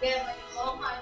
Yeah, like all my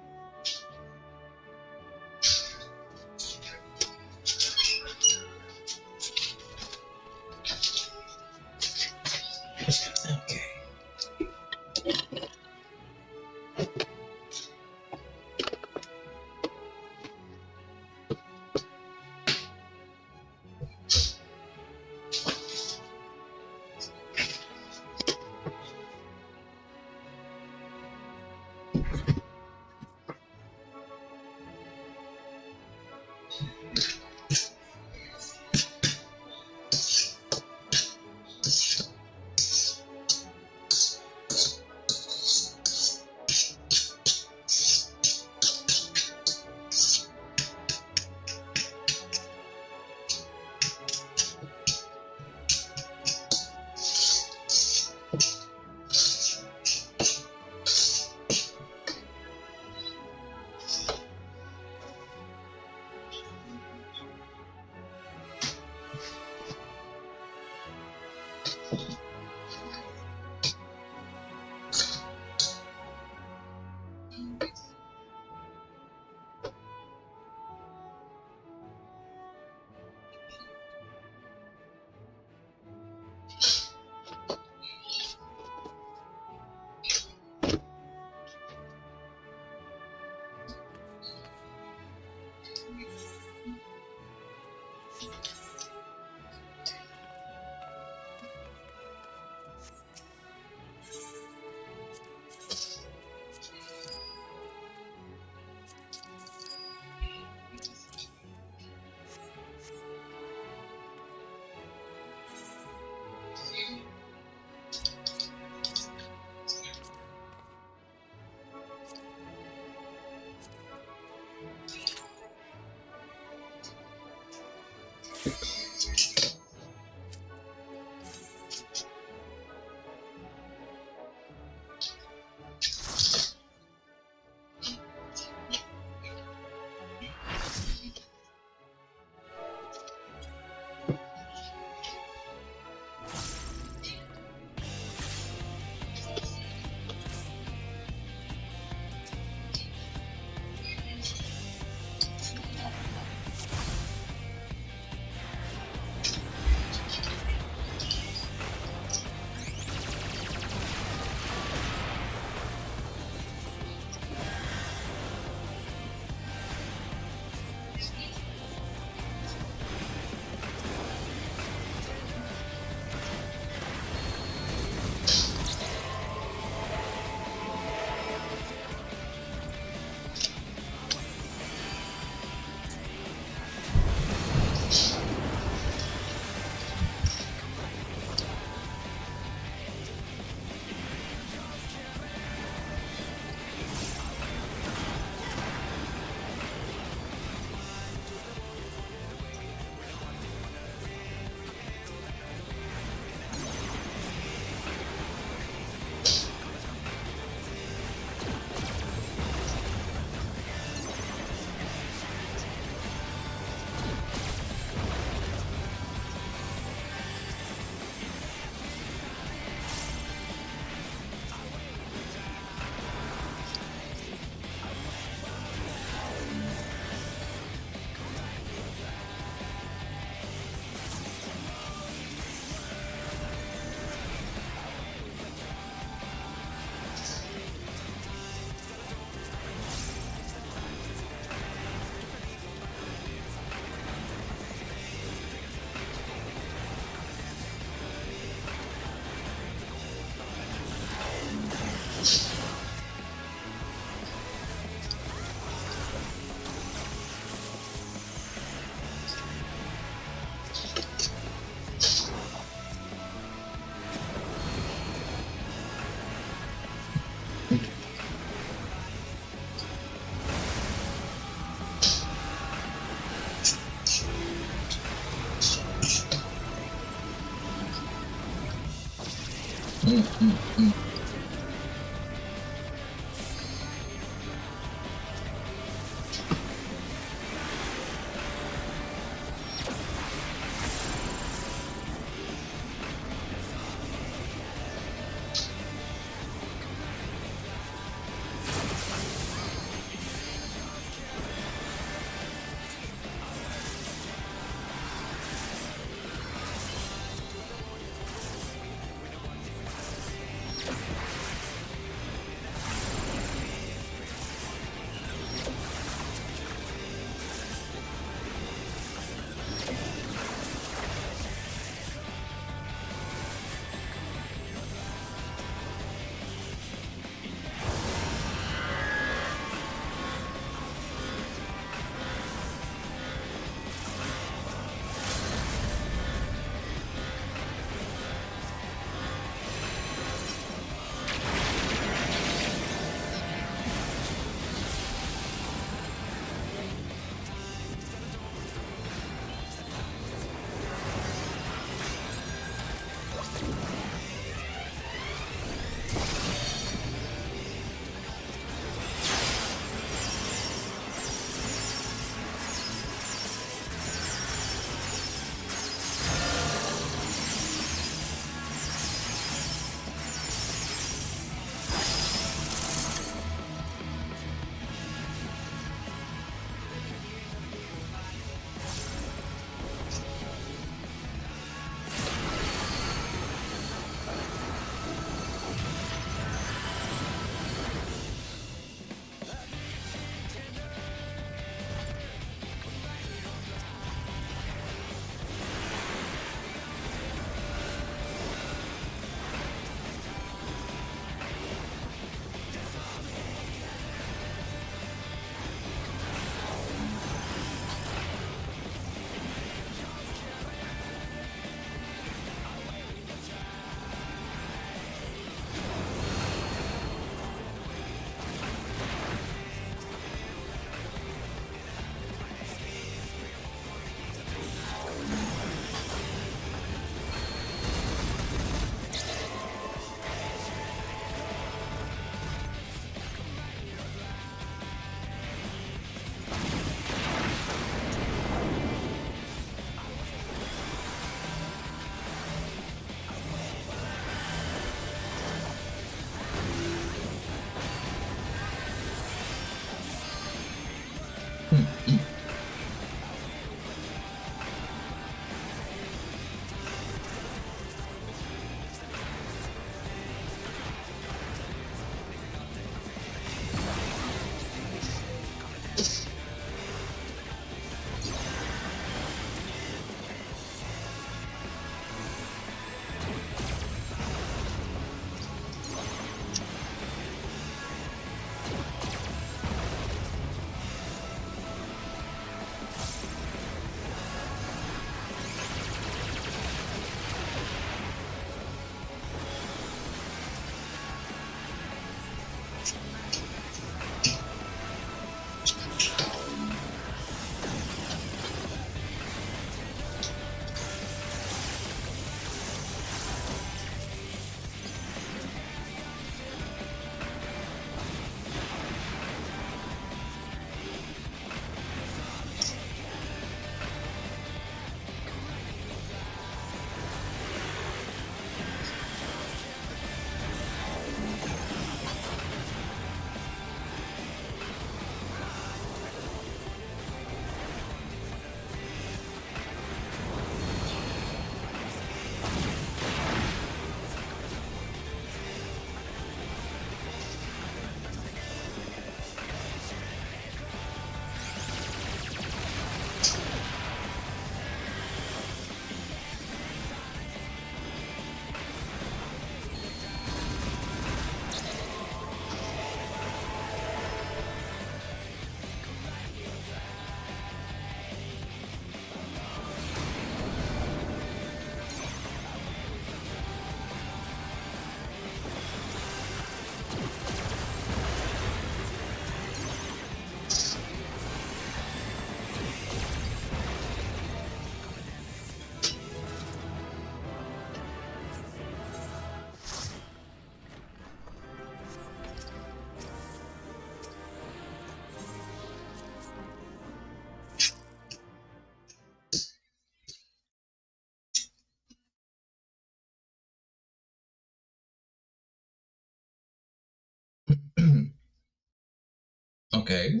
Okay.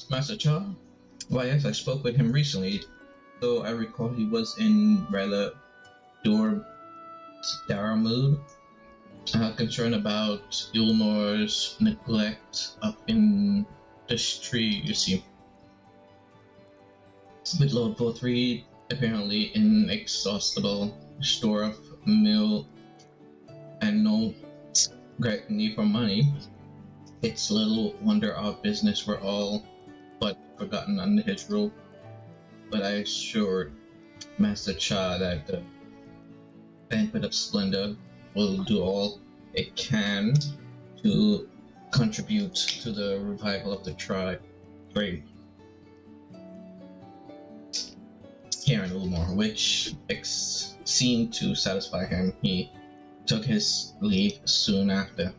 Master Cha? Why, yes, I spoke with him recently, though I recall he was in rather dour mood, concerned about Ilnor's neglect up in this tree, you see. With level 3 apparently inexhaustible store of meal and no great need for money, it's little wonder our business were all but forgotten under his rule. But I assured Master Cha that the Banquet of Splendor will do all it can to contribute to the revival of the tribe trade here in Ulmore, which seemed to satisfy him. He took his leave soon after.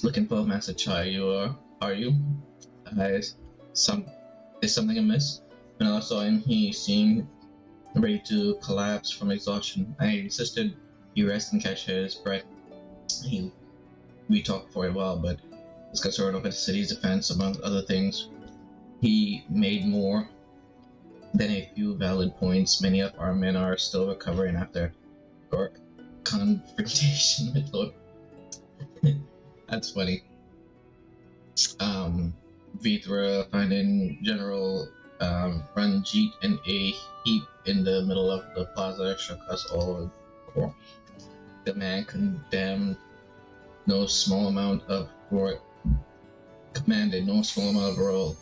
Looking for Master Cha, are you? Is something amiss? When I saw him, he seemed ready to collapse from exhaustion. I insisted he rest and catch his breath. We talked for a while, but was concerned over the city's defense, among other things. He made more than a few valid points. Many of our men are still recovering after our confrontation with Lord. That's funny. Vithra finding General Ranjit in a heap in the middle of the plaza shook us all. The man condemned no small amount of commanded no small amount of royal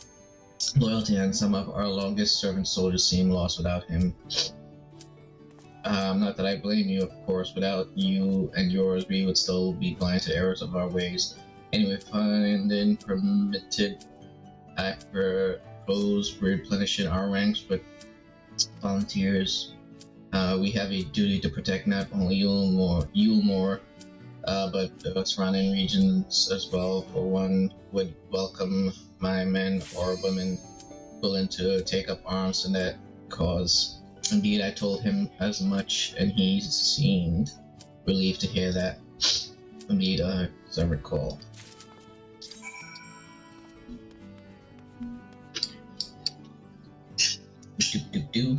loyalty, and some of our longest servant soldiers seem lost without him. Not that I blame you, of course. Without you and yours, we would still be blind to errors of our ways. Anyway, finding permitted proposed replenishing our ranks with volunteers. We have a duty to protect not only Yulmore, but the surrounding regions as well. For one, would welcome my men or women willing to take up arms in that cause. Indeed, I told him as much, and he seemed relieved to hear that. Indeed, as I recall. Do.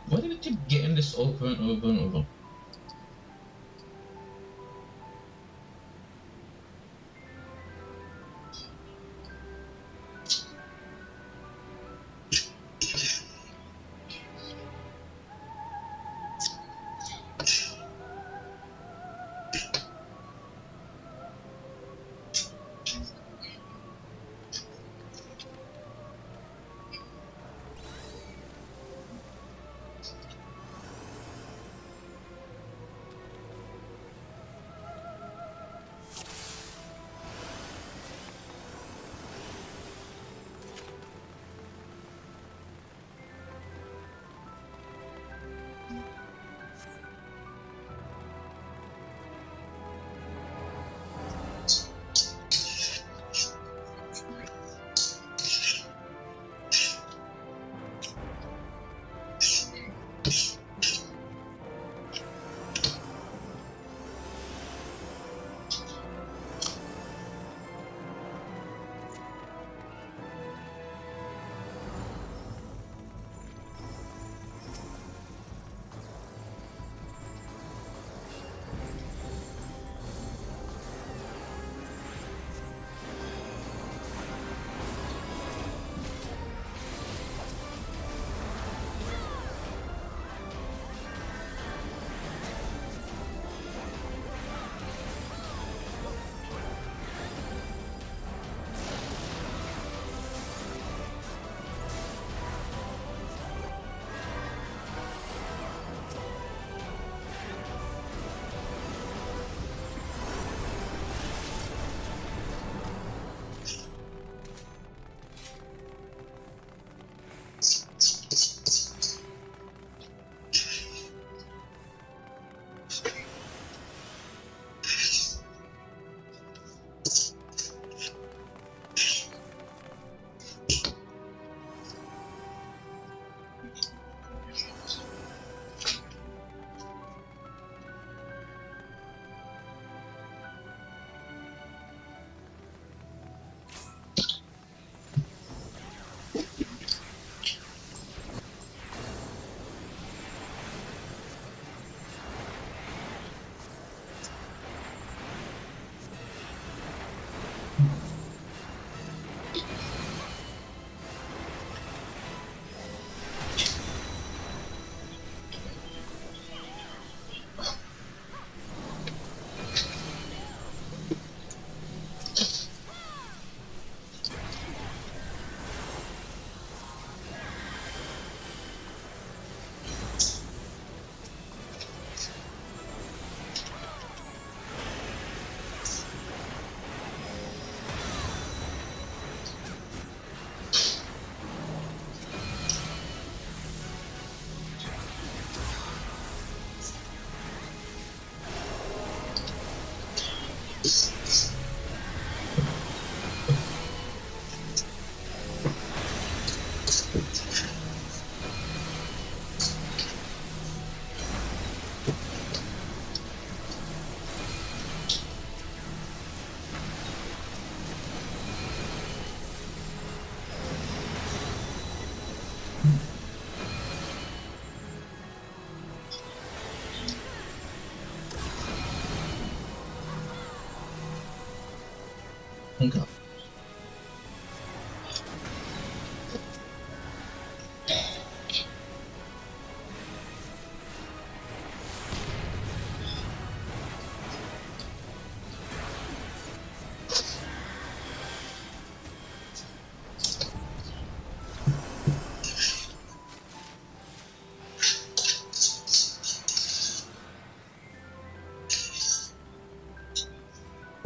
Why do we keep getting this over and over and over?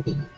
Okay.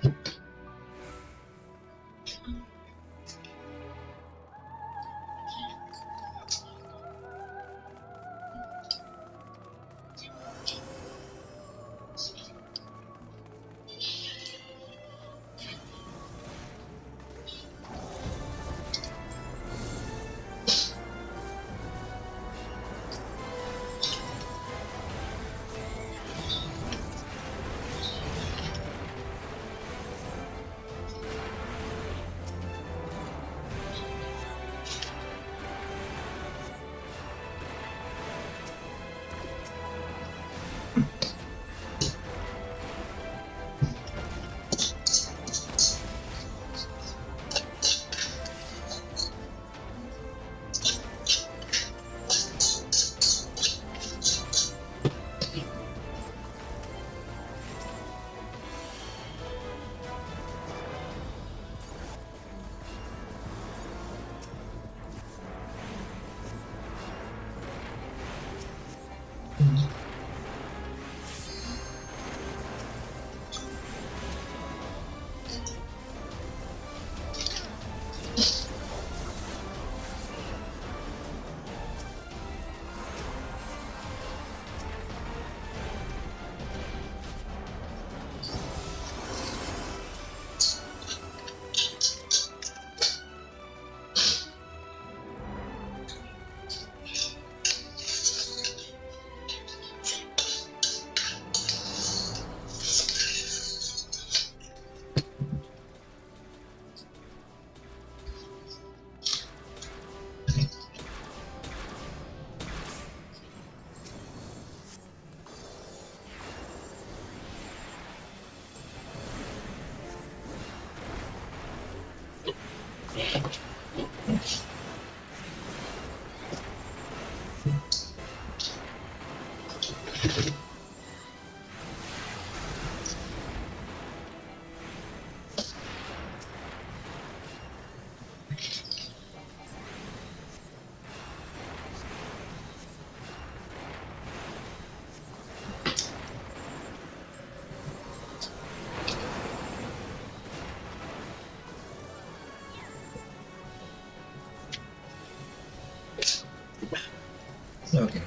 Okay.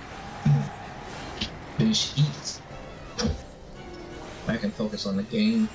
Finish eat. I can focus on the game.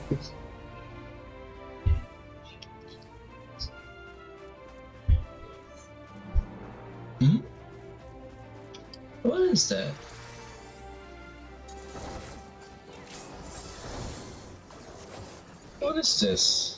Hmm? What is that? What is this?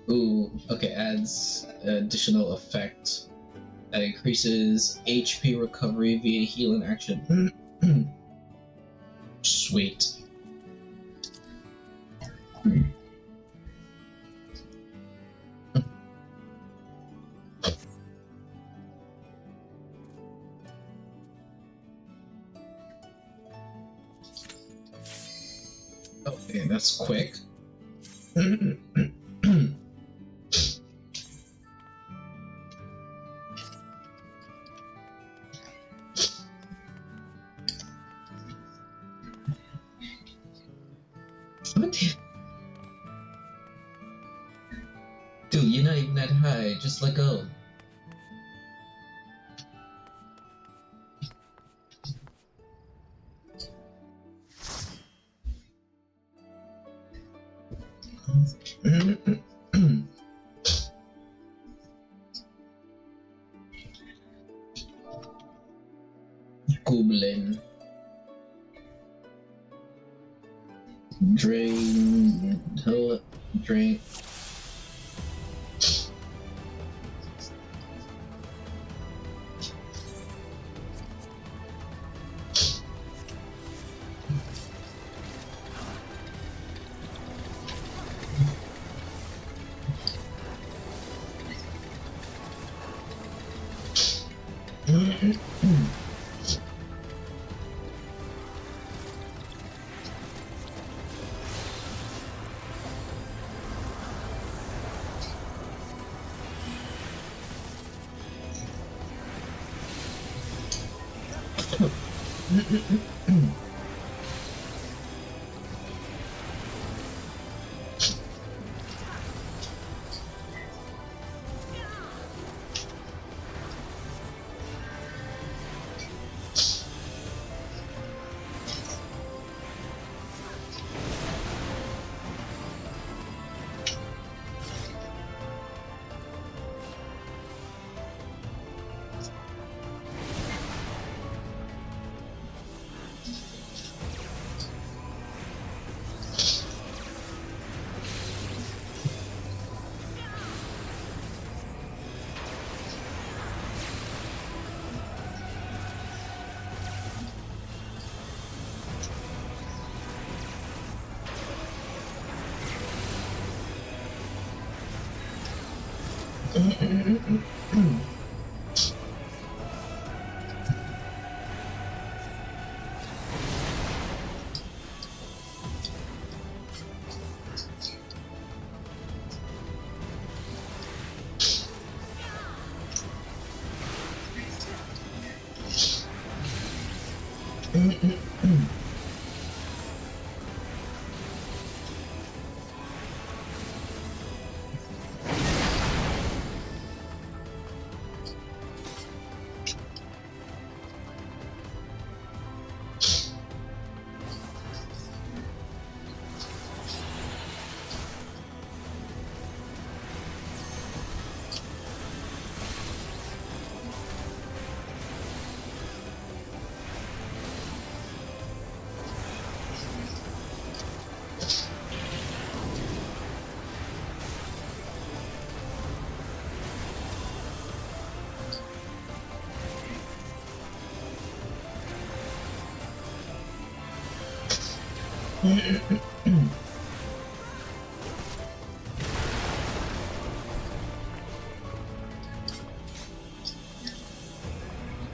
Ooh, okay, adds additional effect that increases HP recovery via healing action. Sweet. Okay, that's quick. What the- Dude, you're not even that high, just let go. Goblin. Drain. Drain.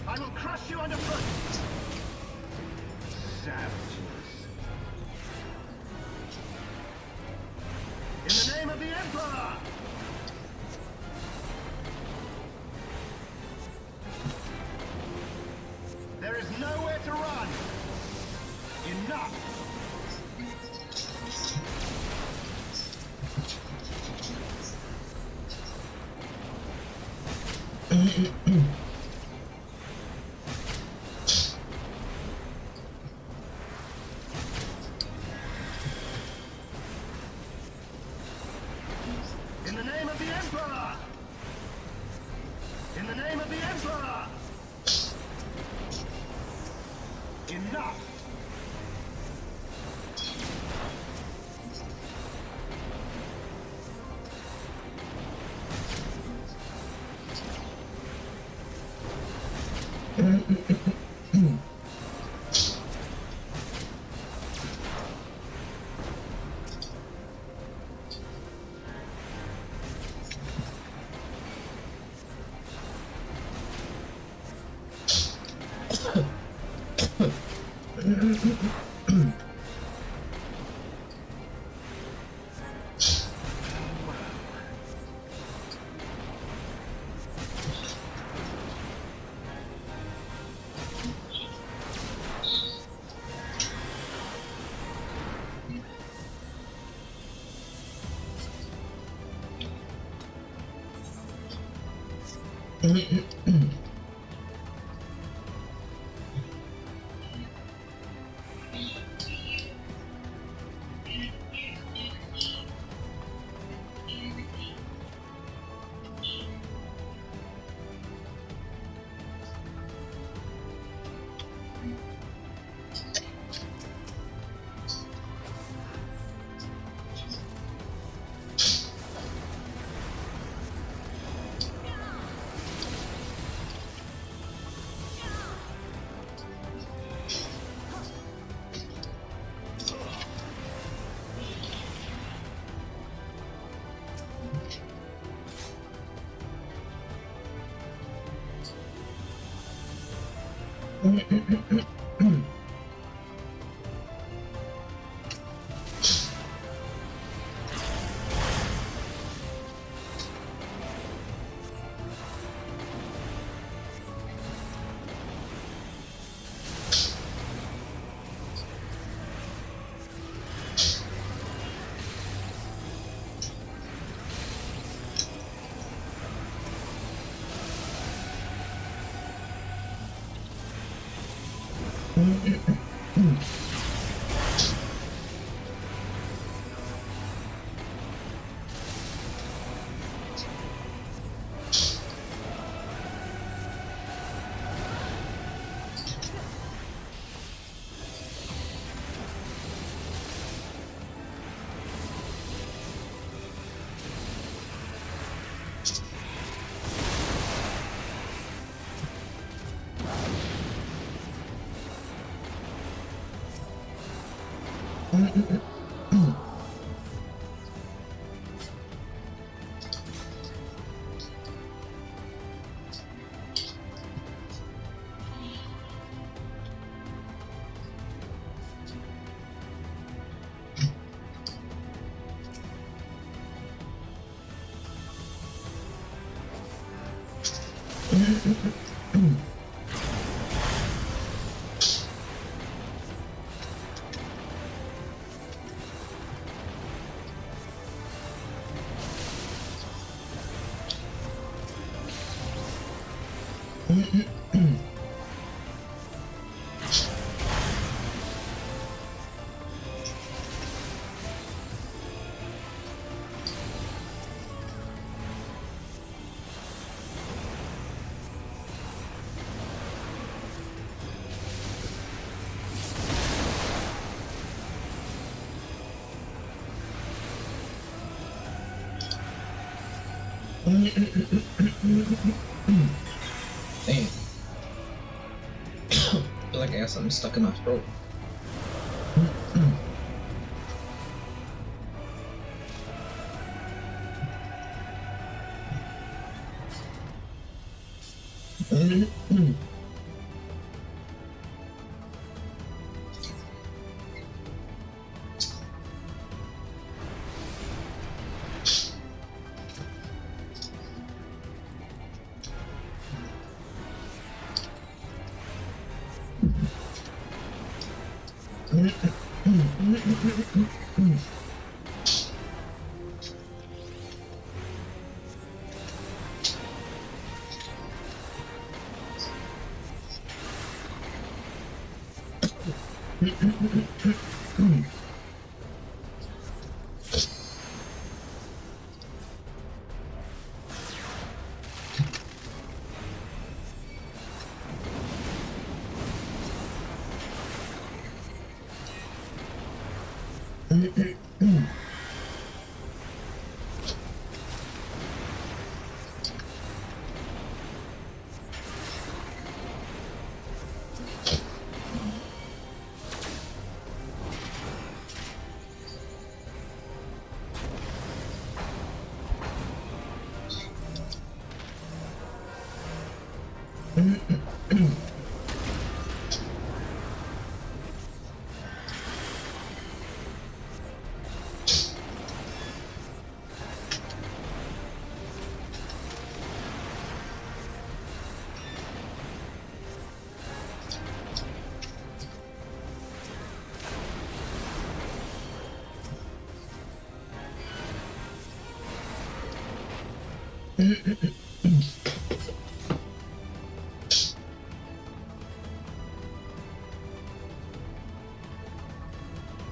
I will crush you underfoot! Savages. In the name of the Emperor! There is nowhere to run! Enough! In the name of the Emperor! In the name of the Emperor! Enough! Dang. I feel like I got something stuck in my throat.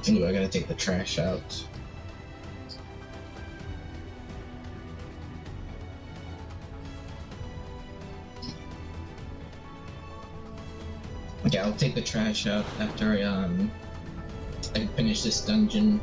Ooh, I gotta take the trash out. Okay, I'll take the trash out after I finish this dungeon.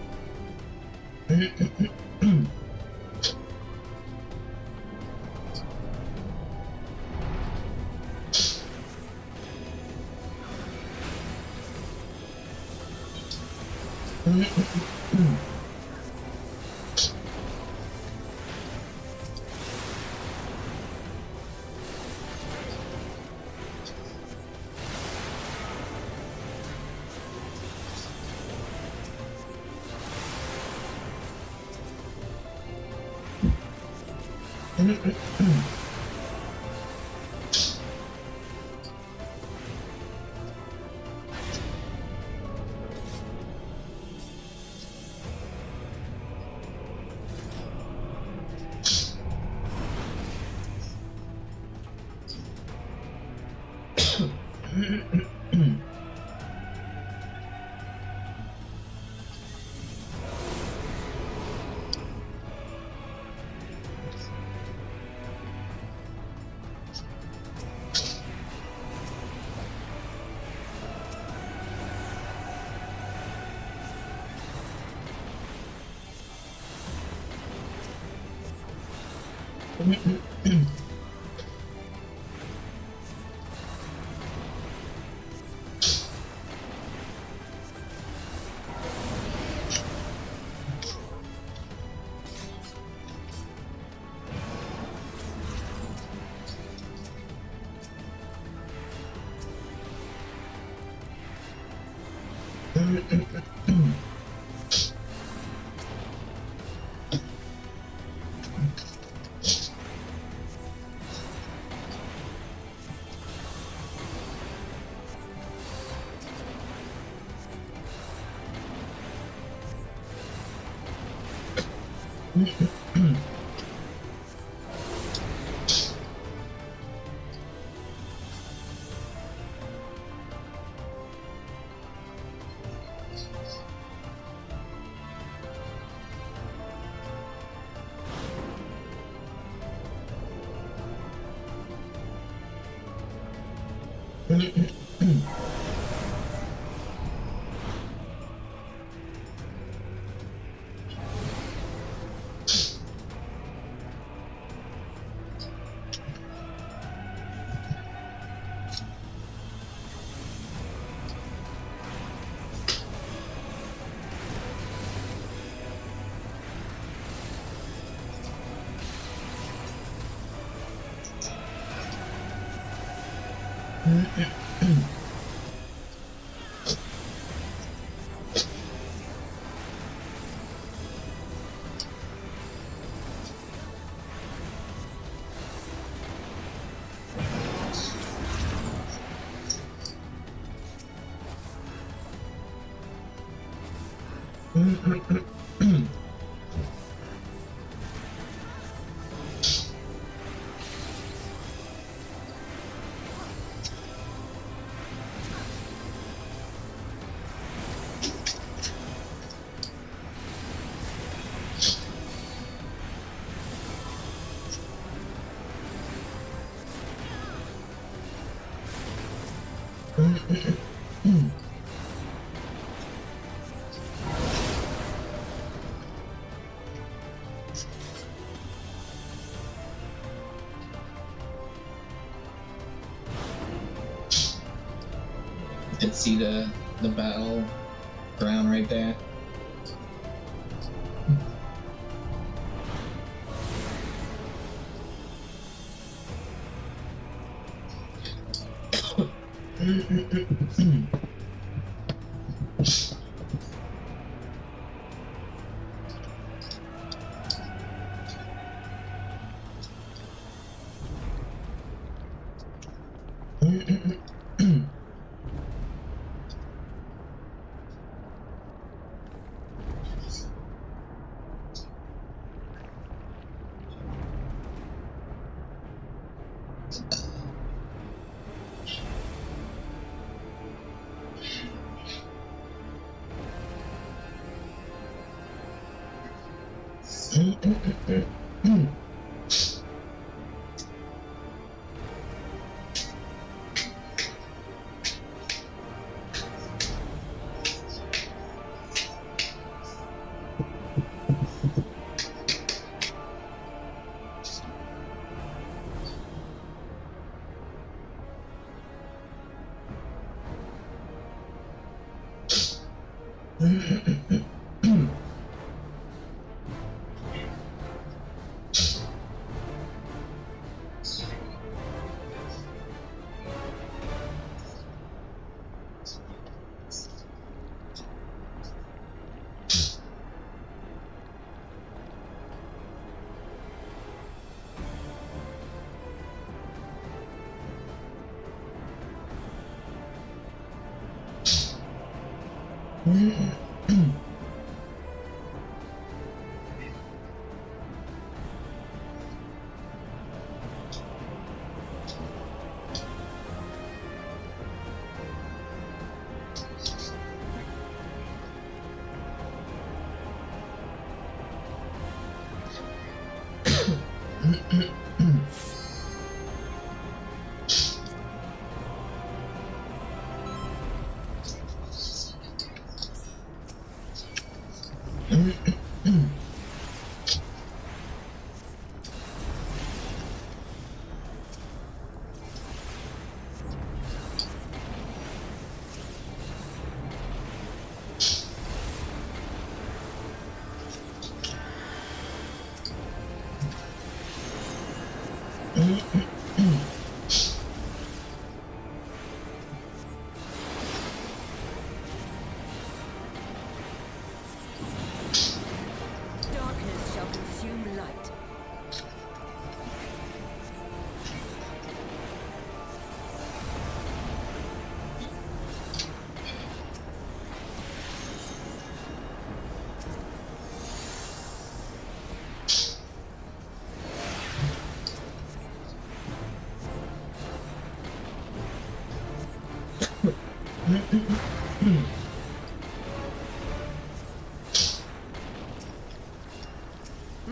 Did see the battle ground right there.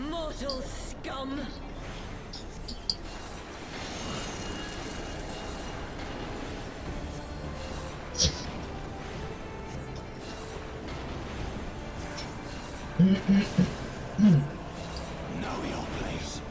Mortal scum! Know your place.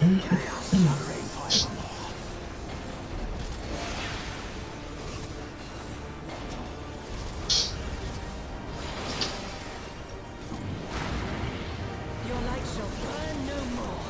Chaos smothering forevermore. Your light shall burn no more.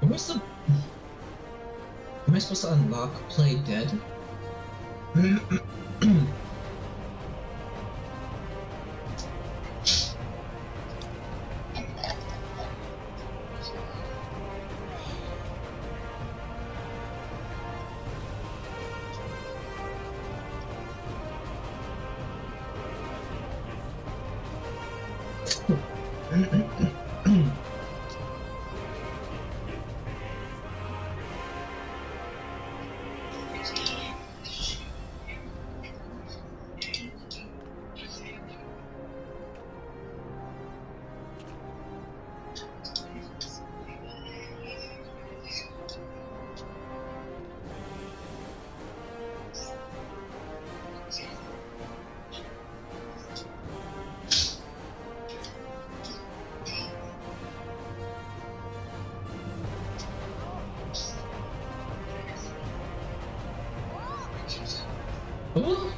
Where's the... Am I supposed to unlock Play Dead? Ooh.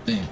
Damn.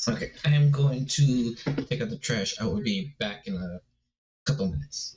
Okay, I am going to take out the trash. I will be back in a couple minutes.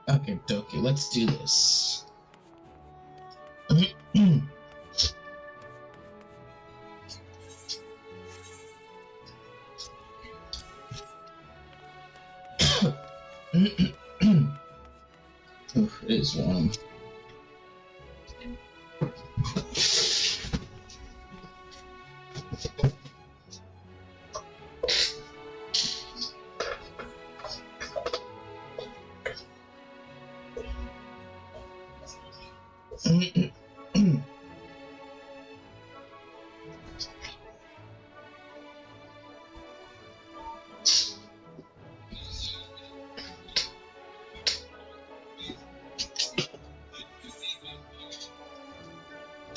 Okay, dokie, let's do this. Oof, it is warm.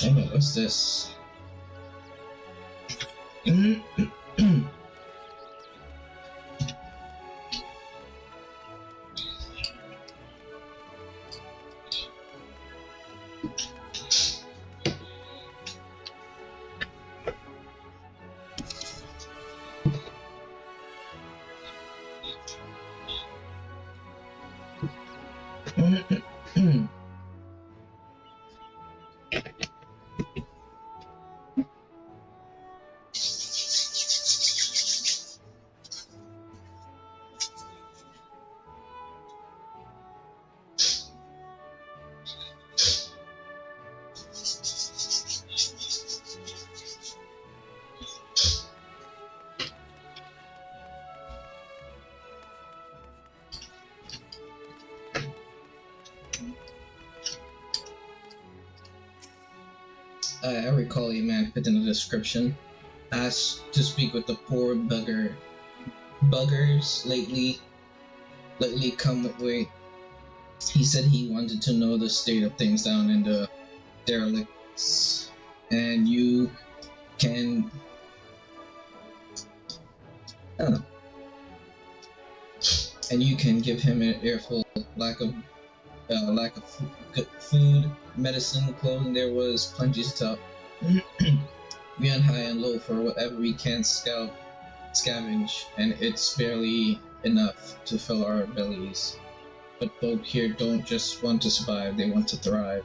Oh, what's this? I recall a man put in the description, asked to speak with the poor buggers lately come with. He said he wanted to know the state of things down in the derelicts, and you can, and you can give him an earful. Lack of good food, medicine, clothing. There was plenty of stuff. We went high and low for whatever we can scavenge, and it's barely enough to fill our bellies. But folk here don't just want to survive, they want to thrive.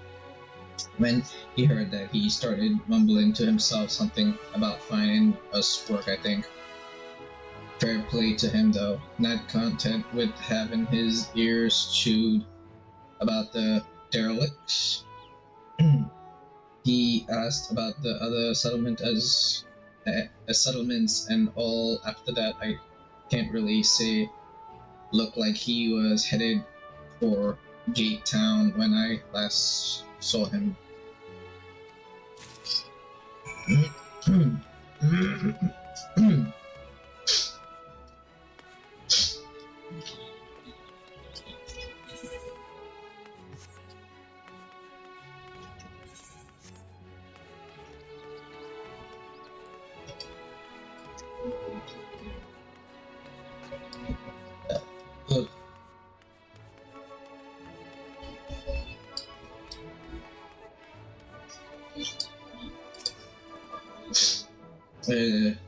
When he heard that, he started mumbling to himself something about finding us work, I think. Fair play to him, though. Not content with having his ears chewed about the derelicts. He asked about the other settlements and all after that. I can't really say. Looked like he was headed for Gate Town when I last saw him.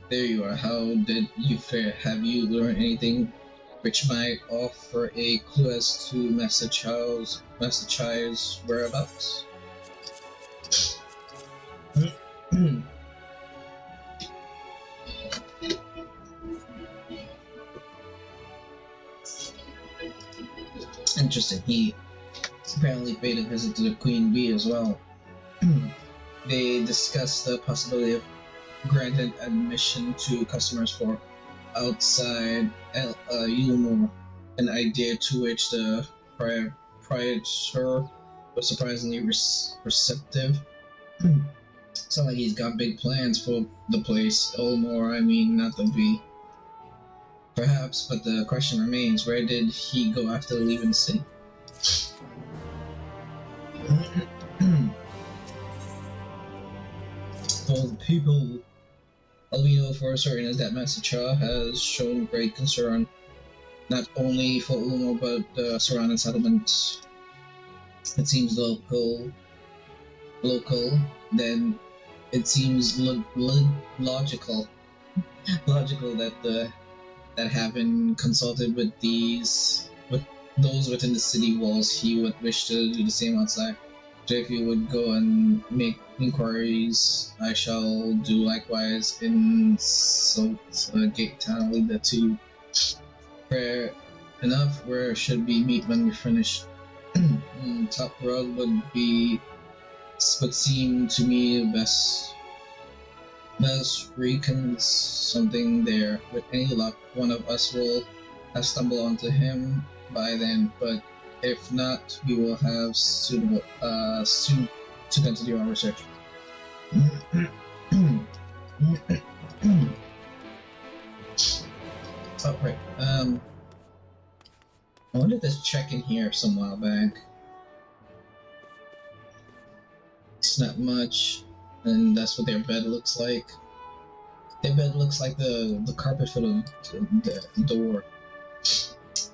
There you are. How did you fare? Have you learned anything which might offer a clue as to Master Chai's whereabouts? Interesting. He apparently paid a visit to the Queen Bee as well. They discussed the possibility of granted admission to customers for outside Yulmore, an idea to which the proprietor was surprisingly receptive. Sounds like he's got big plans for the place. Yulmore, I mean, not the V. Perhaps, but the question remains, where did he go after leaving the city? For the people, all we know for certain is that Master Cha has shown great concern, not only for Ulmo but the surrounding settlements. It seems local, then it seems logical that having consulted with those within the city walls, he would wish to do the same outside. So if you would go and make inquiries, I shall do likewise in Gate Town. I'll leave that to you. Fair enough. Where should we meet when we're finished? Top Road would seem to me best. Let's recon something there. With any luck, one of us will have stumbled onto him by then, but if not, we will have soon to continue our research. Oh, right. I wonder if there's check in here some while back. It's not much, and that's what their bed looks like. Their bed looks like the carpet for the door.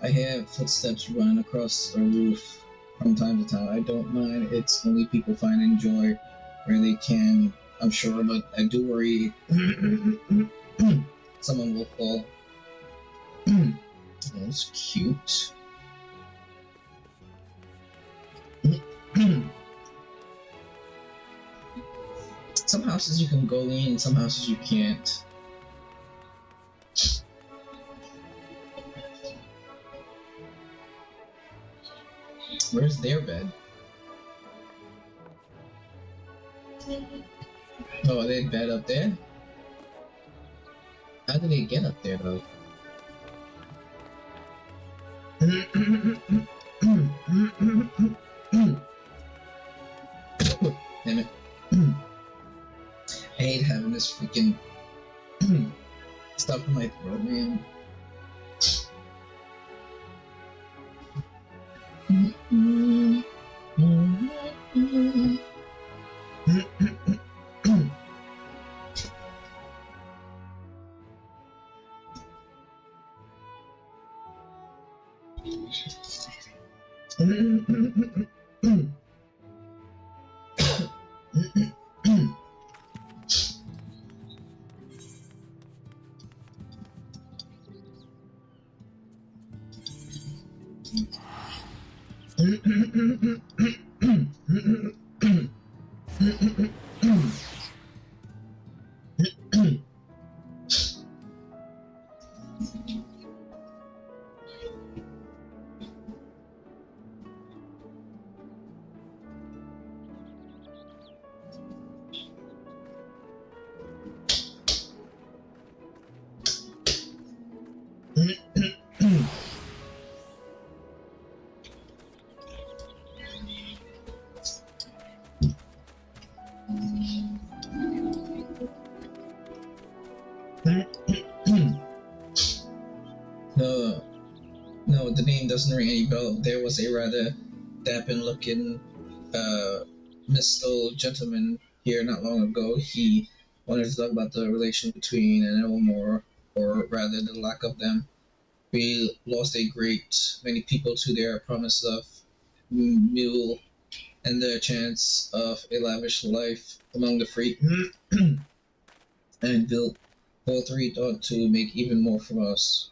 I hear footsteps run across the roof from time to time. I don't mind. It's only people finding joy where they can, I'm sure, but I do worry someone will fall. That's cute. Some houses you can go in, some houses you can't. Where's their bed? Oh, they bed up there? How did they get up there though? Damn it. I hate having this freaking stuff in my throat, man. No, the name doesn't ring any bell. There was a rather dampened-looking, mystical gentleman here not long ago. He wanted to talk about the relation between an Elmore, or rather the lack of them. We lost a great many people to their promise of mule and the chance of a lavish life among the free, and Bill both three thought to make even more from us.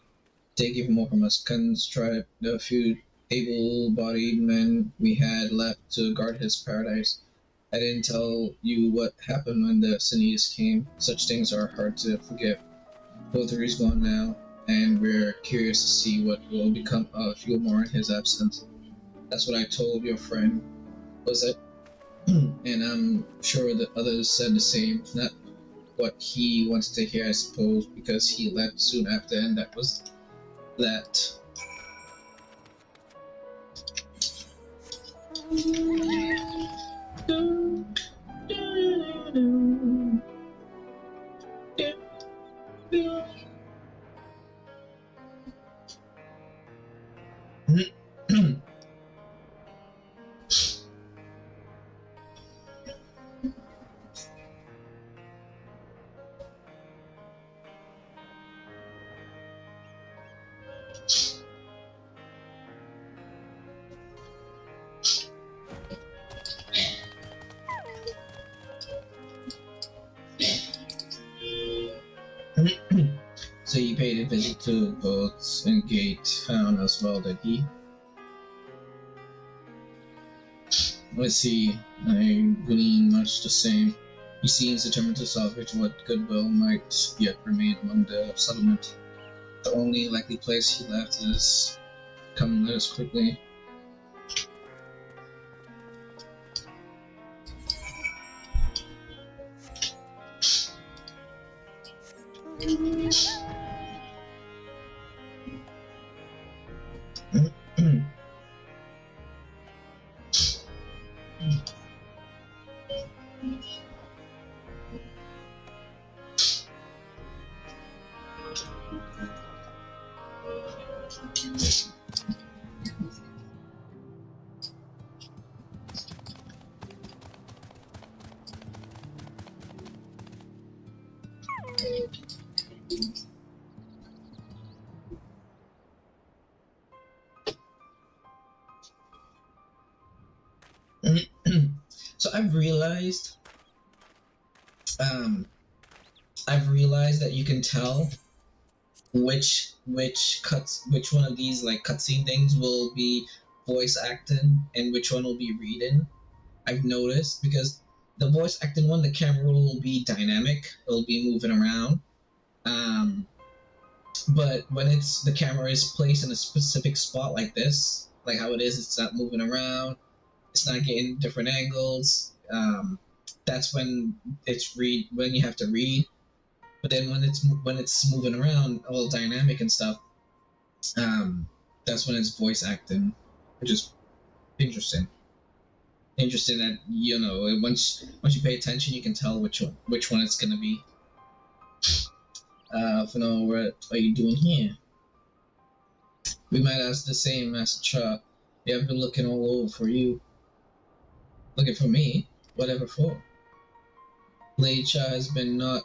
Take even more from us, constrive the few able-bodied men we had left to guard his paradise. I didn't tell you what happened when the Sinius came. Such things are hard to forget. Bothry's gone now, and we're curious to see what will become of Gilmore in his absence. That's what I told your friend, was it? And I'm sure the others said the same. Not what he wanted to hear, I suppose, because he left soon after, and that was that. So you paid a visit to boats and Gate, found as well, did he? Let's see, I glean much the same. He seems determined to salvage what goodwill might yet remain among the settlement. The only likely place he left is come let us quickly. So I've realized that you can tell which one of these like cutscene things will be voice acted and which one will be reading. I've noticed because the voice acting one, the camera will be dynamic, it'll be moving around. But when the camera is placed in a specific spot like this, like how it is, it's not moving around, it's not getting different angles. That's when when you have to read. But then when it's moving around, all dynamic and stuff, that's when it's voice acting, which is interesting. Interesting that once you pay attention, you can tell which one it's gonna be. For now, what are you doing here? We might ask the same, Master Cha. We have been looking all over for you. Looking for me? Whatever for? Lady Cha has been not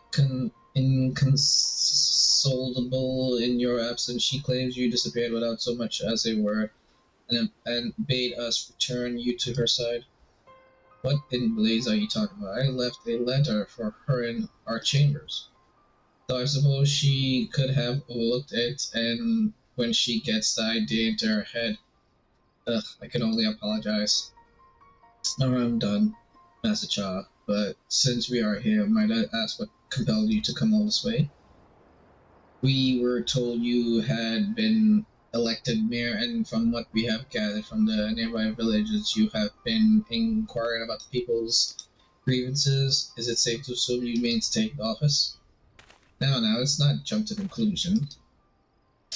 inconsolable in your absence. She claims you disappeared without so much as a word, and bade us return you to her side. What in blaze are you talking about? I left a letter for her in our chambers. Though I suppose she could have overlooked it, and when she gets the idea into her head, I can only apologize. Now I'm done, Master Cha. but since we are here, might I ask what compelled you to come all this way? We were told you had been elected mayor, and from what we have gathered from the nearby villages, you have been inquiring about the people's grievances. Is it safe to assume you mean to take office? No, let's not jump to conclusion.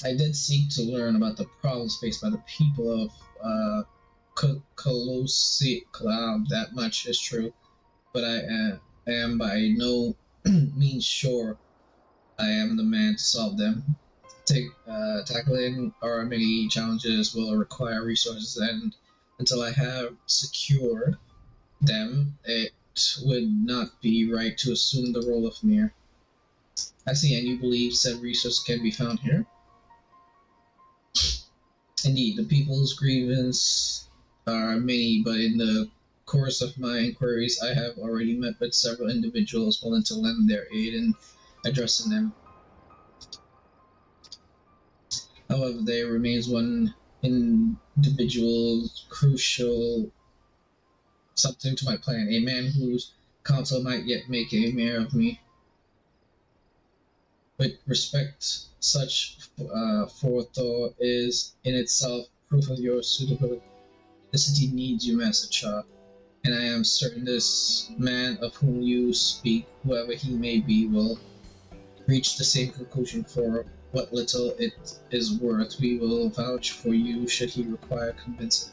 I did seek to learn about the problems faced by the people of Colossi. That much is true, but I am by no means sure I am the man to solve them. Tackling our many challenges will require resources, and until I have secured them, it would not be right to assume the role of mayor. I see, and you believe said resources can be found here? Indeed, the people's grievances are many, but in the course of my inquiries, I have already met with several individuals willing to lend their aid in addressing them. However, there remains one individual crucial something to my plan, a man whose counsel might yet make a mayor of me. With respect, such forethought is in itself proof of your suitability. The city needs you, Master Cha, and I am certain this man of whom you speak, whoever he may be, will reach the same conclusion. For what little it is worth, we will vouch for you should he require convincing.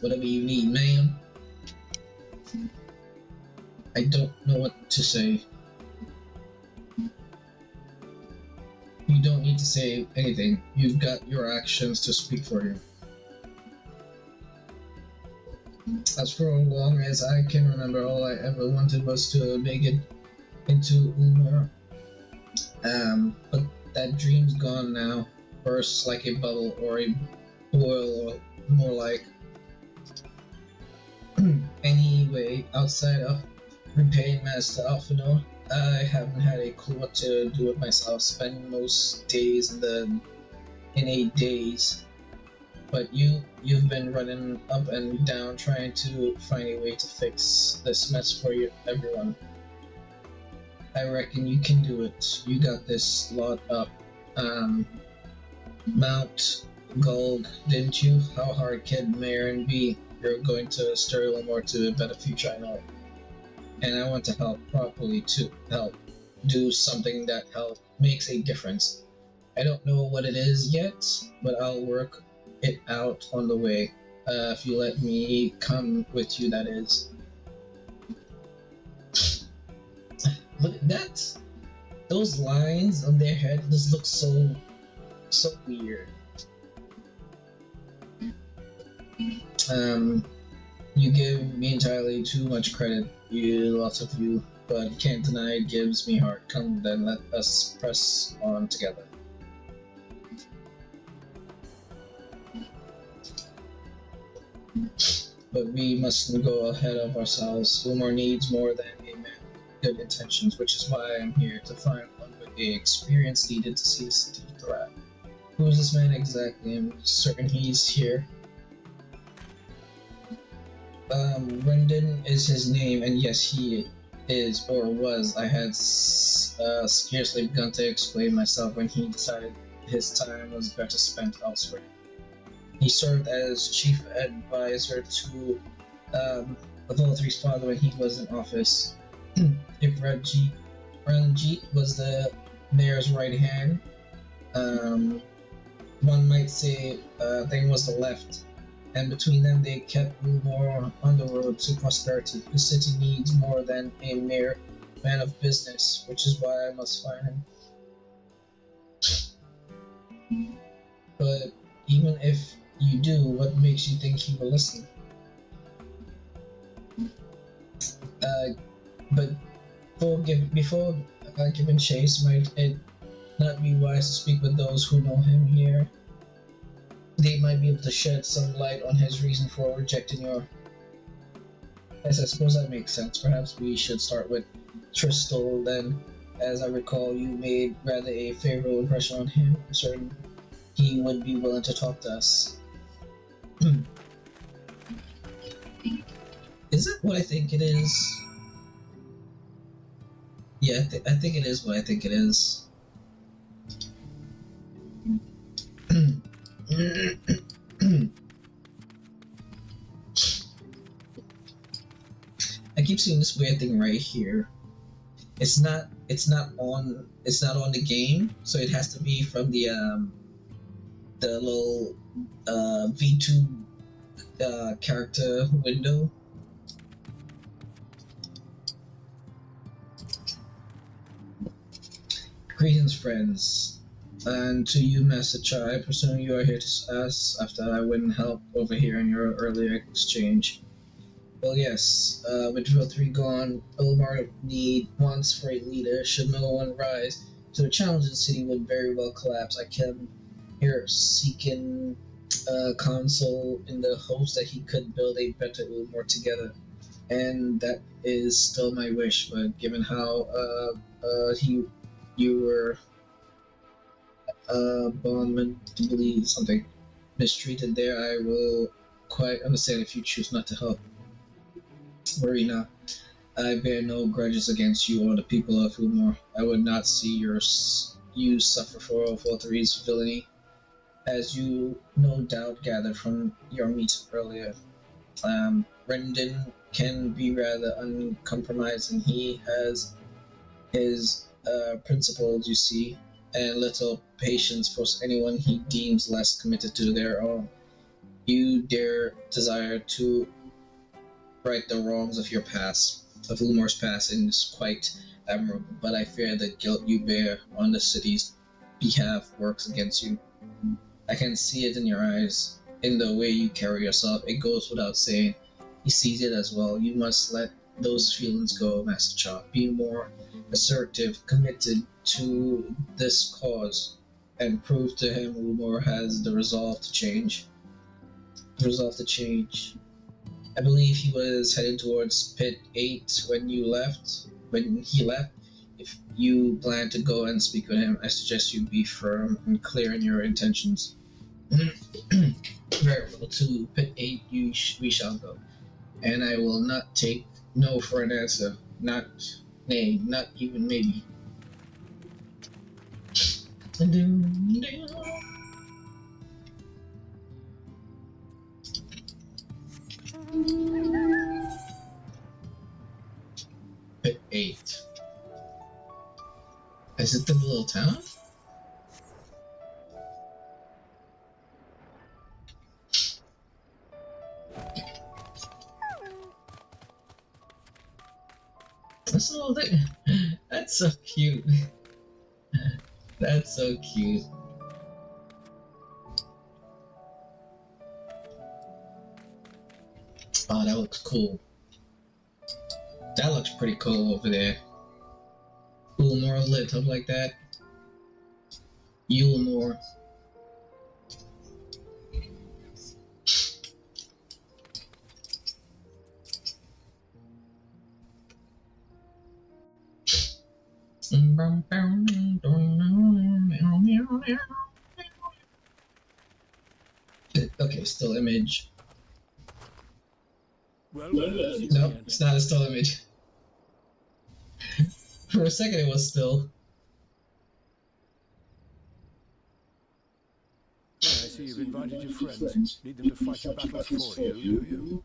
Whatever you need, ma'am. I don't know what to say. You don't need to say anything. You've got your actions to speak for you. As for as long as I can remember, all I ever wanted was to make it into Umar. But that dream's gone now. Bursts like a bubble or a boil, or more like. Anyway, outside of repaying Master Alphino, I haven't had a clue what to do with myself. Spend most days in a daze. But you've been running up and down trying to find a way to fix this mess for everyone. I reckon you can do it. You got this lot up. Mount Gold, didn't you? How hard can Marin be? You're going to stir a little more to a better future, I know. And I want to help properly to help do something that makes a difference. I don't know what it is yet, but I'll work it out on the way. If you let me come with you, that is. Look at that! Those lines on their head just look so weird. You give me entirely too much credit, lots of you, but can't deny it gives me heart. Come then, let us press on together. But we mustn't go ahead of ourselves. Umar needs more than a man with good intentions, which is why I'm here to find one with the experience needed to see the city thrive. Who is this man exactly? I'm certain he's here. Rendon is his name, and yes, he is, or was. I had scarcely begun to explain myself when he decided his time was better spent elsewhere. He served as chief advisor to Avolthri's father when he was in office. If Ranjit was the mayor's right hand, one might say Thing was the left. And between them they kept Umar on the road to prosperity. The city needs more than a mere man of business, which is why I must find him. But even if you do, what makes you think he will listen? But before giving chase, might it not be wise to speak with those who know him here? They might be able to shed some light on his reason for rejecting your... Yes, I suppose that makes sense. Perhaps we should start with Tristal then. As I recall, you made rather a favorable impression on him. I'm certain he would be willing to talk to us. Is it what I think it is? Yeah, I think it is what I think it is. I keep seeing this weird thing right here. It's not on the game, so it has to be from the little V2 character window. Greetings, friends, and to you, Master Chai. I presume you are here to ask after I wouldn't help over here in your earlier exchange. Well, yes, with Drill 3 gone, Ilmar need once for a leader. Should no one rise to the challenge, the city would very well collapse. I came here seeking counsel in the hopes that he could build a better Ilmar together. And that is still my wish, but given how you were abominably something mistreated there, I will quite understand if you choose not to help. Worry not. I bear no grudges against you or the people of Umar. I would not see you suffer for 043's villainy, as you no doubt gathered from your meeting earlier. Rendon can be rather uncompromising. He has his principles, you see, and little patience for anyone he deems less committed to their own. You dare desire to right the wrongs of your past, of Umar's past, and is quite admirable, but I fear the guilt you bear on the city's behalf works against you. I can see it in your eyes, in the way you carry yourself. It goes without saying. He sees it as well. You must let those feelings go, Master Cha. Be more assertive, committed to this cause, and prove to him Umar has the resolve to change. I believe he was heading towards Pit 8 when he left. If you plan to go and speak with him, I suggest you be firm and clear in your intentions. Very well, to Pit 8 we shall go, and I will not take no for an answer, not even maybe. Pit 8. Is it the little town? This little thing. That's so cute. That's so cute. Oh, that looks cool. That looks pretty cool over there. Ulmore lit up like that. Ulmore. Okay, still image. Well, No, it's not a still image. For a second it was still. I see you've invited your friends. Need them to fight your battles for you, do you?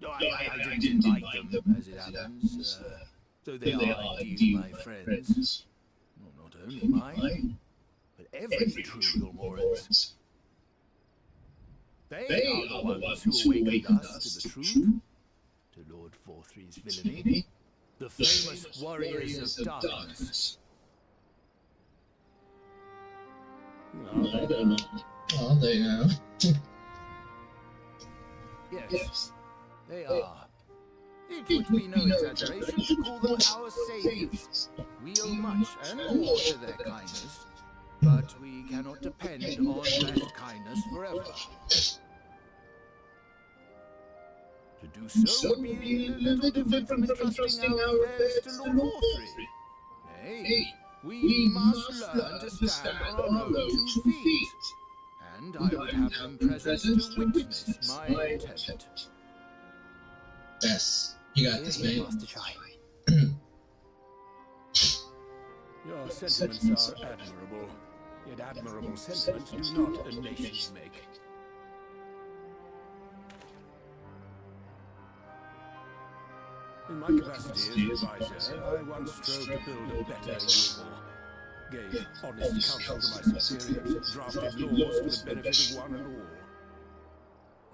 No, I didn't invite them, as it happens. So they are indeed my friends. Well, not only mine, but every true Ilmorans. They are the ones who awakened us to the truth, to Lord 43's villainy, the famous warriors of darkness. Oh, they know. Yes, they are. It would be no exaggeration to call them our saviors. We owe much and more to their kindness, but we cannot depend on that kindness forever. To do so would be a little different from entrusting our affairs to Lord Hawthry. Nay, we must learn to stand on our own 2 feet, and and I would have them present to witness my intent. Yes, you got this, man. Master Chai. Your sentiments are admirable, yet admirable sentiments do not a nation make. In my capacity as advisor, I once strove to build a better Yulmore, gave honest counsel to my superiors, drafted laws for the benefit of one and all.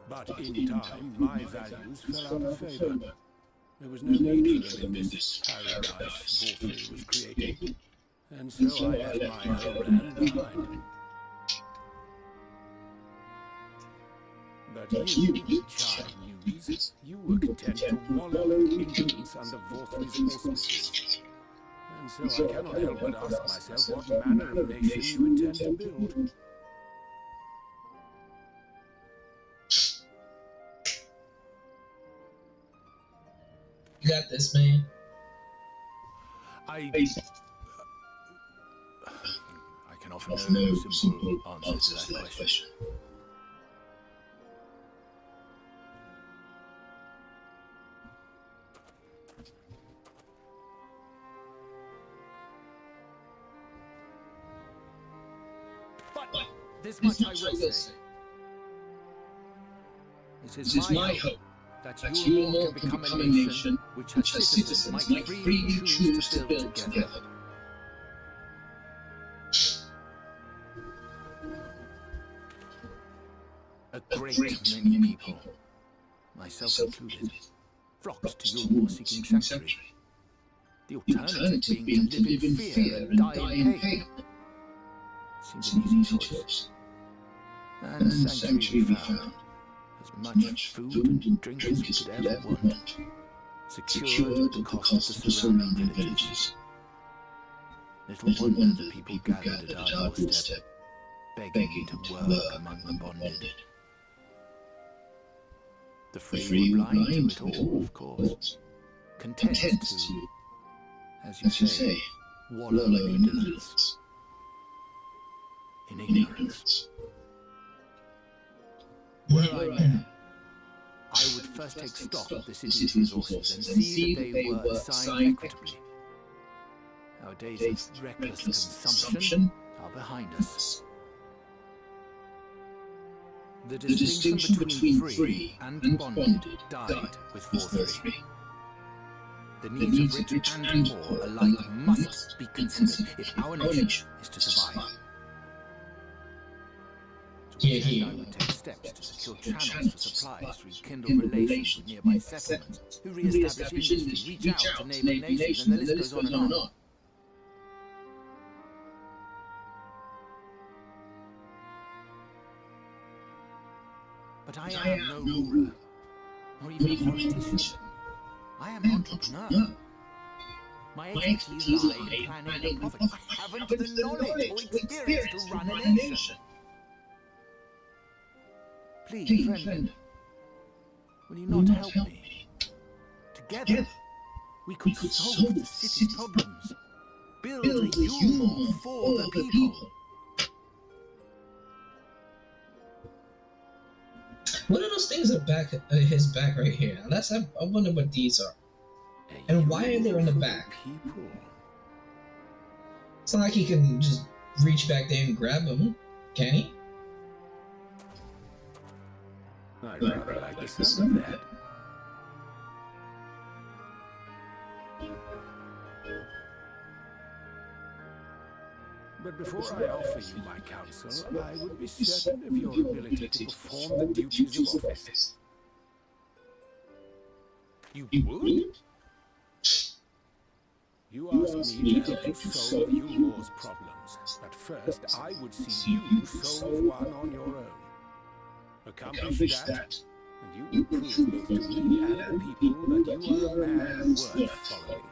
But in time, my values fell out of favor. There was no need for them in this paradise Vorphy was creating, and so I left my homeland behind. But you, Chai News, you were content to wallow in ignorance under Vorphy's auspices. And so I cannot help but ask myself what manner of nation you intend to build. You got this, man. I can offer no simple answer to that question. But this much I will say. It is my hope that Yulmore can become a nation which her citizens might freely choose to build together. A great many people, myself included, flocked to Yulmore seeking sanctuary. The alternative being to live in fear and die in pain seemed an easy choice. And sanctuary we found. As much food and drink as we could ever want, secured at the cost of the surrounding villages. Little wonder the people gathered at our doorstep, begging to work among the bonded. The free were blind to it all, of course, content to, as you say, wallow in indolence, in ignorance. Were I mayor, I would first take stock of the city's resources and see that they were assigned equitably. Our days of reckless consumption are behind us. The distinction between free and bonded died with Vorphy. The needs of rich and poor alike must be considered if our nation is to survive. I would take steps to secure channels for supplies, rekindle relations with nearby settlements, who re-establish industry, reach out to neighboring nations, and the list goes on and on. But I am no ruler, nor even a politician. I am an entrepreneur. My expertise lie in planning and profit. I haven't the knowledge or experience to run a nation. Please, friend, will you not help me? Together, we could solve the city's problems. Build a Yulmore for the people. What are those things at back, his back right here? That's I wonder what these are. And why are they in the back? It's not like he can just reach back there and grab them, can he? I'd rather like the sound of that. But before I offer you my counsel, I would be certain of your ability to perform the duties of office. You would? You asked me to help you solve Yulmore's problems, but first I would see you solve one on your own. Accomplish that, and you will prove both to me and the people that you are a man worth following.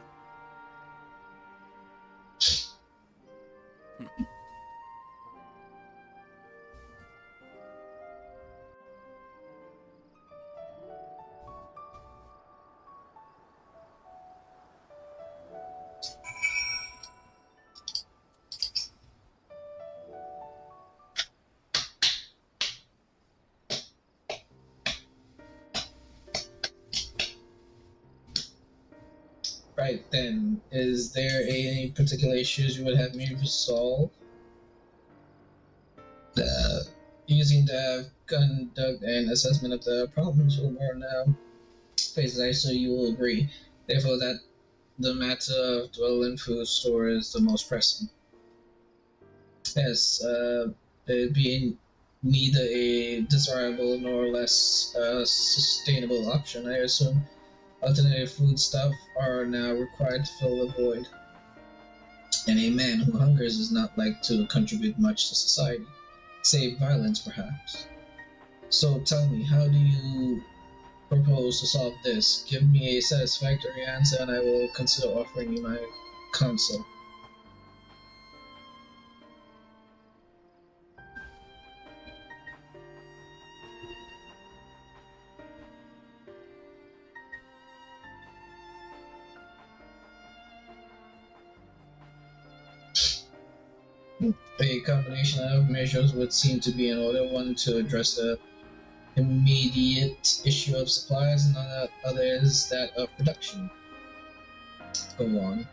Right then, is there any particular issues you would have me resolve? Using the conduct and assessment of the problems we are now faces, I so you will agree. Therefore, that the matter of dwelling food store is the most pressing. Yes, it being neither a desirable nor less sustainable option, I assume alternative foodstuff are now required to fill the void. And a man who hungers is not like to contribute much to society, save violence perhaps. So tell me, how do you propose to solve this? Give me a satisfactory answer and I will consider offering you my counsel. A combination of measures would seem to be in order, one to address the immediate issue of supplies, and the other is that of production. Go on.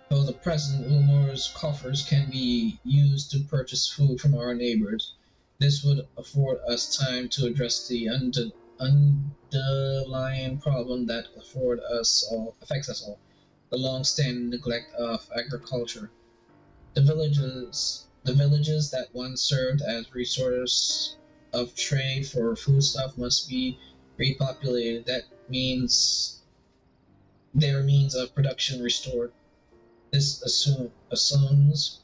For the present, Wilmore's coffers can be used to purchase food from our neighbors. This would afford us time to address the underlying problem that affects us all, the long-standing neglect of agriculture. The villages that once served as resource of trade for foodstuff must be repopulated. That means their means of production restored. This assumes,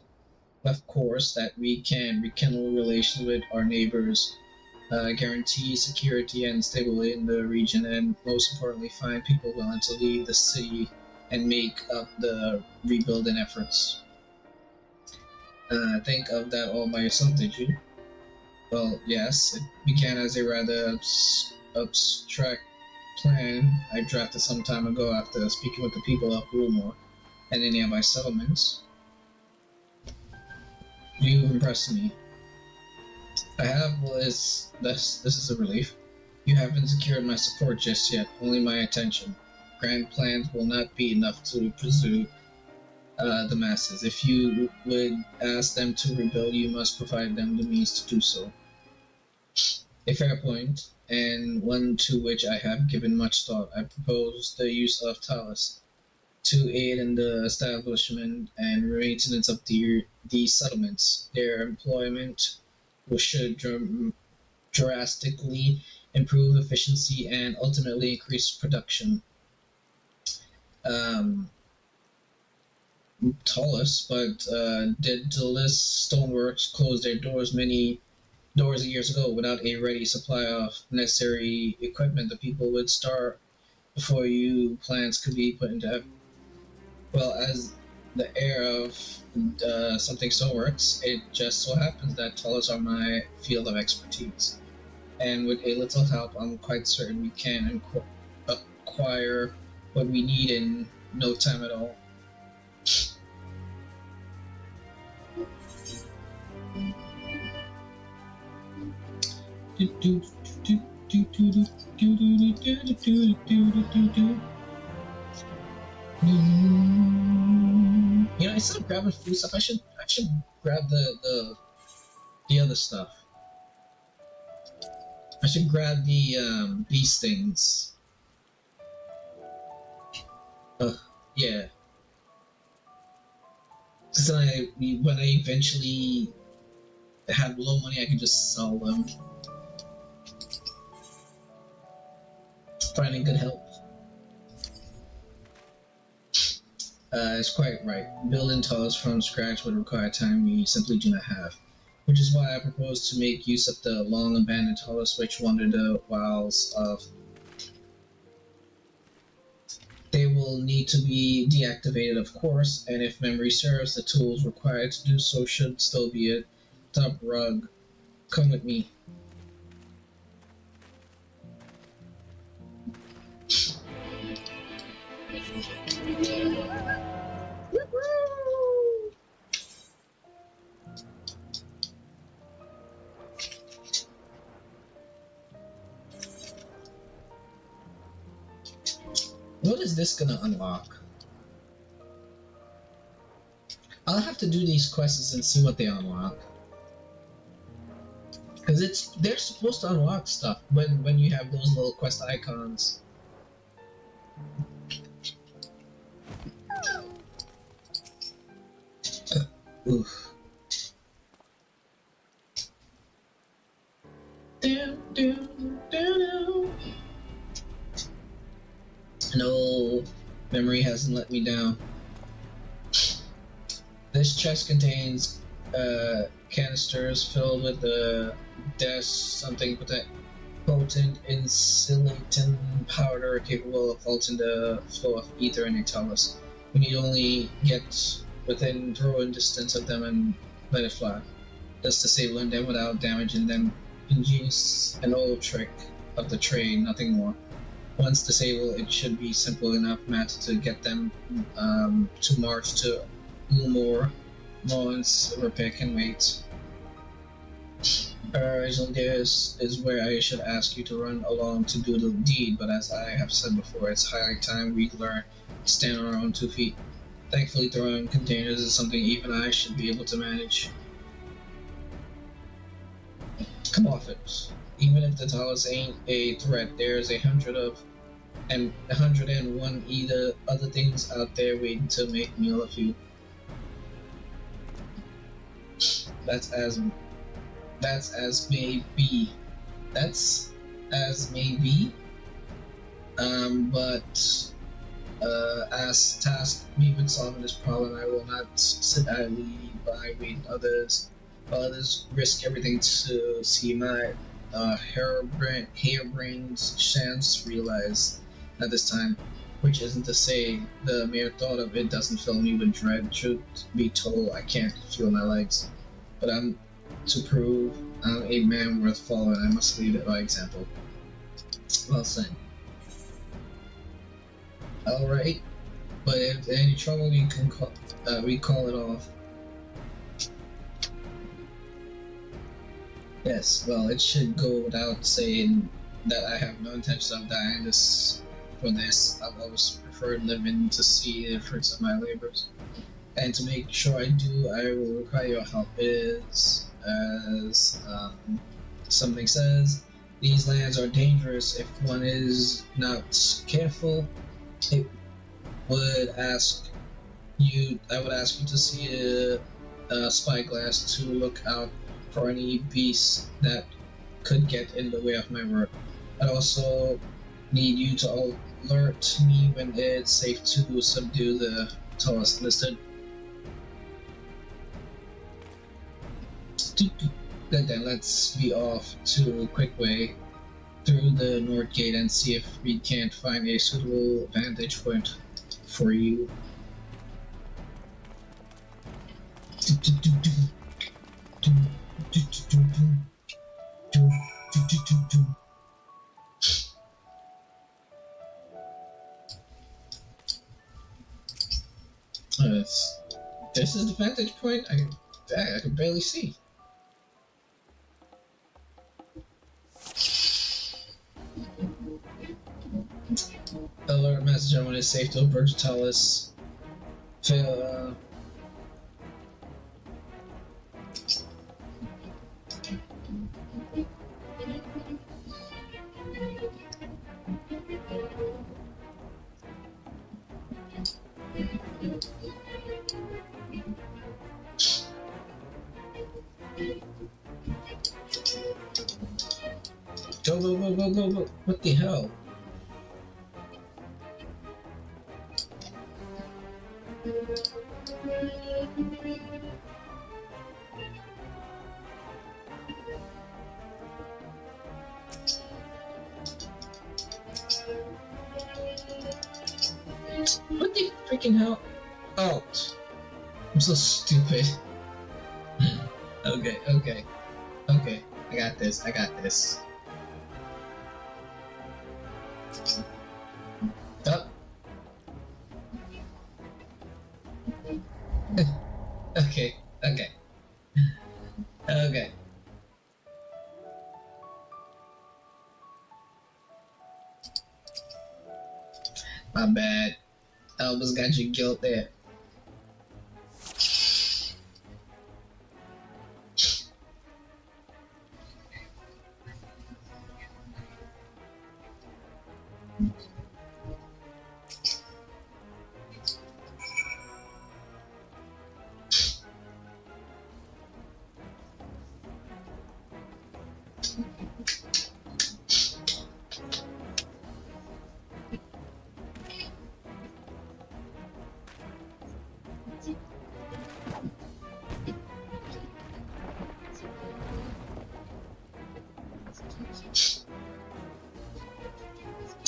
of course, that we can rekindle relations with our neighbors, guarantee security and stability in the region, and most importantly, find people willing to leave the city and make up the rebuilding efforts. Think of that all by yourself, did you? Well, yes, it began as a rather abstract plan I drafted some time ago after speaking with the people of Wilmore and the nearby settlements. You've impressed me. I have, well, this is a relief. You haven't secured my support just yet, only my attention. Grand plans will not be enough to pursue the masses. If you would ask them to rebuild, you must provide them the means to do so. A fair point, and one to which I have given much thought. I propose the use of Talus to aid in the establishment and maintenance of these settlements. Their employment should drastically improve efficiency and ultimately increase production. Tallest, but did the list stoneworks close their doors many years ago without a ready supply of necessary equipment? The people would starve before plans could be put into effect. Well, as the heir of something stoneworks, it just so happens that tallest are my field of expertise, and with a little help, I'm quite certain we can acquire what we need in no time at all. You know, instead of grabbing food stuff, I should grab the other stuff. I should grab the these things. Yeah. Cause then when I eventually have low money, I can just sell them. Finding good help. It's quite right. Building tallest from scratch would require time we simply do not have, which is why I propose to make use of the long-abandoned tallest which wander the wilds of. They will need to be deactivated, of course, and if memory serves, the tools required to do so should still be a top rug. Come with me. What is this gonna unlock? I'll have to do these quests and see what they unlock. Cause they're supposed to unlock stuff when you have those little quest icons. Oof. No, memory hasn't let me down. This chest contains canisters filled with something potent insulating powder capable of halting the flow of ether and Natalis. We need only get within throwing distance of them and let it fly. Just disabling them without damaging them. Ingenious an old trick of the trade, nothing more. Once disabled, it should be simple enough matter to get them to march to Ulmore. Moments repair can wait. Originally, this is where I should ask you to run along to do the deed, but as I have said before, it's high time we learn to stand on our own 2 feet. Thankfully, throwing containers is something even I should be able to manage. Come off it. Even if the Talus ain't a threat, there's 101 other things out there waiting to make meal of you. That's as may be. That's as may be. But as tasked me with solving this problem, I will not sit idly by waiting others while others risk everything to see my harebrained chance realized at this time. Which isn't to say the mere thought of it doesn't fill me with dread. Truth be told, I can't feel my legs. But to prove I'm a man worth following, I must lead it by example. Well said. Alright, but if any trouble, you can call it off. Yes, well, it should go without saying that I have no intention of dying for this. I've always preferred living to see the fruits of my labors. And to make sure I do, I will require your help. As something says, these lands are dangerous if one is not careful. I would ask you to see a spyglass to look out for any beasts that could get in the way of my work. I'd also need you to alert me when it's safe to subdue the Taurus listed. Good, then let's be off to a quick way through the north gate and see if we can't find a suitable vantage point for you. This is the vantage point? I can barely see. Alert message when it's safe to approach Talus. Go. What the hell? What the freaking hell? Oh, I'm so stupid. Okay. I got this. Oh. Okay. My My bad. I almost got you guilt there.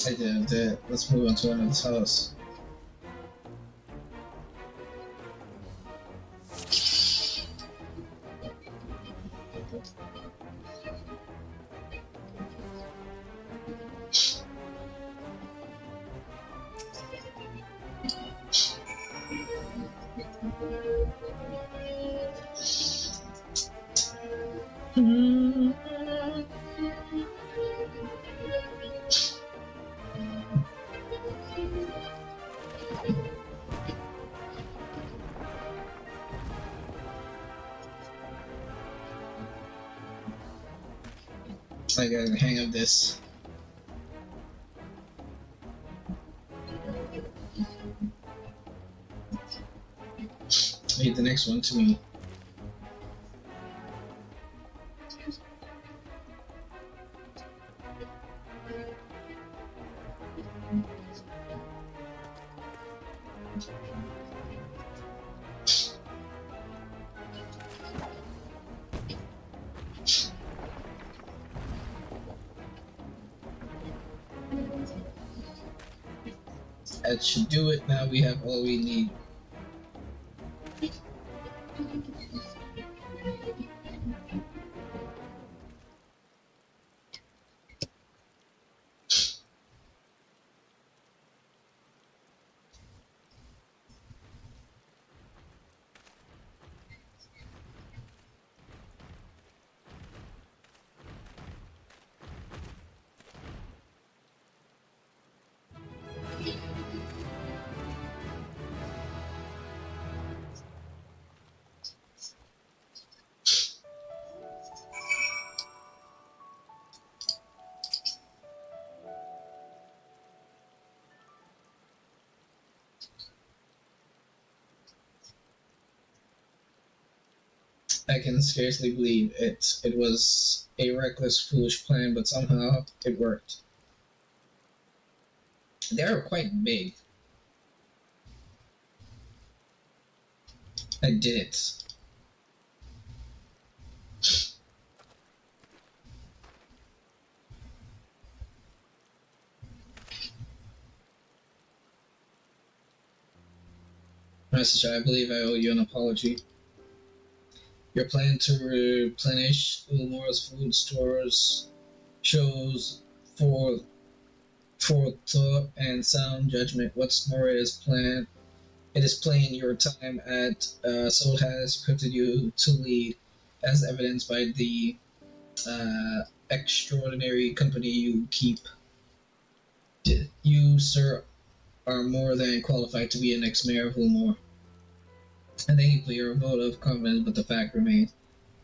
I did. Let's move on to another house. I got the hang of this. Leave the next one to me. That should do it. Now we have all we need. I can scarcely believe it. It was a reckless, foolish plan, but somehow it worked. They're quite big. I did it. Message, I believe I owe you an apology. Your plan to replenish Ulmore's food stores shows forethought and sound judgment. What's more, it is plain your time at Soul has equipped you to lead, as evidenced by the extraordinary company you keep. You, sir, are more than qualified to be the next mayor of Ulmore. I thank you for your vote of confidence, but the fact remains.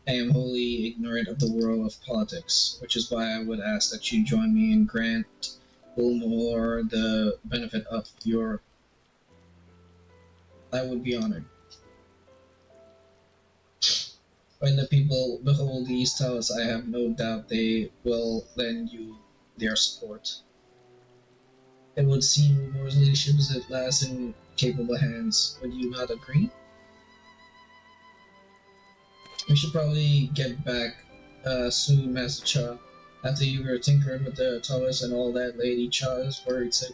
I am wholly ignorant of the world of politics, which is why I would ask that you join me and grant Ulmore the benefit of your... I would be honored. When the people behold these towers, I have no doubt they will lend you their support. It would seem Ulmore's leadership is at last in capable hands. Would you not agree? We should probably get back soon, Master Cha. After you were tinkering with the towers and all that, Lady Cha is worried sick.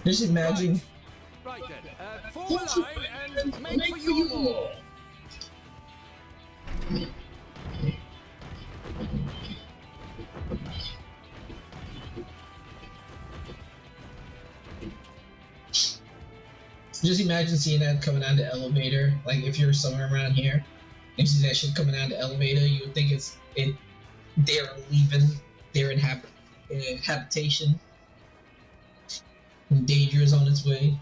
Just imagine. Right then, form a line and make for your more. Just imagine seeing that coming down the elevator. Like if you're somewhere around here, and you see that shit coming down the elevator, you would think they're leaving their habitation. And danger is on its way.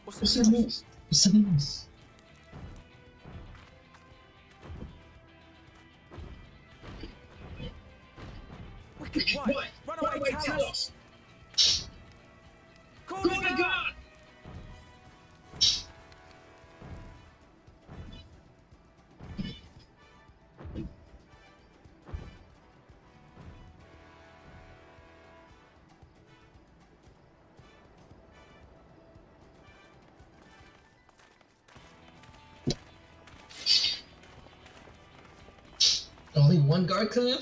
What's the noise? What's the noise? Wicked wife, run away, tell us. Call me God! Only one guard clan?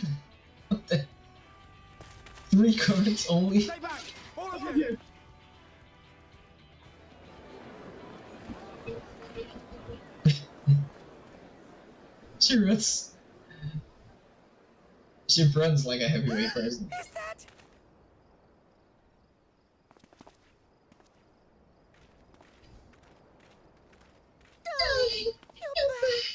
What the? 3 guards only? Stay back! All of you! She runs. She runs like a heavyweight person. Is that? Darling, you're back.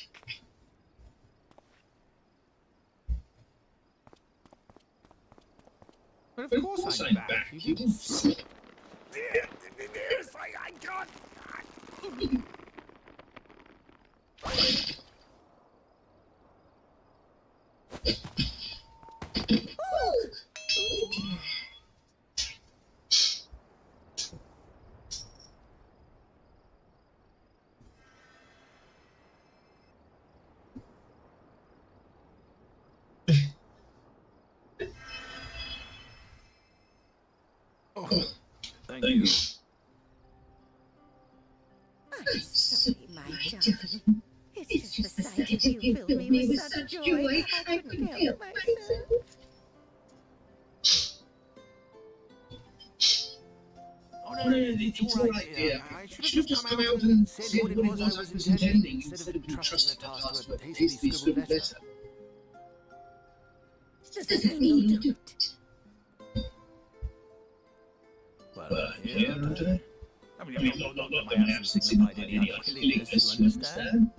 But of course I'm back. You didn't see. Yes, I can't. Oh, thank you. I'm sorry, my darling. It's just the sight of you filled me with such joy. I couldn't help myself. Oh, no, it's all right, dear. I should have just come out and said what it was I was intending instead of entrusting the task to a hastily scribbled letter. Doesn't mean you'll do it. Well, here, I mean, not that my absence signified any unwillingness, you understand?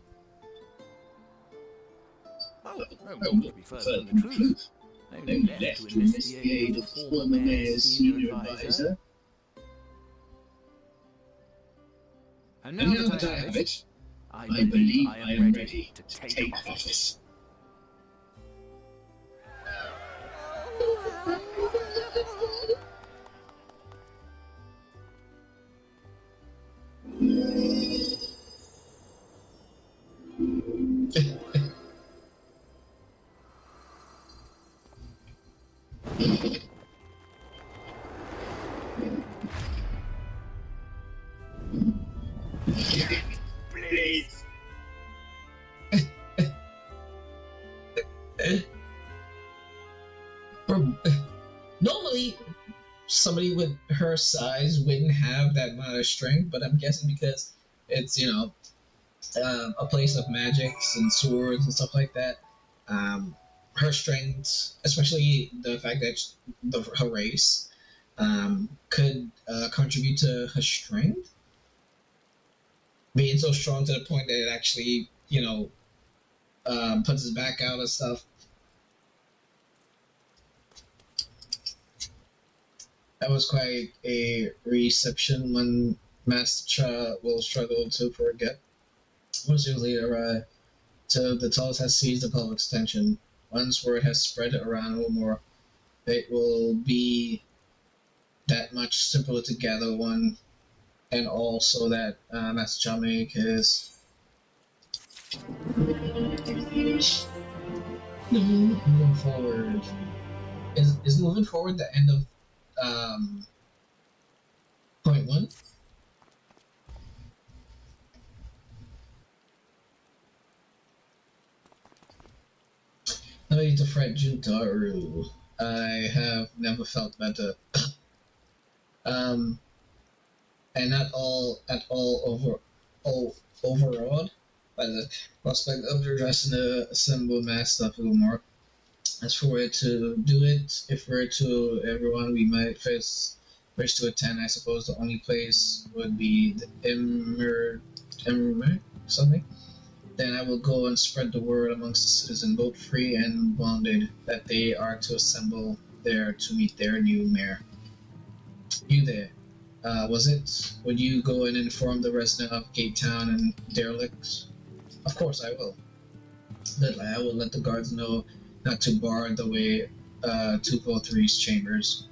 Oh, to be further from the truth, I'm left to investigate the former mayor's senior advisor. And now that I have it, I believe I am ready to take office. Please. Normally, somebody with her size wouldn't have that amount of strength, but I'm guessing because it's, you know, a place of magics and swords and stuff like that, her strength, especially the fact that her race, could contribute to her strength. Being so strong to the point that it actually, you know, puts his back out and stuff. That was quite a reception when Master Cha will struggle to forget. Once years later, so the Tullis has seized the public's attention. Once word has spread around a little more, it will be that much simpler to gather one and all so that Master Cha may make his moving forward. Is moving forward the end of point 1? No need to fret, Junta. I have never felt better. And not all at all overawed by the prospect of addressing the assembled mass stuff a little more. As for where to do it, if we're to everyone we might first wish to attend, I suppose the only place would be the Emmer something. Then I will go and spread the word amongst the citizens, both free and bonded, that they are to assemble there to meet their new mayor. You there, was it? Would you go and inform the resident of Gate Town and derelicts? Of course I will. But I will let the guards know not to bar the way to Volturi's chambers.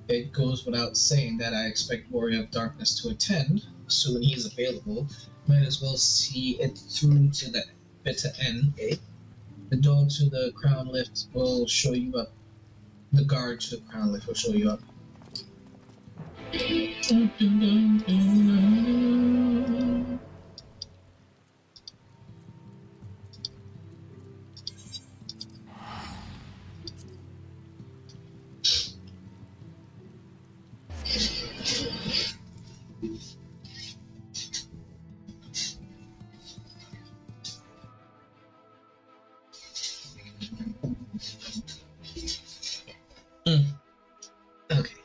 It goes without saying that I expect Warrior of Darkness to attend. Soon he is available. Might as well see it through to the bitter end, eh? The door to the crown lift will show you up. The guard to the crown lift will show you up. Okay.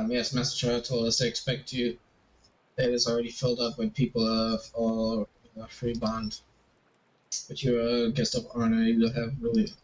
Yes, Master Child told us to expect you. It is already filled up with people of all free bond. But you're a guest of honor, you will have really.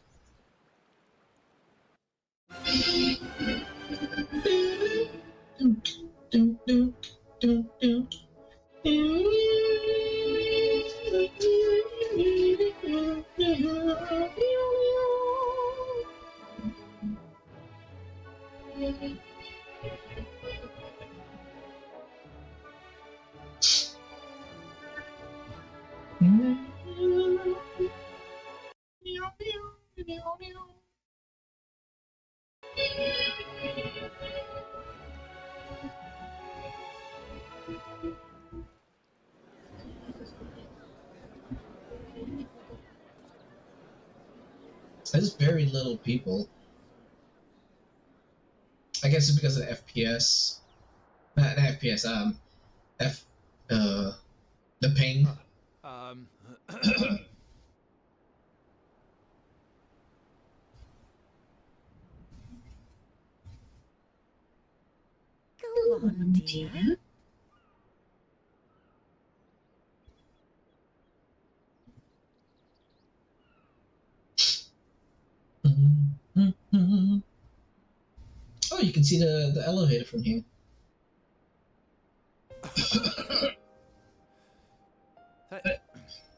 There's very little people. I guess it's because of the FPS. Not the FPS, the ping. Go on, dear. Oh, you can see the elevator from here.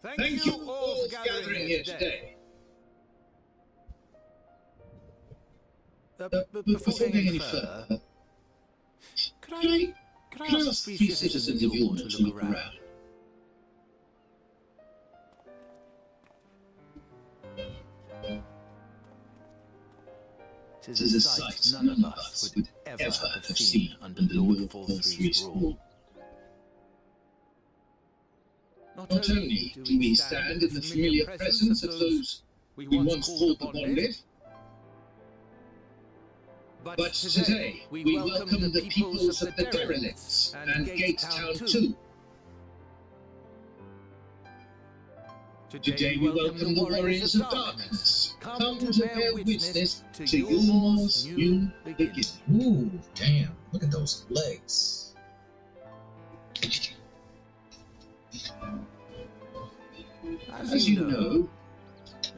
Thank you all for gathering here today. Before going any further, could I ask free citizens of your to look around? It is a sight none of us would ever have seen under Lord Volturi's rule. Not only do we stand in the familiar presence of those we once called the bonded, but today we welcome the peoples of the derelicts and Gate Town too. Today we welcome the warriors of darkness, come to bear witness to Yulmar's new beginning. Ooh, damn! Look at those legs. As you know,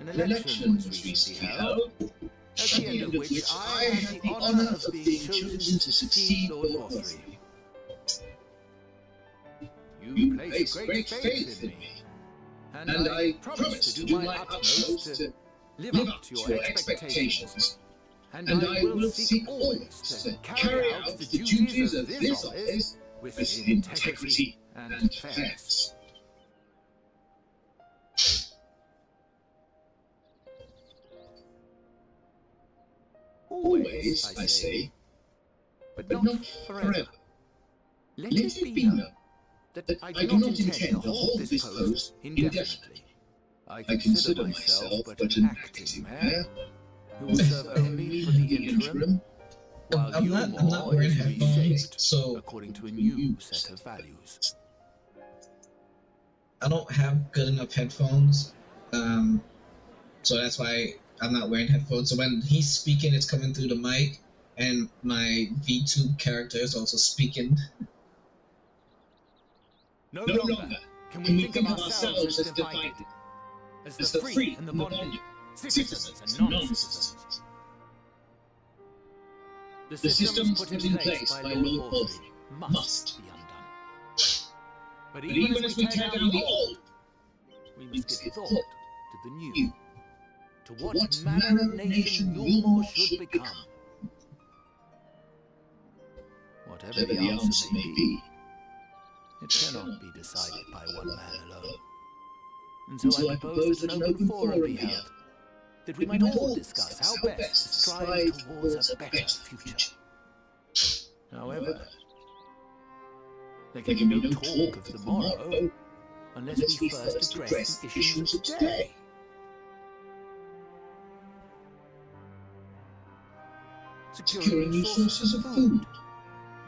an election was recently held, at the end of which I had the honor of being chosen to succeed Lord Volturi. You place great faith in me, and I promise to do my utmost to live up to your expectations. And I will seek always to carry out the duties of this office with integrity and fairness. Always, I say, but not forever. Let it be known that I do not intend to hold this post indefinitely. I consider myself but an acting mayor who will serve only for the interim, while I'm not wearing is headphones, reshaped so according to a new set of values. I don't have good enough headphones. So that's why I'm not wearing headphones. So when he's speaking, it's coming through the mic, and my VTube character is also speaking. No longer can we think of ourselves as divided, as the free and the bonded, citizens and non-citizens. The systems put in place by Lord Porphyry must be undone. But even as we tear down the old, we must give thought to the new, to what manner of nation Yulmore should become. Whatever the answer may be, it cannot be decided by one man alone. And so I propose that an open forum be held, that we might all discuss how best to strive towards a better future. However, there can be no talk of the morrow unless we first address the issues of today. Securing new sources of food,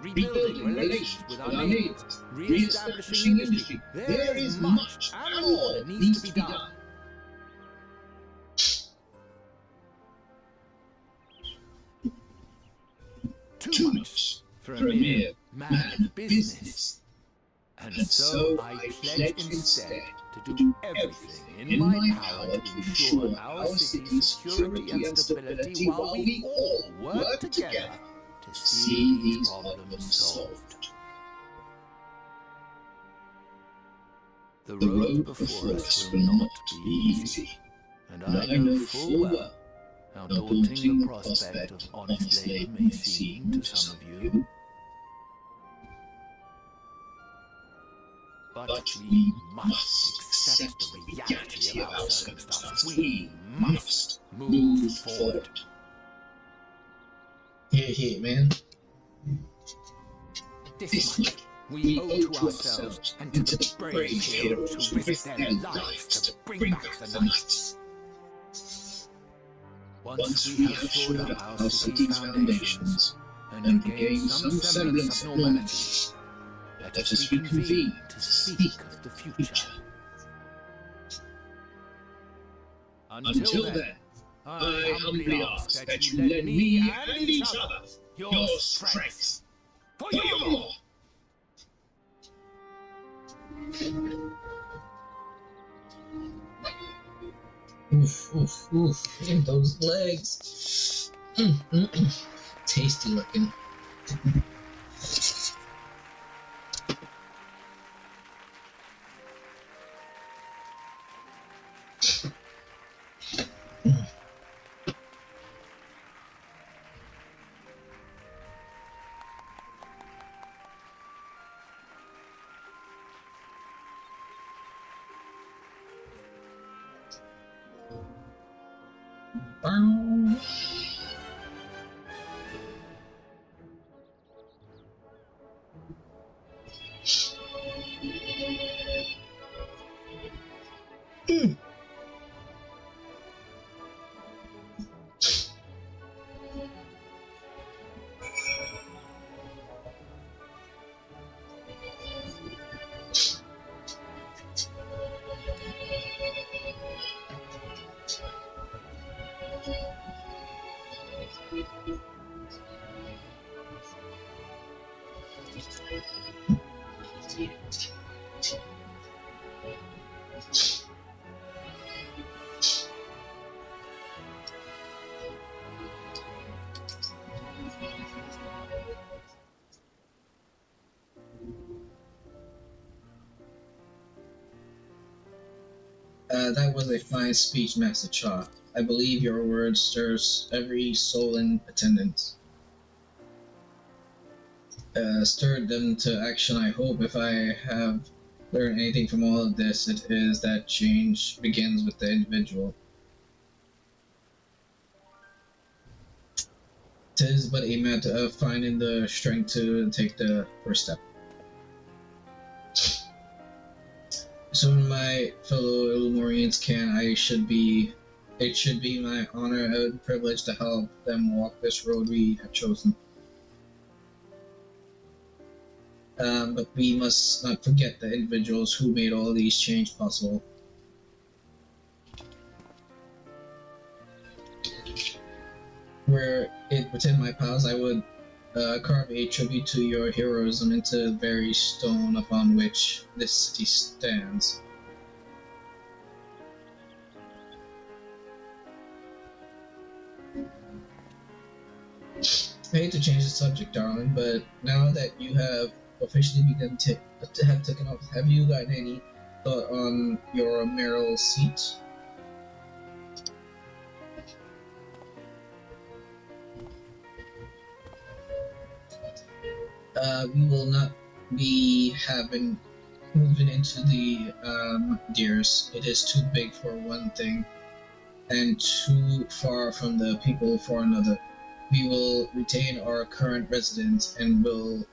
rebuilding relations with our neighbors, re-establishing industry. There is much and more that needs to be done. Too much for a mere man of business. And so I pledge instead to do everything in my power to ensure our city's security and stability while we all work together to see these problems solved. The road before us will not be easy, and I know full well how daunting the prospect of honest labor may seem to some of you. But we must accept the reality of our circumstances. We must move forward. Here, man. This much we owe to ourselves and to the brave heroes who risked their lives to bring back the night. Once we have shored up our city's foundations and regained some semblance of normality, let us reconvene to speak of the future. Until then, I humbly ask that you lend me and each other your strength for Yulmore. Oof, oof, oof. And those legs. Tasty looking. That was a fine speech, Master Cha. I believe your word stirs every soul in attendance. Stirred them to action, I hope. If I have learned anything from all of this, it is that change begins with the individual. 'Tis but a matter of finding the strength to take the first step. Soon my fellow Illuminarians can, it should be my honor and privilege to help them walk this road we have chosen. But we must not forget the individuals who made all these changes possible. Were it within my powers, I would carve a tribute to your heroism into the very stone upon which this city stands. I hate to change the subject, darling, but now that you have officially begun to have taken off, have you gotten any thought on your mayoral seat? We will not be moving into the deers. It is too big for one thing, and too far from the people for another. We will retain our current residence and will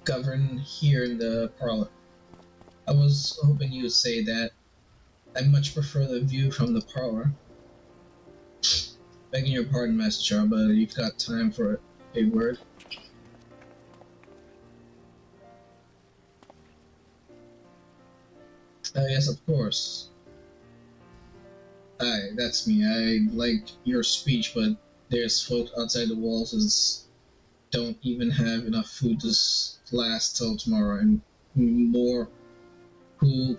govern here in the parlor. I was hoping you would say that. I much prefer the view from the parlor. Begging your pardon, Master Char, but you've got time for a word. Yes, of course. Aye, that's me. I like your speech, but there's folk outside the walls that don't even have enough food to last till tomorrow, and more who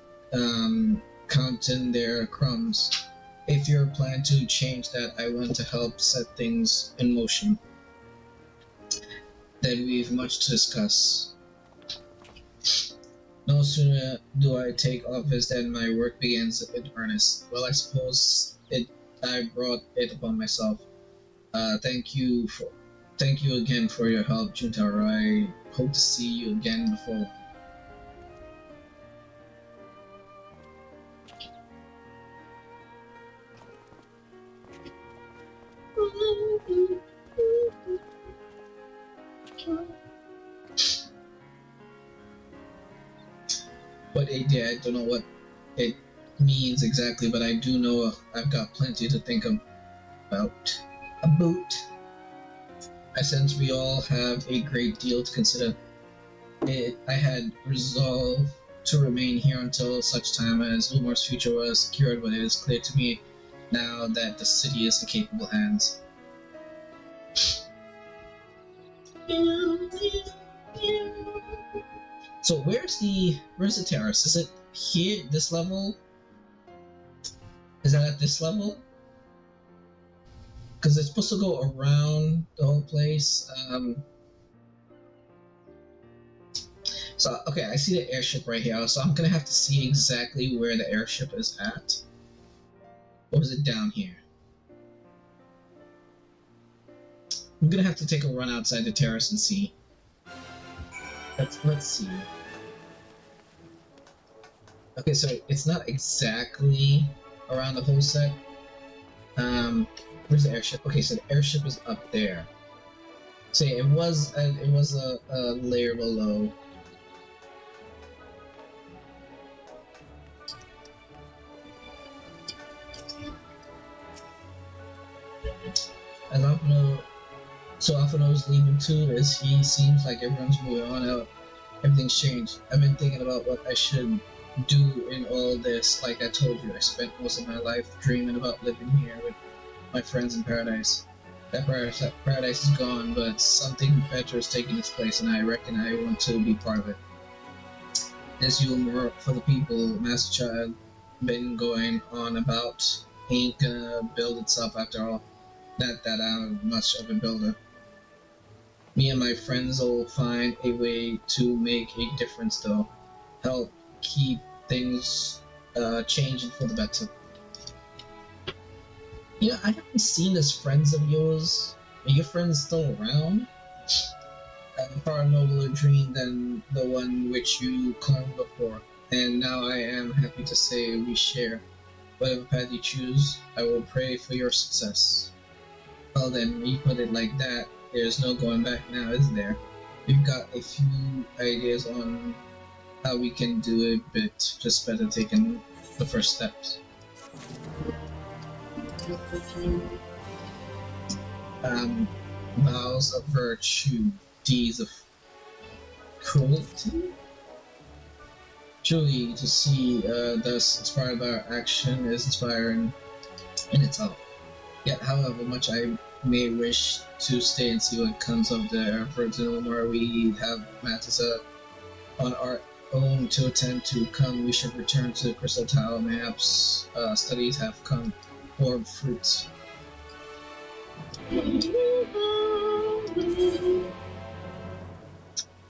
counting their crumbs. If you're planning to change that, I want to help set things in motion. Then we've much to discuss. No sooner do I take office than my work begins in earnest. Well, I suppose I brought it upon myself. Thank you again for your help, Junta'ro. I hope to see you again before long. What a day, I don't know what it means exactly, but I do know I've got plenty to think about. I sense we all have a great deal to consider. I had resolved to remain here until such time as Lumar's future was secured, but it is clear to me now that the city is in capable hands. So where's the terrace? Is it here, this level? Is that at this level? Because it's supposed to go around the whole place. So, okay, I see the airship right here, so I'm gonna have to see exactly where the airship is at. Or is it down here? I'm gonna have to take a run outside the terrace and see. Let's see. Okay, so it's not exactly around the whole set. Where's the airship? Okay, so the airship is up there. So yeah, it was a layer below. And Alphino's leaving too, as he seems like everyone's moving on out. Everything's changed. I've been thinking about what I should do in all this. Like I told you, I spent most of my life dreaming about living here with my friends in paradise. That paradise is gone, but something better is taking its place, and I reckon I want to be part of it. This humor for the people Master Child been going on about ain't gonna build itself after all. Not that I'm much of a builder. Me and my friends will find a way to make a difference though. Help keep things changing for the better. You know, I haven't seen these friends of yours. Are your friends still around? A far nobler dream than the one which you clung before, and now I am happy to say we share. Whatever path you choose, I will pray for your success. Well then, when you put it like that, there's no going back now, is there? We've got a few ideas on how we can do it, but just better taking the first steps. Vows of virtue, deeds of cruelty? Truly, to see thus inspired by our action is inspiring in itself. Yet, however much I may wish to stay and see what comes of the efforts, no more we have matters on our own to attend to come, we should return to the Crystal Tower. Perhaps studies have come form fruits.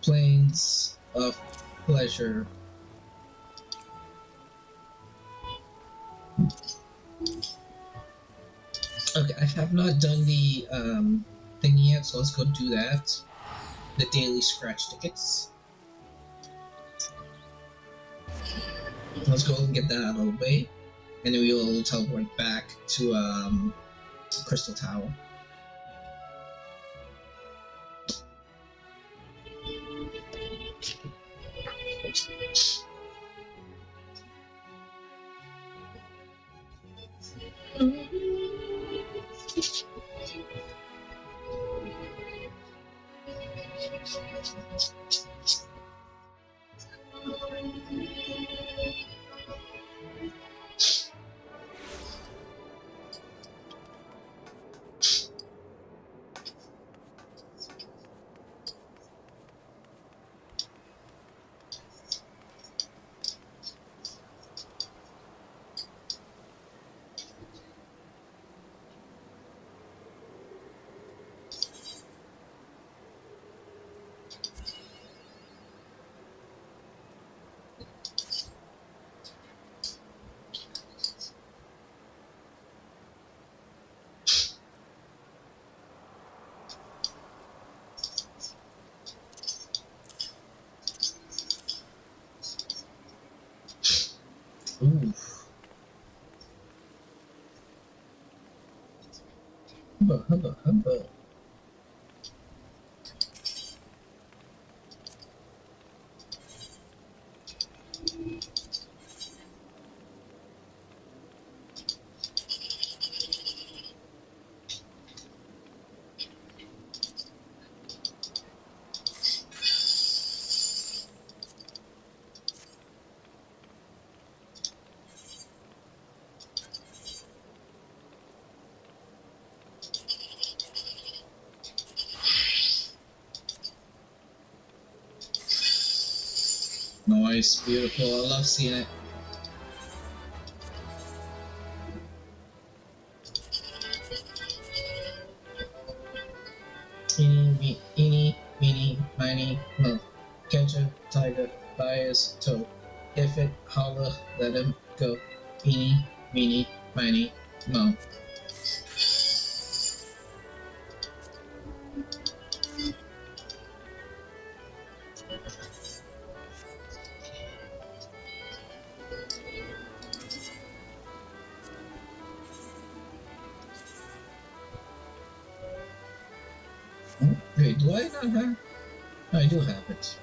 Plains of pleasure. Okay, I have not done the thing yet, so let's go do that. The daily scratch tickets. Let's go and get that out of the way, and then we will teleport back to Crystal Tower. Ooh. Hubba, hubba, hubba. Nice, beautiful. I love seeing it. Eeny, meeny, miny, mo. Catch a tiger by his toe. If it holler, let him go. Eeny, meeny, miny, mo. Wait, do I not have? No, I do have it.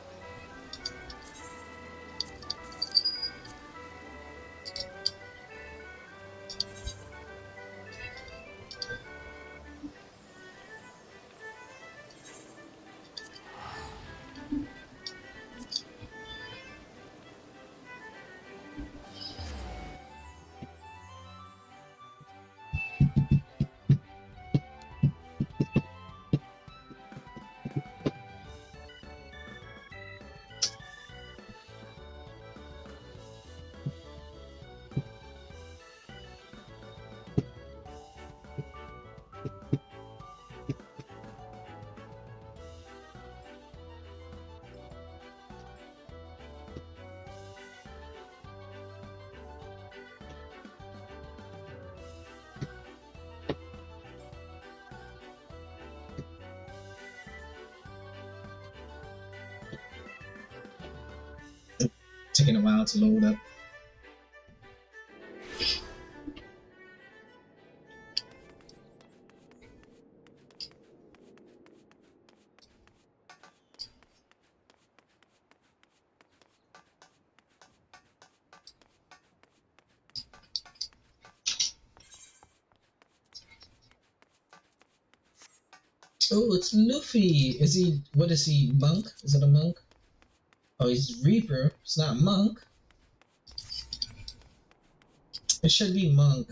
taking a while to load up. Oh, it's Luffy! Is he, what is he, monk? Is it a monk? Oh, he's Reaper. It's not monk. It should be monk.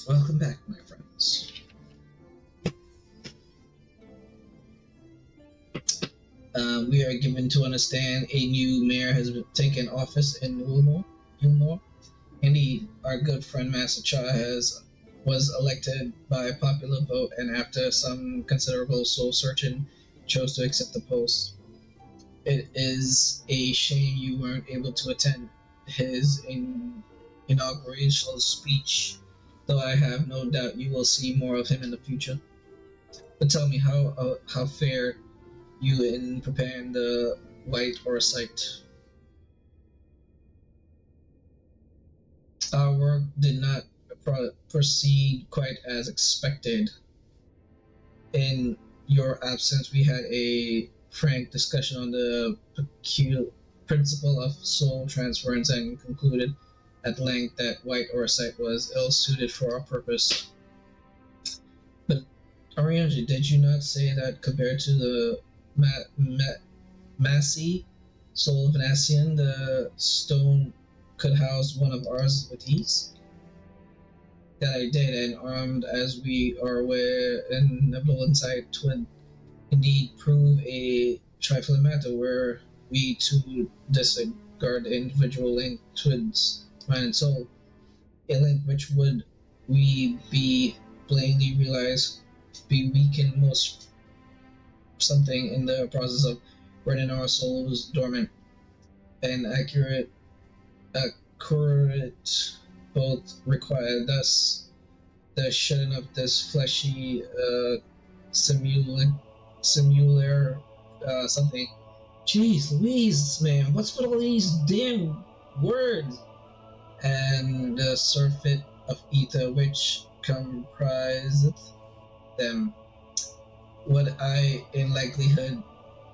Welcome back, my friends. We are given to understand a new mayor has taken office in Ulmore. Indeed, our good friend Master Cha was elected by popular vote, and after some considerable soul searching, chose to accept the post. It is a shame you weren't able to attend his inaugural speech, though I have no doubt you will see more of him in the future. But tell me, how fare you in preparing the White Oversight? Our work did not proceed quite as expected. In your absence, we had a frank discussion on the principle of soul transference and concluded at length that White Oversight was ill-suited for our purpose. But, Arianji, did you not say that compared to the Massey soul of an Asian, the stone could house one of ours with ease? That I did, and armed as we are aware, an Nebula Insight would indeed prove a trifling matter where we too disregard the individual link twins, mind and soul. A link which would we be plainly realize be weakened most something in the process of running our souls dormant. And accurate both require thus the shedding of this fleshy similar something. Jeez Louise, man, what's with all these damn words? And the surfeit of ether which compriseth them. Would I in likelihood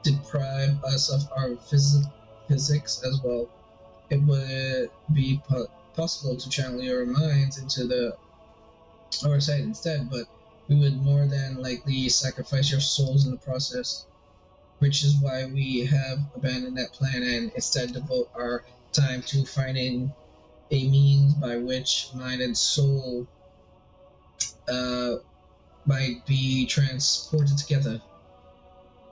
deprive us of our physics as well? It would be possible to channel your minds into our side instead, but we would more than likely sacrifice your souls in the process, which is why we have abandoned that plan and instead devote our time to finding a means by which mind and soul might be transported together.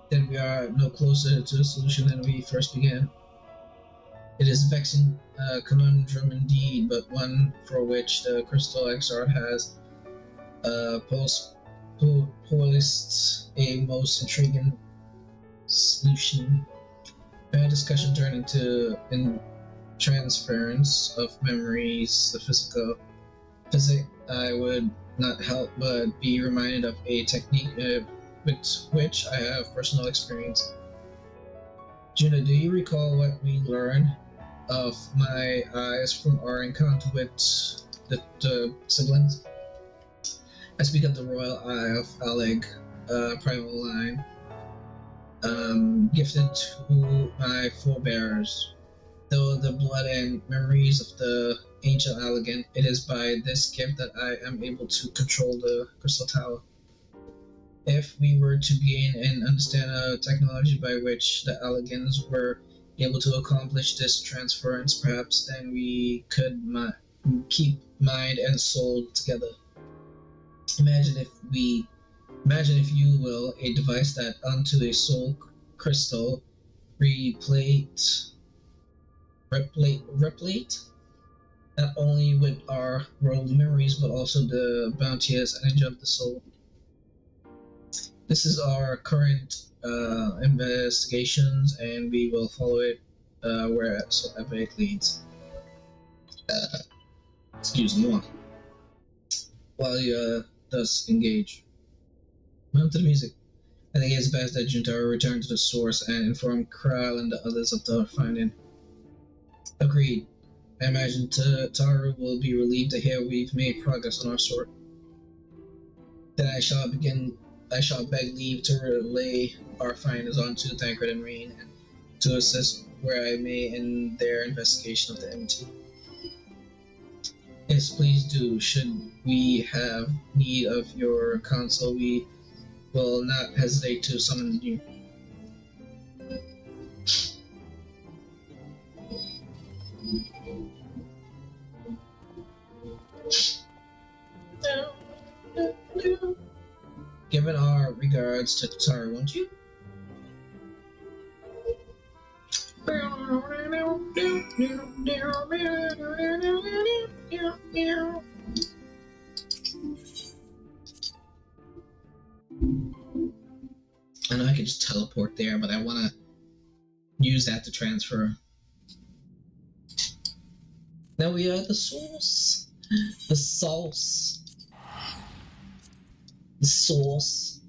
Then we are no closer to the solution than we first began. It is a vexing conundrum indeed, but one for which the Crystal XR has poised a most intriguing solution. Our discussion turned into transference of memories, the physic. I would not help but be reminded of a technique with which I have personal experience. Juna, do you recall what we learned of my eyes from our encounter with the siblings? I speak of the royal eye of Aleg, primal line, gifted to my forebears. Though the blood and memories of the ancient Allegan, it is by this gift that I am able to control the Crystal Tower. If we were to gain and understand a technology by which the Allegans were able to accomplish this transference, perhaps then we could keep mind and soul together. Imagine if you will, a device that unto a soul crystal replate not only with our world memories, but also the bounteous energy of the soul. This is our current investigations, and we will follow it wherever it leads. Excuse me, while you thus engage. On to the music. I think it's best that Junta'u return to the source and inform Kral and the others of the finding. Agreed. I imagine Taru will be relieved to hear we've made progress on our sort. Then I shall beg leave to relay our findings onto Thancred and Rain, and to assist where I may in their investigation of the MT. Yes, please do. Should we have need of your counsel, we will not hesitate to summon you. Given our regards to Taru, won't you? I know I could just teleport there, but I want to use that to transfer. Now we are the source. The sauce. The sauce.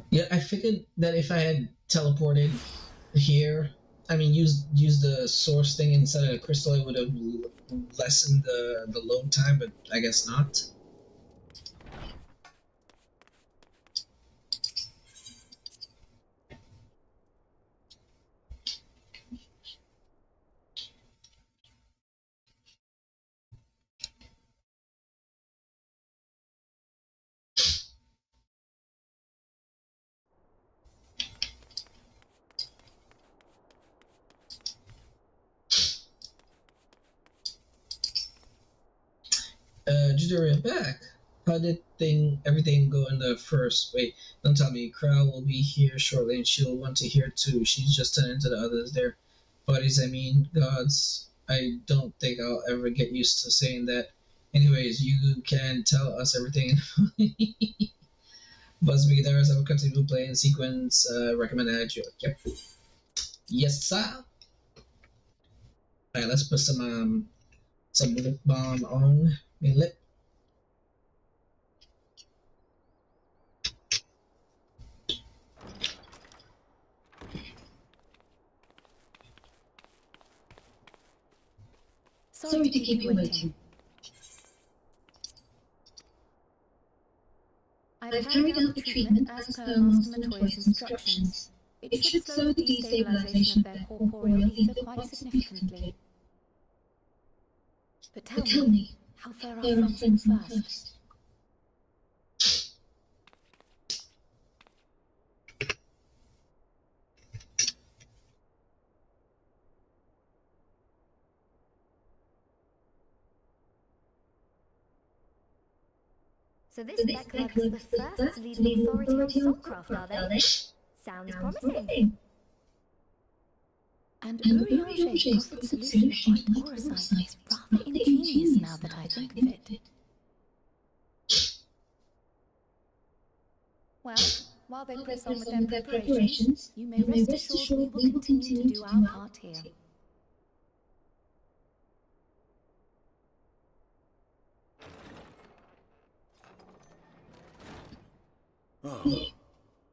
Yeah, I figured that if I had teleported here, I mean, use the source thing instead of the crystal, it would have lessened the load time, but I guess not. Judaria back. How did everything go in the first? Wait, don't tell me. Crow will be here shortly, and she'll want to hear too. She's just turning to the others. Their bodies, I mean, gods. I don't think I'll ever get used to saying that. Anyways, you can tell us everything. Busby, there's a continue playing sequence. Recommend add you. Yep. Yes, sir. Alright, let's put some lip balm on my lip. Sorry to keep you waiting. I've carried out the treatment as per Master Matoya's instructions. It should slow the destabilization of their corporeal ether quite significantly. But tell me, how far are our friends first? So this Becklug's the first leading authority on soulcraft, are they? Sounds promising. And Uriange's profit solution of white aurosite is rather ingenious now that I think of it. Well, while they press on with their preparations, you may rest assured we will continue to do our part here. Oh,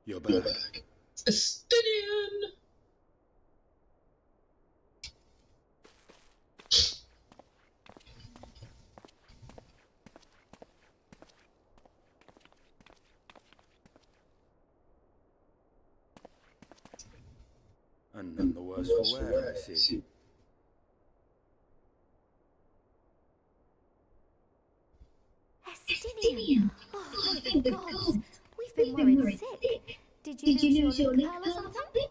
you're back. Estinian! And none the worse for wear, I see. Estinian! Oh, thank the gods! We've been worried sick. Did you lose your link pearl or something?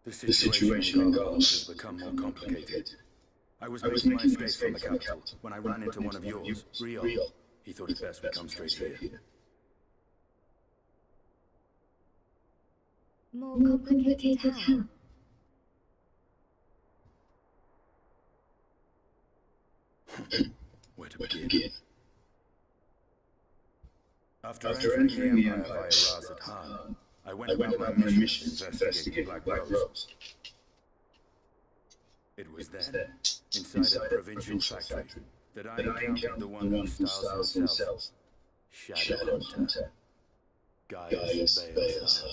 The situation in Garland has become more complicated. I was making my escape from the capital when I ran into one of yours, Rio. He thought it best we come straight here. More complicated how? Where to begin? After entering the Empire via Ras Khan, I went about my mission investigating Black Rose. It was then, inside a provincial factory, that I encountered the one who styles himself Shadow Hunter, Gaius Balthazar.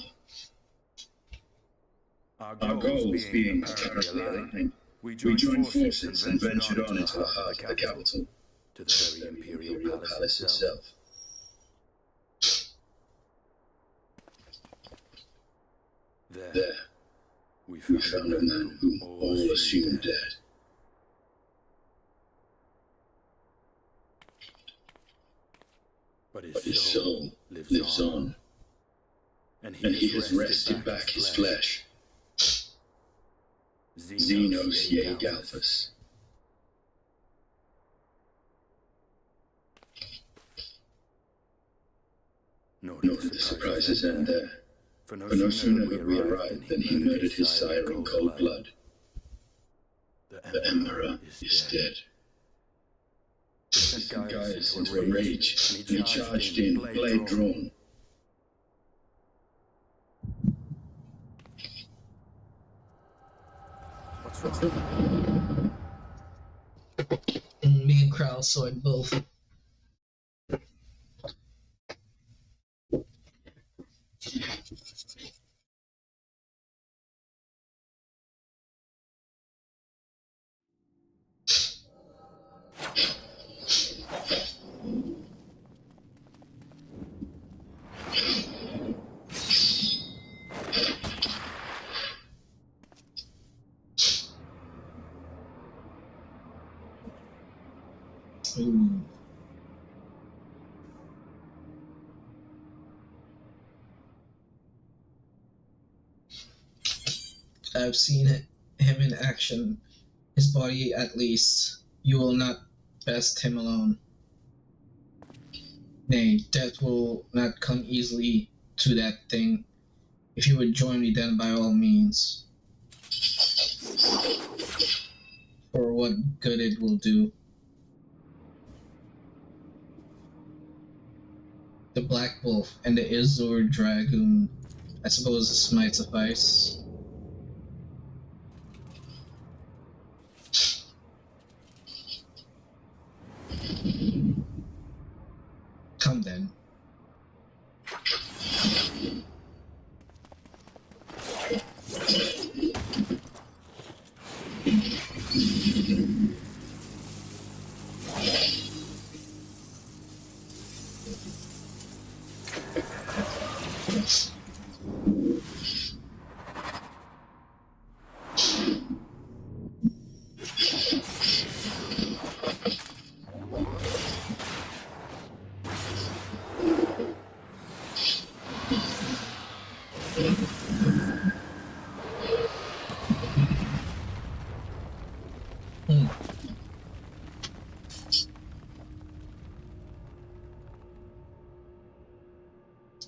Our goals being apparently aligned, we joined forces and ventured on into the heart of the capital, to the very Imperial Palace itself. There, we found a man whom all assumed dead. But his soul lives on, and he has wrested back his flesh. Xenos Galthus. Nor did the surprises end there. For no sooner had we arrived than he murdered his sire in cold blood. The Emperor is dead. He sent Gaius into a rage, and he charged in, blade drawn. What's wrong? Me and Krell saw it both. Ooh. I've seen him in action, his body at least. You will not best him alone. Nay, death will not come easily to that thing. If you would join me, then by all means. For what good it will do. The Black Wolf and the Izur Dragoon. I suppose this might suffice. Come then.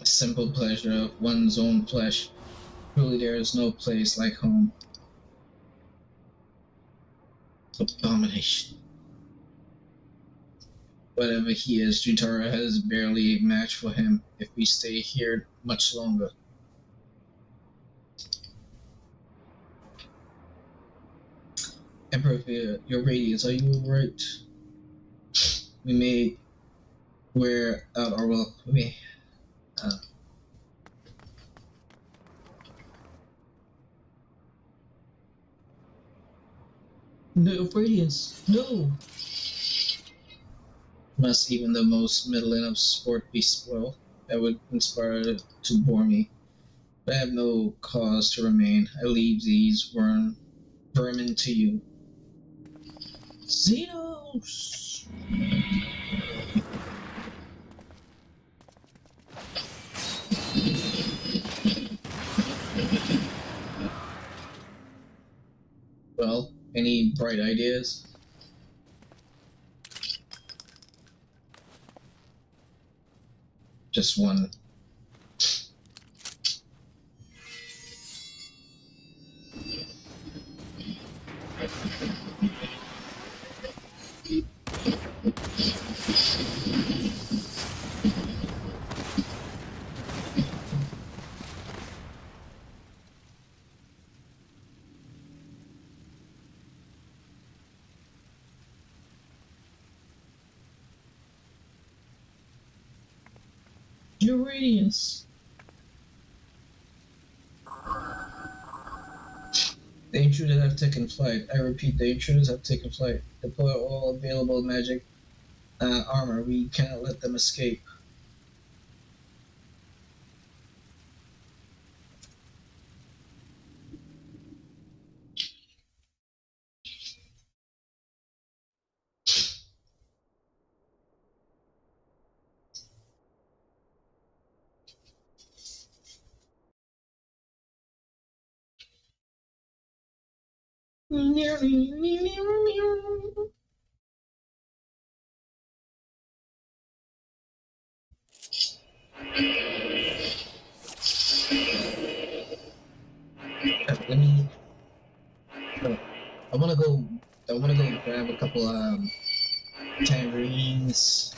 Simple pleasure of one's own flesh. Truly there is no place like home. Abomination. Whatever he is, Juntara has barely a match for him if we stay here much longer. Emperor, your radiance, are you alright? We may wear out our well. No, radiance, no! Must even the most middling of sport be spoiled? That would inspire to bore me. I have no cause to remain. I leave these vermin to you. Xenos! Well, any bright ideas? Just one. Your radiance. The intruders have taken flight. I repeat, the intruders have taken flight. Deploy all available magic armor. We cannot let them escape. Let me. I wanna go grab a couple tangerines.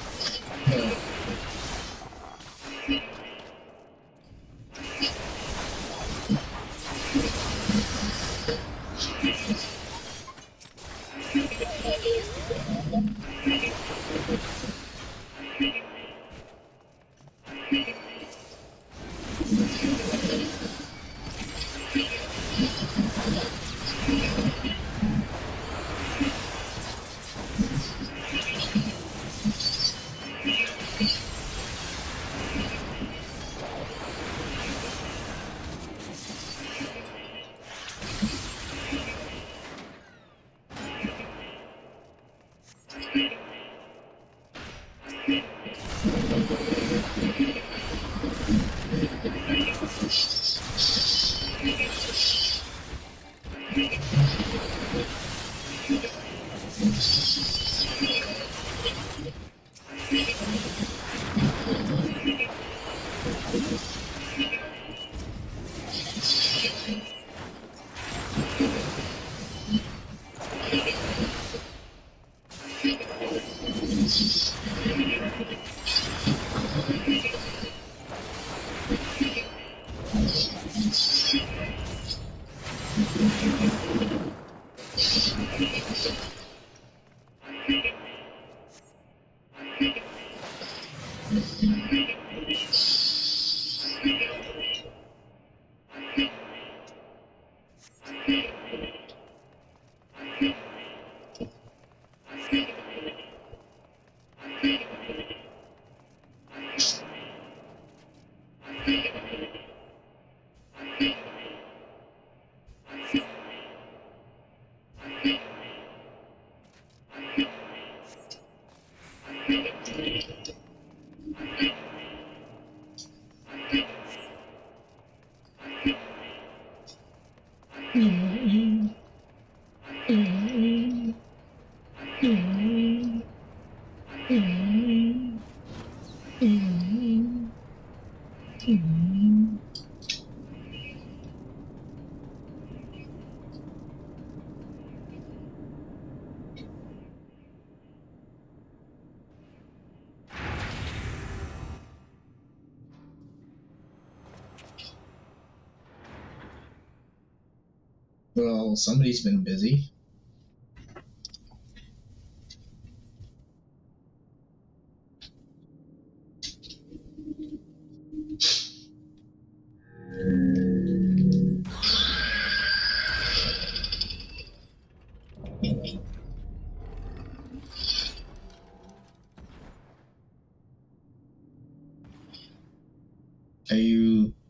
Well, somebody's been busy.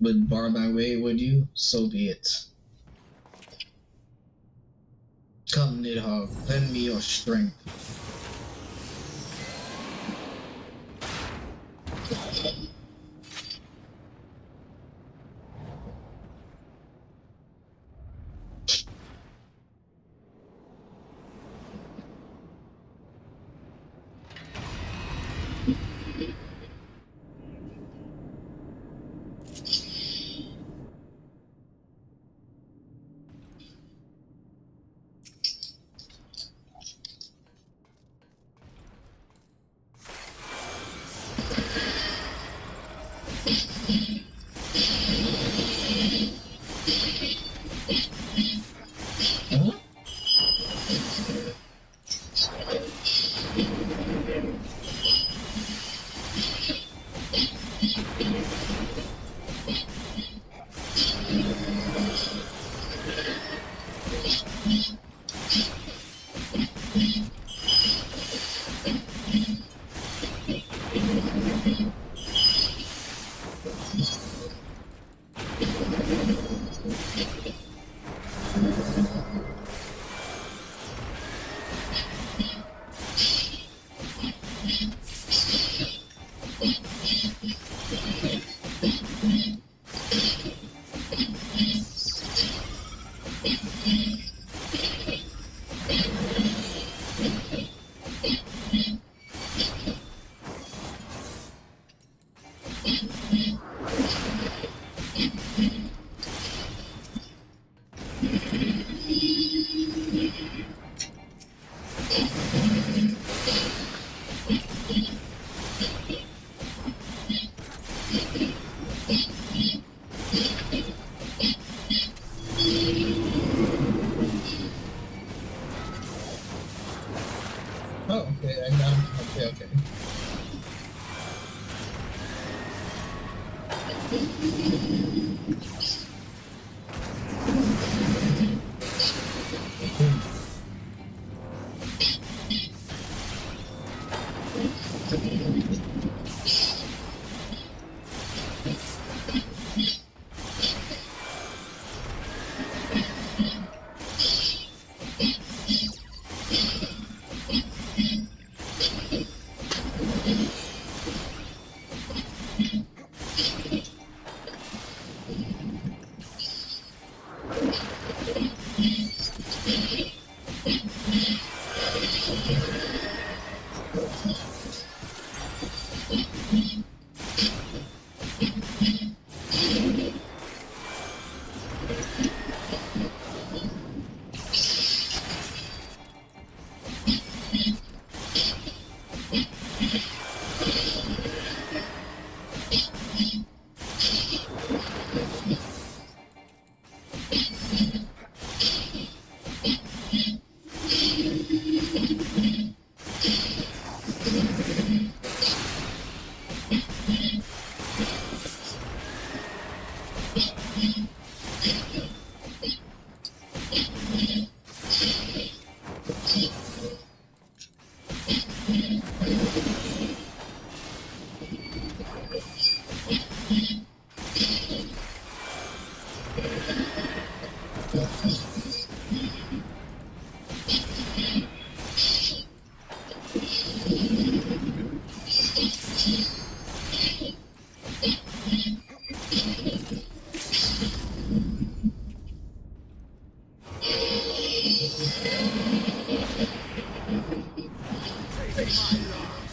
would bar my way, would you? So be it. Come, Nidhogg, lend me your strength. Oh, okay, I got him. Okay.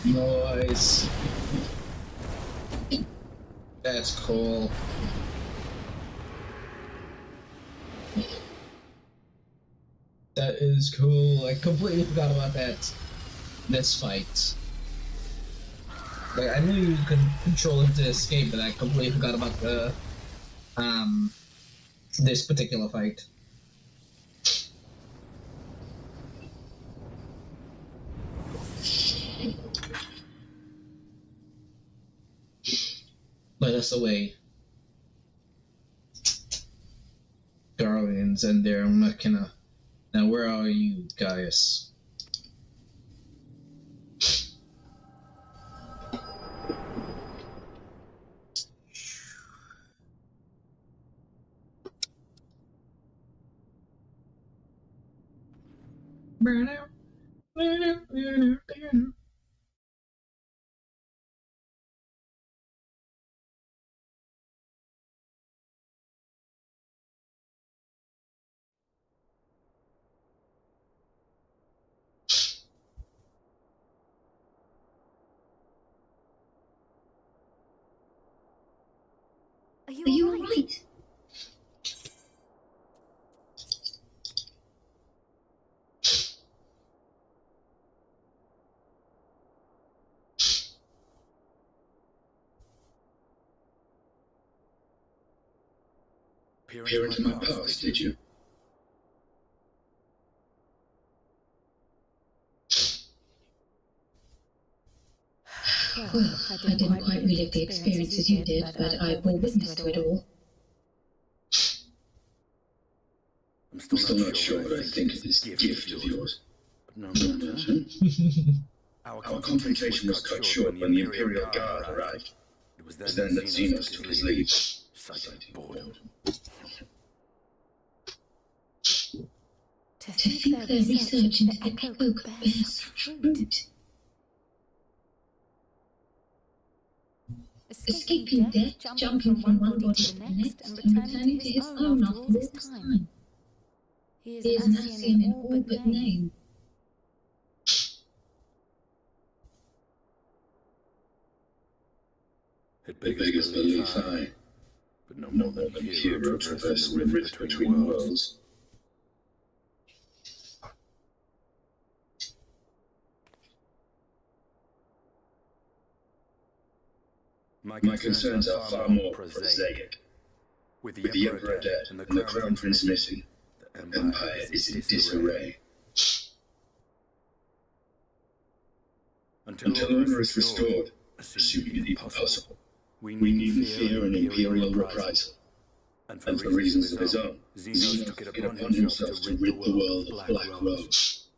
Nice. That's cool. That is cool. I completely forgot about this fight. Like, I knew you could control it to escape, but I completely forgot about this particular fight. Let us away. Guardians and their machina. Now where are you guys? Are you all right? Peer into my past, did you? Well, I didn't quite relive the experience as you did, but I bore witness to it all. I'm still not sure what I think of this gift of yours. But no matter. Our confrontation was cut short when the Imperial Guard arrived. It was then that Xenos took his leave, citing boredom. To think their research into the Echo could bear such fruit. Escaping death, jumping from one body to the next, and returning to his own after all this time. He is an Ascian in all but name. It beggars belief, aye. But no more than a hero traversing the rift between worlds. My concerns are far more prosaic. With the Emperor dead and the Crown Prince missing, the Empire is in disarray. Until order is restored, assuming it even possible, we need fear an Imperial reprisal. And for reasons of his own, Xenos took it upon himself to rid the world of Black Rose.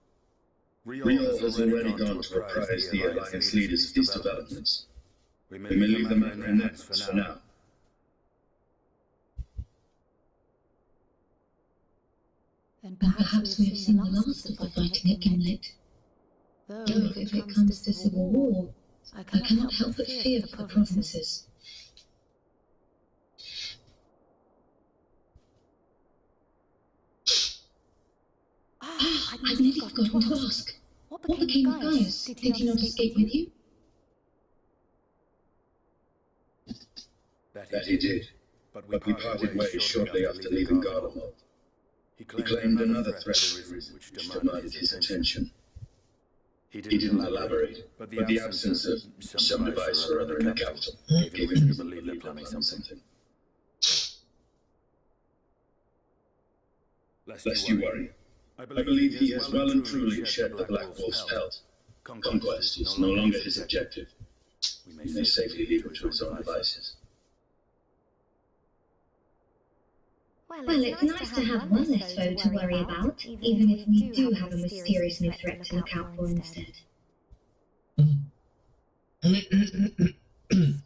Riol has already gone to apprise the Alliance leaders of these developments. We may leave the matter in their hands for now. Then perhaps we have seen the last of the fighting at Gimlet. Though if it comes to civil war, I cannot help but fear for the provinces. I'd nearly forgotten to ask. What became of Gaius? Did he not escape with you? That he did, but we parted ways shortly after leaving Garlemald. He claimed another threat had arisen which demanded his attention. He didn't elaborate, but the absence of some device or other in the capital gave him to believe they're planning something. Lest you worry, I believe he has well and truly shed the Black Wolf's pelt. Conquest is no longer his objective. We may safely leave him to his own devices. Well, it's nice to have one less foe to worry about, even if we do have a mysterious new threat to look out for instead.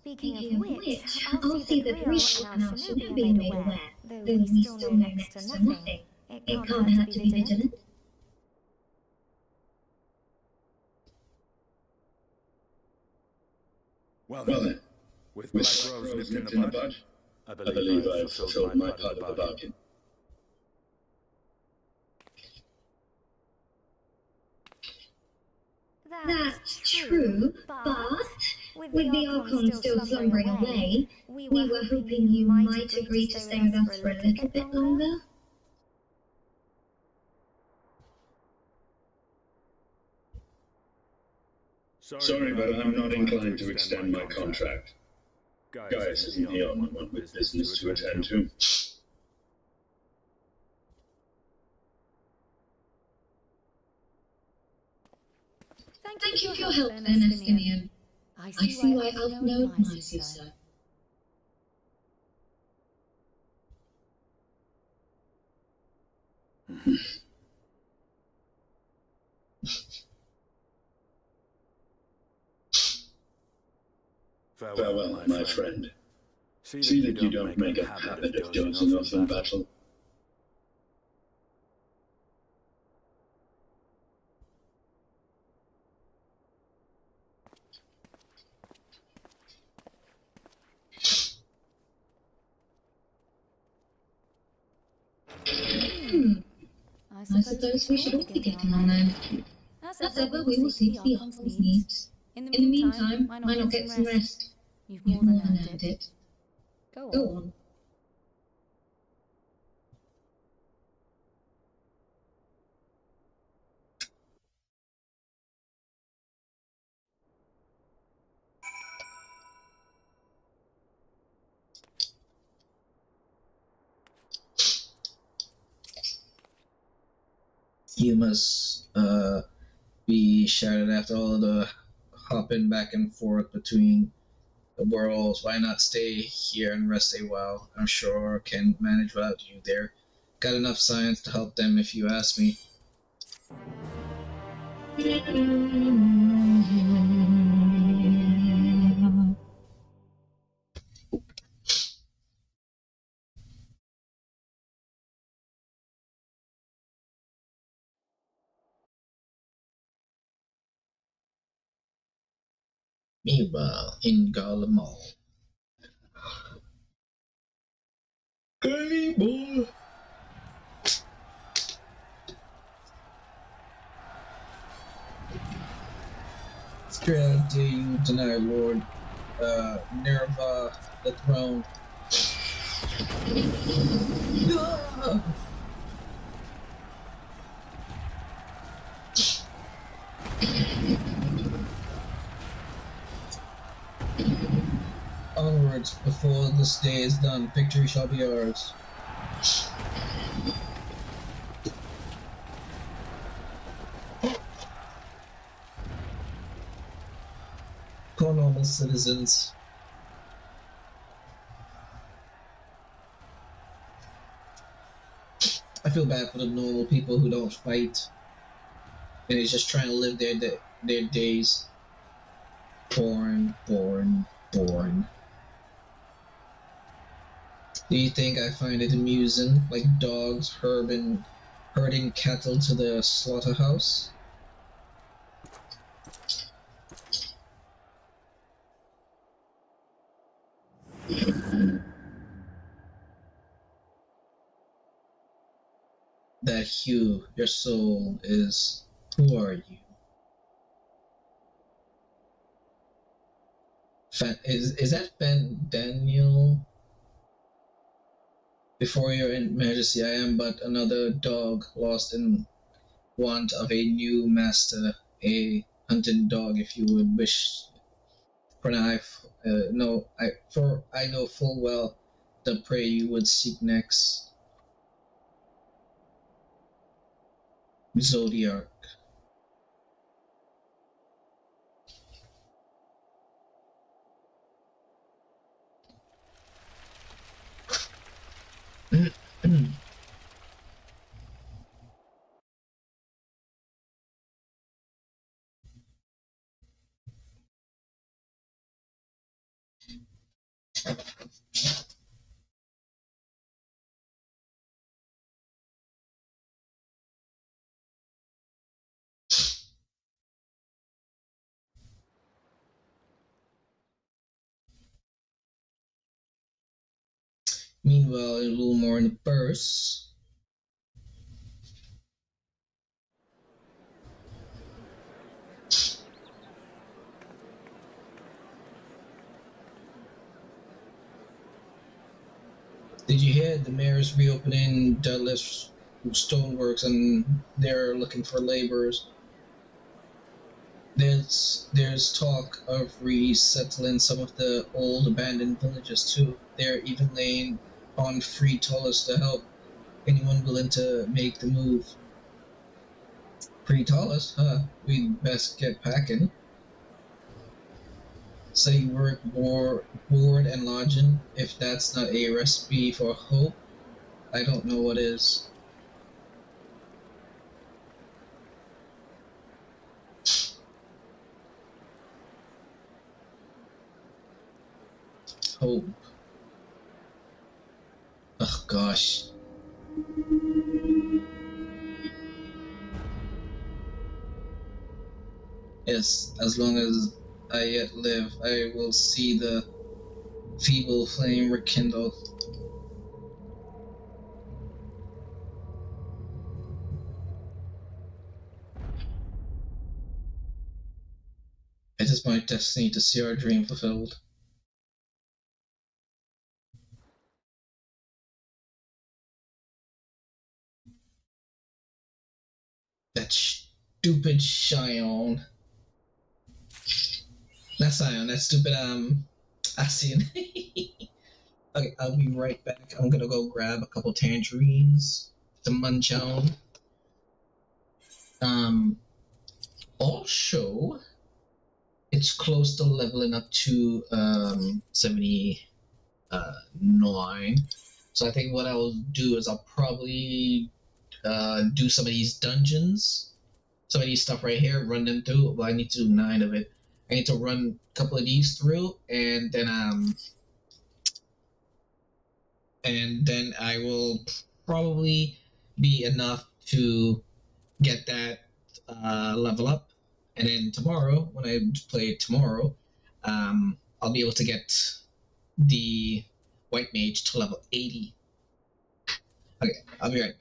Speaking of which, I'll see that Riol and our Shinobi are made aware, though we still know next to nothing. It can't hurt to be vigilant. Well then, with Black Rose nipped in the bud, I believe I have fulfilled my part of the bargain. That's true, but with the Archon still slumbering away, we were hoping you might agree to stay with us for a little bit longer. Sorry, but I'm not inclined to extend my contract. Gaius isn't the only one with business to attend to. Thank you for your help then, Estinian. I see why Alfno admires you, sir. Farewell, my friend. See that you don't make a habit of dozing off in battle. I suppose we should all be getting on then. As ever, we will see to the Archon's needs. In the meantime, why not get some rest? You've more than earned it. Go on. You must be shattered after all the hopping back and forth between the worlds. Why not stay here and rest a while? I'm sure can manage without you there. Got enough science to help them if you ask me. Meanwhile, in Garlemald. Garlemald! Strategy tonight, Lord. Nerva, the throne. Ah! Onwards, before this day is done, victory shall be ours. Co-normal citizens. I feel bad for the normal people who don't fight and they're just trying to live their days. Boring. Do you think I find it amusing, like dogs herding cattle to the slaughterhouse? That Hugh, your soul is... Who are you? Is that Daniel? Before your majesty, I am but another dog lost in want of a new master, a hunted dog, if you would wish. For I know full well the prey you would seek next. Zodiac. Meanwhile, a little more in the purse. Did you hear the mayor's reopening Deadlift Stoneworks and they're looking for laborers? There's talk of resettling some of the old abandoned villages too. They're even laying on free dollars to help anyone willing to make the move. Free dollars, huh? We'd best get packing. Say you work board and lodging. If that's not a recipe for hope, I don't know what is. Hope. Oh gosh. Yes, as long as I yet live, I will see the feeble flame rekindle. It is my destiny to see our dream fulfilled. That stupid Shion. Not Sion, that stupid, Asian. Okay, I'll be right back. I'm gonna go grab a couple tangerines to munch on. Also, it's close to leveling up to, 79. So I think what I'll do is I'll probably, do some of these dungeons. Some of these stuff right here, run them through. Well, I need to do 9 of it. I need to run a couple of these through, and then I will probably be enough to get that level up. And then tomorrow, when I play tomorrow, I'll be able to get the White Mage to level 80. Okay, I'll be right back.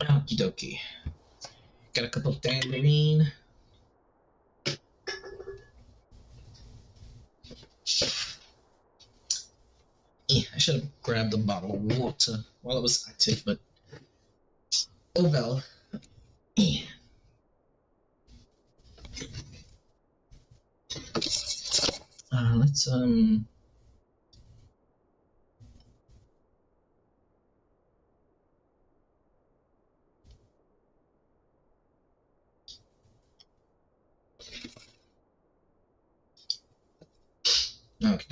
Okie dokie. Got a couple of tangerine. I should have grabbed a bottle of water while it was active, but oh well. Let's okay.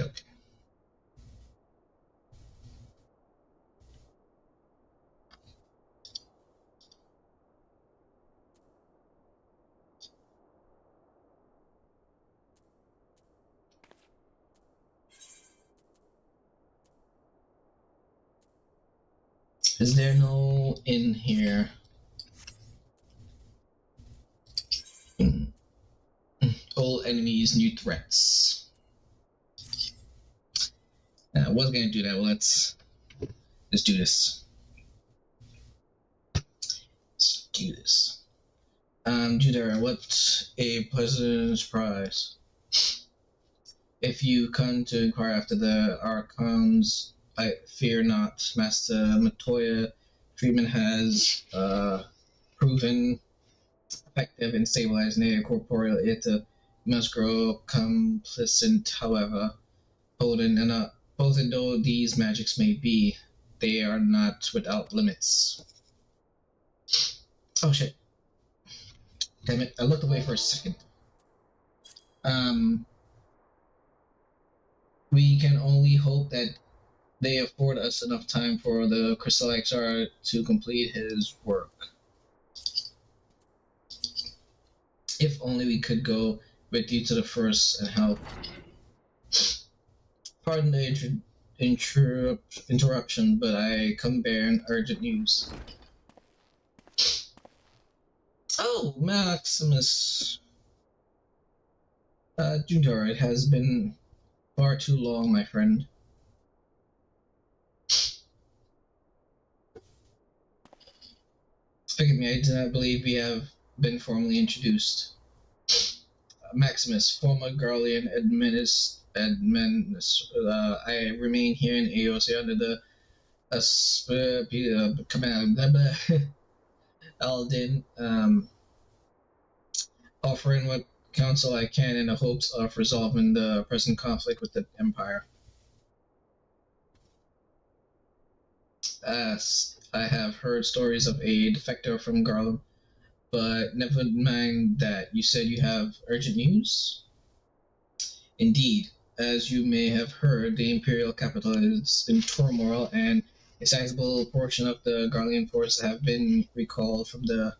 Is there no in here? Old enemies, new threats. I was gonna do that. Well, let's do this. Let's do this. Judera, what a pleasant surprise. If you come to inquire after the Archons, I fear not. Master Matoya treatment has proven effective in stabilizing a corporeal ether. Must grow complacent, however. Potent though these magics may be, they are not without limits. Oh shit. Damn it, I looked away for a second. We can only hope that they afford us enough time for the Crystal XR to complete his work. If only we could go with you to the first and help. Pardon the interruption, but I come bearing urgent news. Oh, Maximus. Junta'sGaming, it has been far too long, my friend. Forgive me, I do not believe we have been formally introduced. Maximus, former Garlean I remain here in AOC under the command Aldin, offering what counsel I can in the hopes of resolving the present conflict with the Empire. As I have heard stories of a defector from Garlem, but never mind that. You said you have urgent news? Indeed. As you may have heard, the Imperial capital is in turmoil, and a sizable portion of the Garlean forces have been recalled from the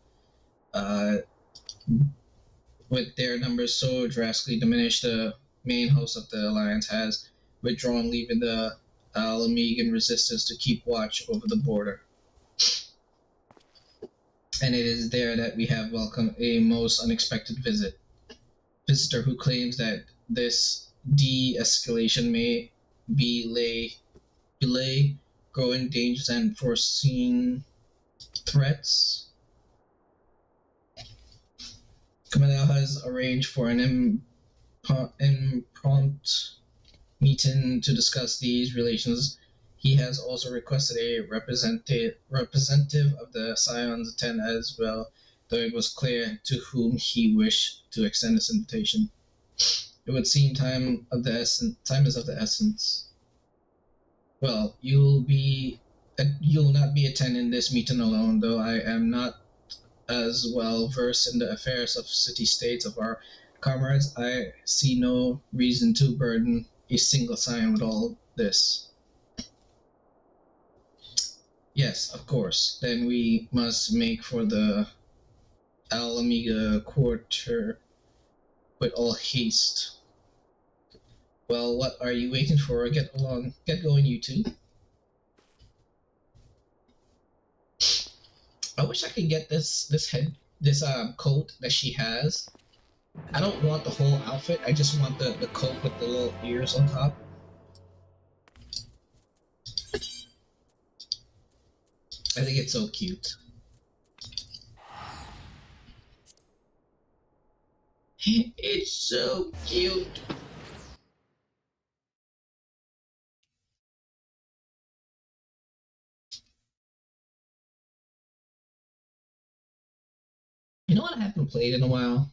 with their numbers so drastically diminished, the main host of the Alliance has withdrawn, leaving the Alamegan resistance to keep watch over the border. And it is there that we have welcomed a most unexpected visitor who claims that this de-escalation may belay growing dangers and foreseen threats. Kamalel has arranged for an impromptu meeting to discuss these relations. He has also requested a representative of the Scions attend as well, though it was clear to whom he wished to extend this invitation. It would seem time is of the essence. Well, you'll not be attending this meeting alone, though I am not as well versed in the affairs of city-states of our comrades. I see no reason to burden a single Scion with all this. Yes, of course. Then we must make for the Alameda quarter with all haste. Well, what are you waiting for? Get going, you two. I wish I could get this coat that she has. I don't want the whole outfit. I just want the coat with the little ears on top. I think it's so cute. It's so cute. You know what I haven't played in a while?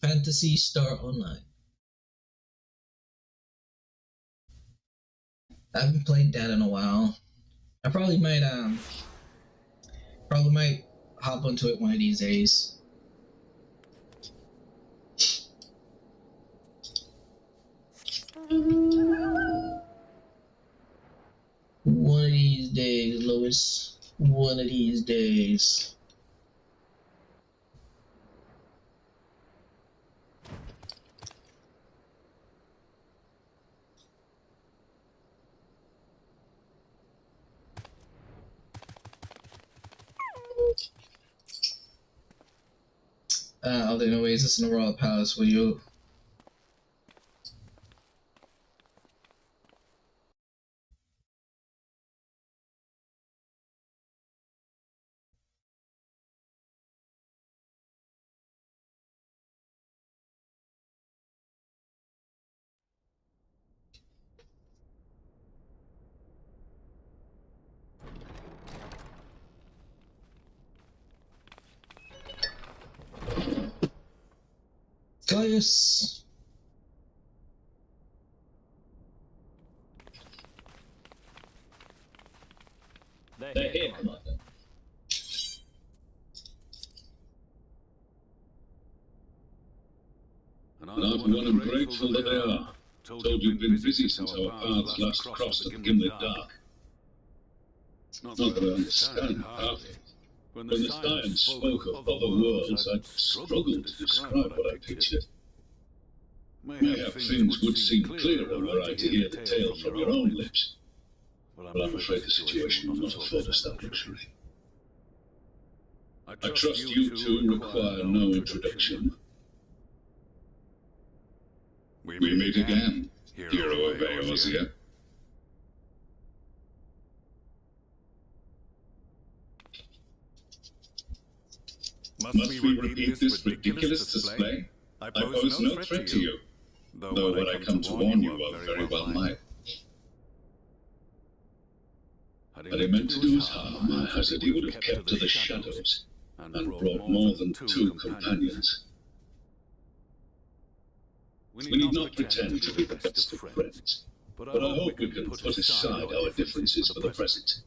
Fantasy Star Online. I haven't played that in a while. I probably might hop onto it one of these days. One of these days, Lois. One of these days. All the oasis in the royal palace, will you? Gaius. They're here, Commander. And I'm one and grateful that they are. Told you've been busy since our paths last crossed at the Gimlet Dark. Not that I understand half of it. When the Science spoke of other worlds, I struggled to describe what I pictured. Mayhap things would seem clearer were I to hear the tale from your own lips, but I'm afraid the situation will not afford us that luxury. I trust you two require no introduction. We meet again, hero of Eorzea. Must we repeat this ridiculous display? I pose no threat to you, though what I come to warn you of very well might. Had he meant to do us harm, I hazard he would have kept to the shadows, and brought more than 2 companions. We need not pretend to be the best of friends, but I hope we can put aside our differences for the present.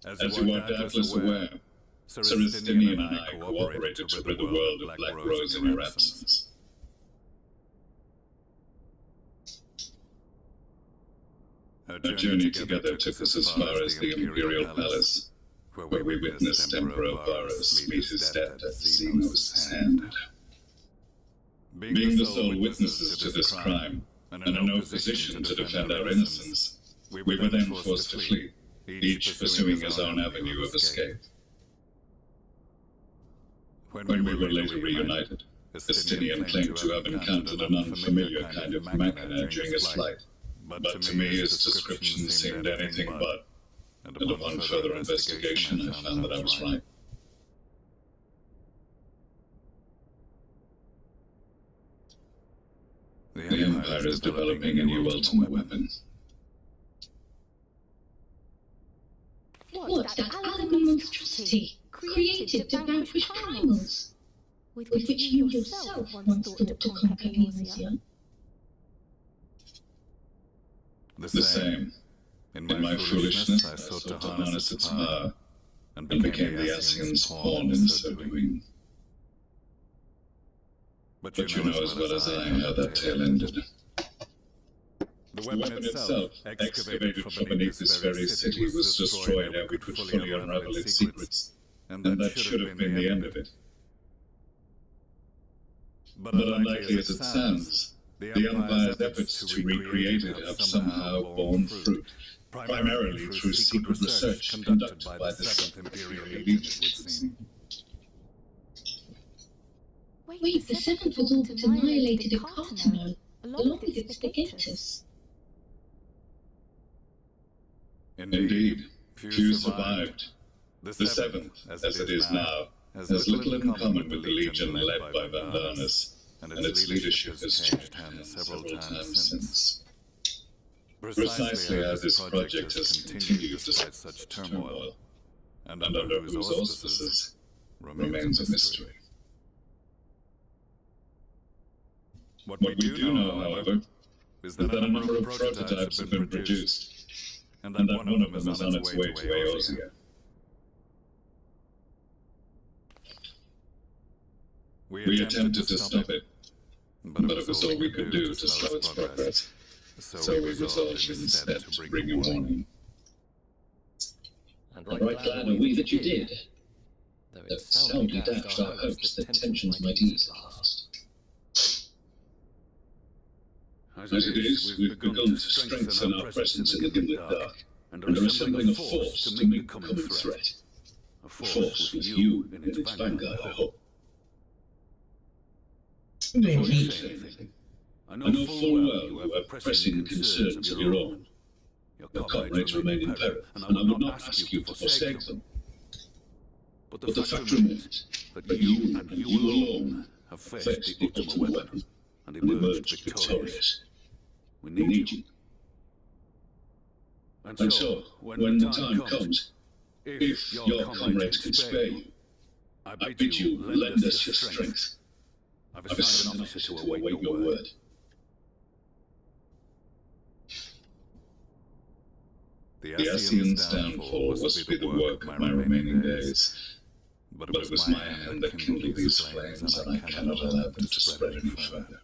As you are doubtless aware, Serestinian and I cooperated to rid the world of Black Rose in your absence. Our journey together took us as far as the Imperial Palace, where we witnessed Emperor Varus meet his death at Zenos' hand. Being the sole witnesses to this crime, and in no position to defend our innocence, we were then forced to flee, each pursuing his own avenue of escape. When we were later reunited, Estinian claimed to have encountered an unfamiliar kind of machina during his flight, but to me his description seemed anything but, and upon further investigation I found that I was right. The Empire is developing a new ultimate weapon. What, that alien monstrosity created to vanquish primals, with which you yourself once thought to conquer Eorzea? The same. In my foolishness, I sought to harness its power, and became the Ascian's pawn in so doing. But you know as well as I how that tale ended. The weapon itself, excavated from beneath this very city, was destroyed ere we could fully unravel its secrets, and that should have been the end of it. But unlikely as it sounds, the Empire's efforts to recreate it have somehow borne fruit, primarily through secret research conducted by the 7th Imperial Legion, it would seem. Wait, the 7th was all but annihilated in Cartano, along with its legators. Indeed, few survived. The 7th, as it is now, has little in common with the Legion led by Vandanus, and its leadership has changed hands several times since. Precisely how this project has continued despite such turmoil, and under whose auspices, remains a mystery. What we do know, however, is that a number of prototypes have been produced, and that one of them is on its way to Eorzea. We attempted to stop it, but it was all we could do to slow its progress, so we resolved instead to bring a warning. And right glad are we that you did, though it soundly dashed our hopes that tensions might ease at last. As it is, we've begun to strengthen our presence in the gimlet dark, and are assembling a force to meet the coming threat. A force with you in its vanguard, I hope. Before you say anything, I know full well you have pressing concerns of your own. Your comrades remain in peril, and I would not ask you to forsake them. But the fact remains that you and you alone have faced the ultimate weapon and emerged victorious. We need you. And so, when the time comes, if your comrades can spare you, I bid you lend us your strength. I've assigned an officer to await your word. The Ascian's downfall was to be the work of my remaining days, but it was my hand that kindled these flames, and I cannot allow them to spread any further.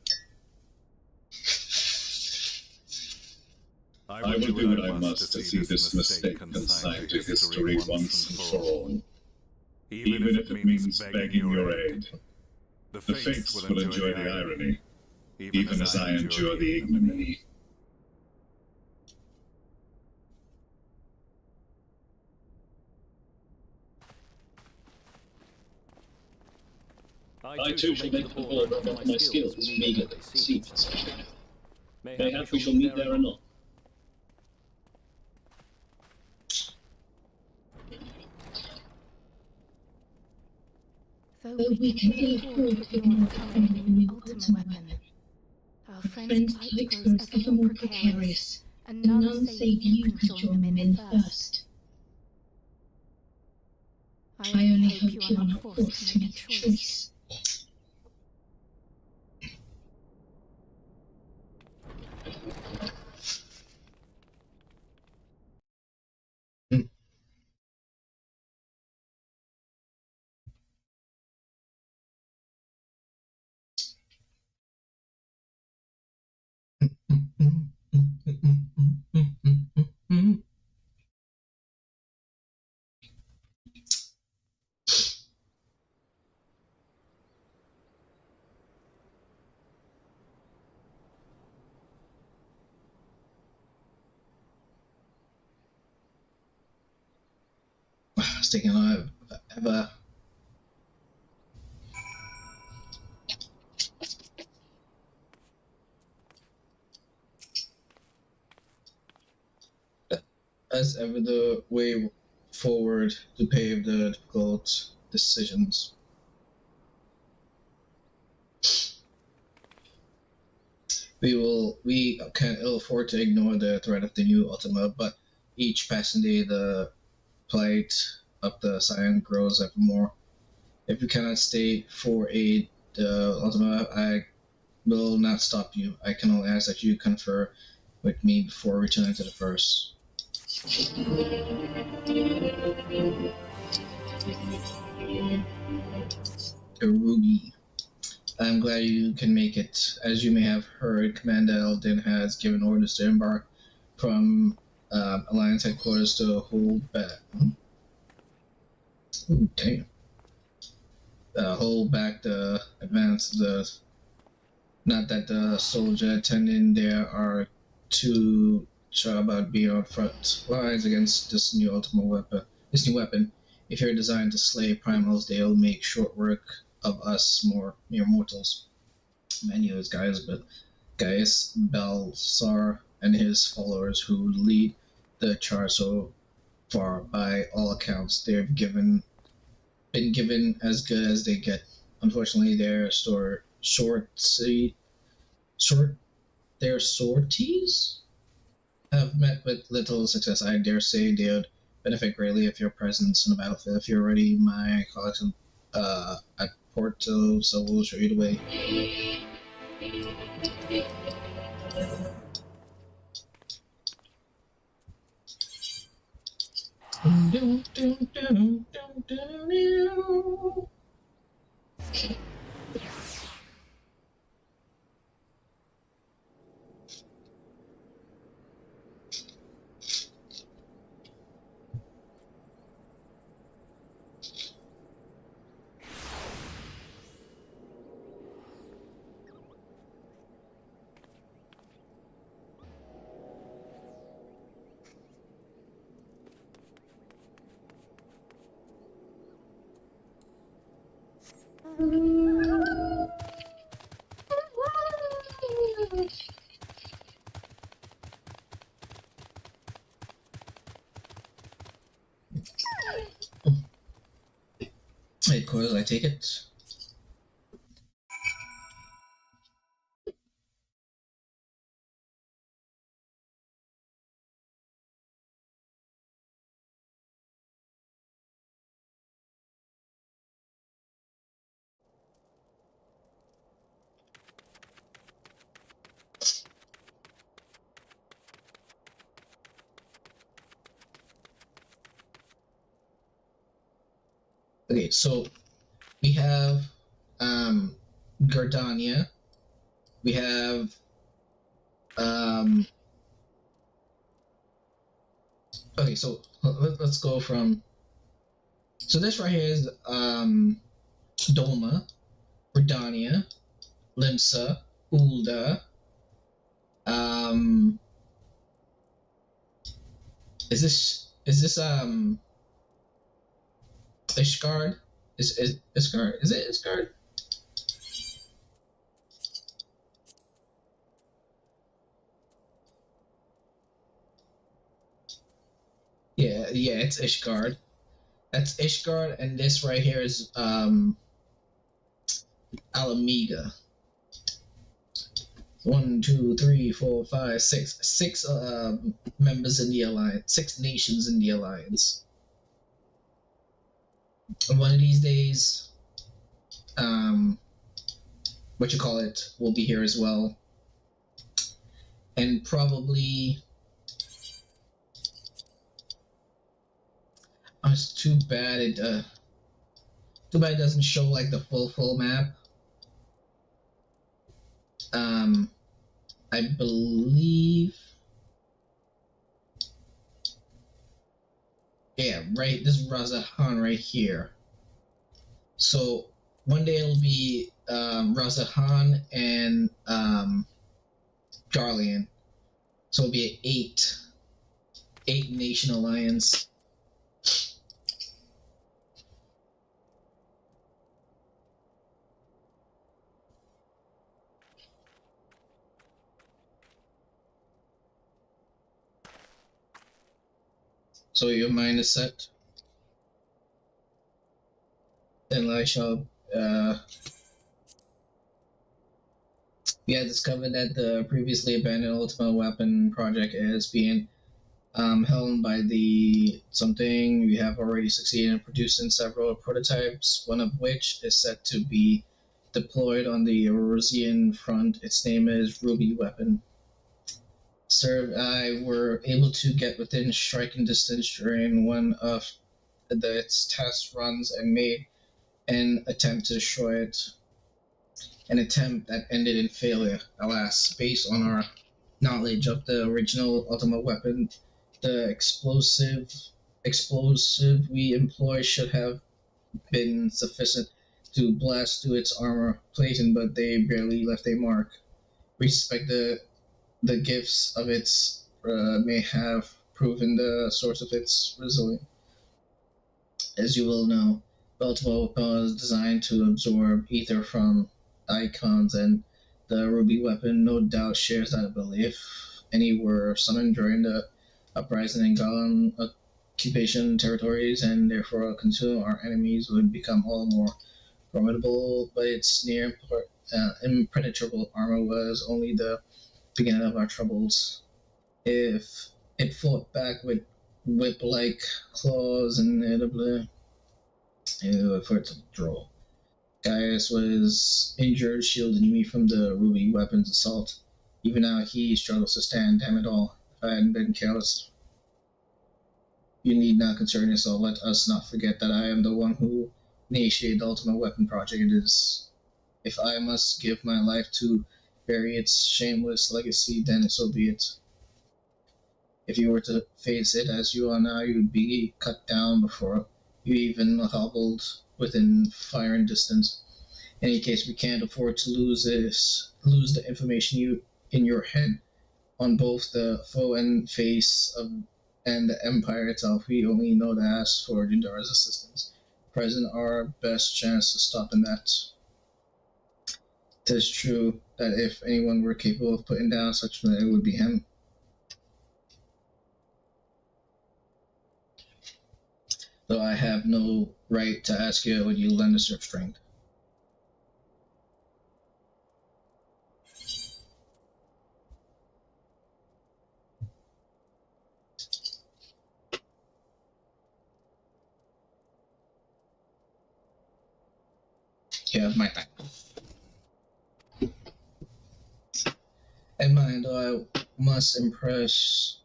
I will do what I must to see this mistake consigned to history once and for all, even if it means begging your aid. The Fates will enjoy the irony, even as I endure the ignominy. I too shall make the hall of my skills meagre as it seems. Mayhap we shall meet there or not. Though we can ill afford to ignore the ultimate weapon, our friend's plight grows ever more precarious, and none save you could join them in first. I only hope you are not forced to make a choice. It's taking a lot forever. As ever, the way forward to pave the difficult decisions. We can't ill afford to ignore the threat of the new Ultima, but each passing day the plight of the Scion grows ever more. If you cannot stay for aid the Ultima, I will not stop you. I can only ask that you confer with me before returning to the first. Ruby. I'm glad you can make it. As you may have heard, Commander Eldin has given orders to embark from Alliance headquarters to hold back. Ooh, damn. Hold back the advance of the. Not that the soldier attending there are too sure about being on front lines against this new ultimate weapon. This new weapon. If you're designed to slay primals, they'll make short work of us mere mortals. Many of those guys, but Gaius Balsar and his followers who lead the charge so far, by all accounts, they've been given as good as they get. Unfortunately, their sorties have met with little success. I dare say they would benefit greatly if your presence in the battlefield. If you're ready, my colleagues at Porto, so we'll show you the way. Headquarters, I take it. Okay, so we have Gardania. We have okay, so let's go from. So this right here is Doma, Gardania, Limsa, Ulda. Is this Ishgard? Is Ishgard? Is it Ishgard? Yeah, it's Ishgard. That's Ishgard, and this right here is Alameda. 1, 2, 3, 4, 5, 6. 6 members in the alliance. 6 nations in the alliance. And one of these days, what you call it, will be here as well. And probably... Oh, it's too bad it doesn't show like the full map. I believe, yeah, right, this is Razahan right here. So one day it'll be Razahan and Darlian. So it'll be an 8 nation alliance. So your mind is set. Then I shall we had discovered that the previously abandoned Ultimate Weapon project is being held by the something. We have already succeeded in producing several prototypes, one of which is set to be deployed on the Eurasian front. Its name is Ruby Weapon. Sir, I were able to get within striking distance during one of its test runs and made an attempt to destroy it. An attempt that ended in failure. Alas, based on our knowledge of the original Ultimate Weapon, the explosive we employ should have been sufficient to blast through its armor plating, but they barely left a mark. We suspect the gifts of its may have proven the source of its resilience. As you will know, the Ultimate Weapon was designed to absorb ether from icons, and the Ruby Weapon no doubt shares that ability. If any were summoned during the uprising in Galan occupation territories and therefore consume our enemies, would become all more formidable, but its near impenetrable armor was only the beginning of our troubles. If it fought back with whip-like claws and inevitably for it to draw. Gaius was injured, shielding me from the Ruby Weapon's assault. Even now he struggles to stand, damn it all. If I hadn't been careless. You need not concern yourself. Let us not forget that I am the one who initiated the Ultimate Weapon project. It is. If I must give my life to bury its shameless legacy, then so be it. If you were to face it as you are now, you would be cut down before you even hobbled within firing distance. In any case, we can't afford to lose the information in your head on both the foe and face of and the Empire itself. We only know to ask for Junta's's assistance. Present our best chance to stop that. It is true that if anyone were capable of putting down such men, it would be him. Though I have no right to ask you, would you lend us your strength? Yeah, my time. In mind, though, I must impress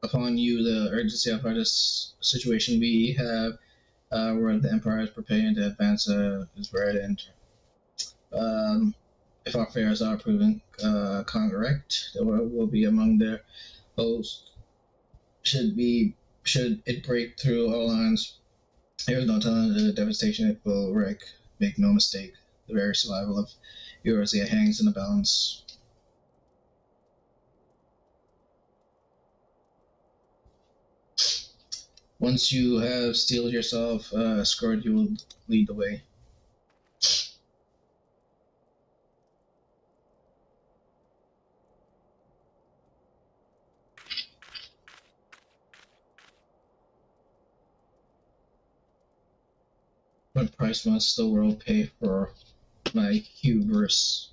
upon you the urgency of this situation we have, where the Empire is preparing to advance is ready to enter. If our affairs are proven correct, the world will be among their hosts. Should it break through our lines, there is no telling the devastation it will wreak. Make no mistake, the very survival of Eurasia hangs in the balance. Once you have steeled yourself, Scourge, you will lead the way. What price must the world pay for my hubris?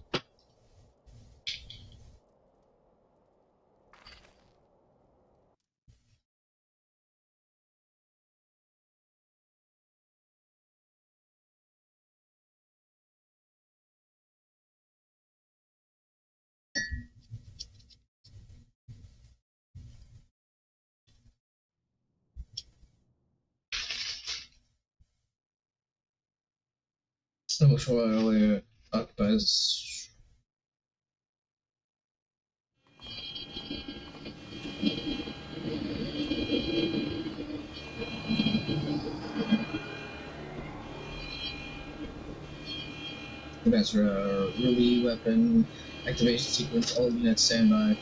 which earlier occupies. That's a Ruby weapon activation sequence. All units standby.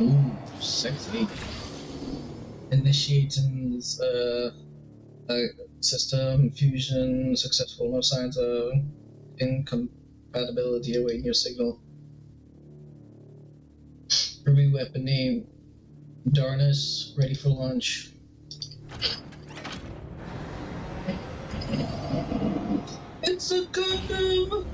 Ooh, sexy. Initiating system fusion successful. No signs of incompatibility awaiting your signal. Ruby weapon name Darnus, ready for launch. It's a Gundam!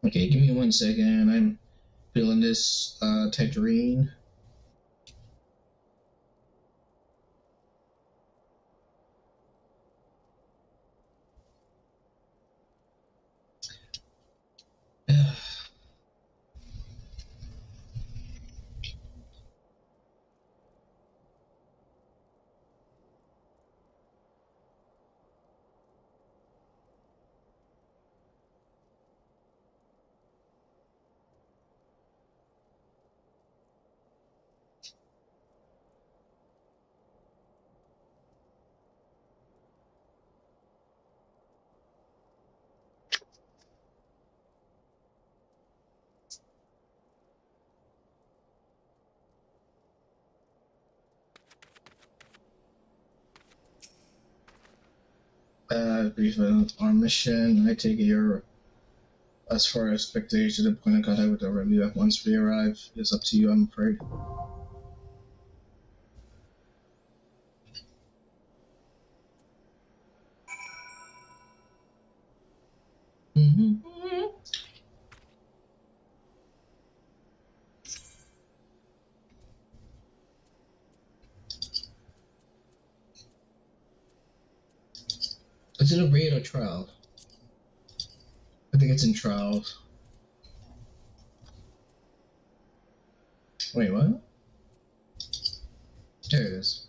Okay, give me 1 second. I'm feeling this tangerine. Brief on mission. I take it you're as far as expectation to point of contact with the review once we arrive. It's up to you, I'm afraid. Is it a raid or trial? I think it's in trials. Wait, what? There it is.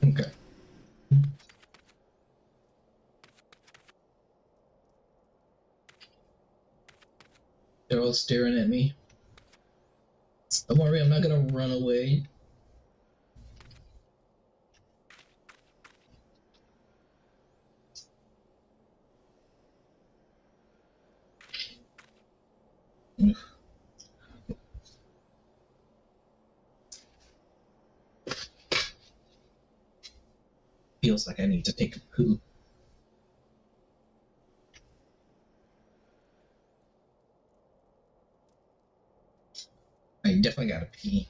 Okay. They're all staring at me. Don't worry, I'm not gonna run away. Feels like I need to take a poo. I definitely gotta pee.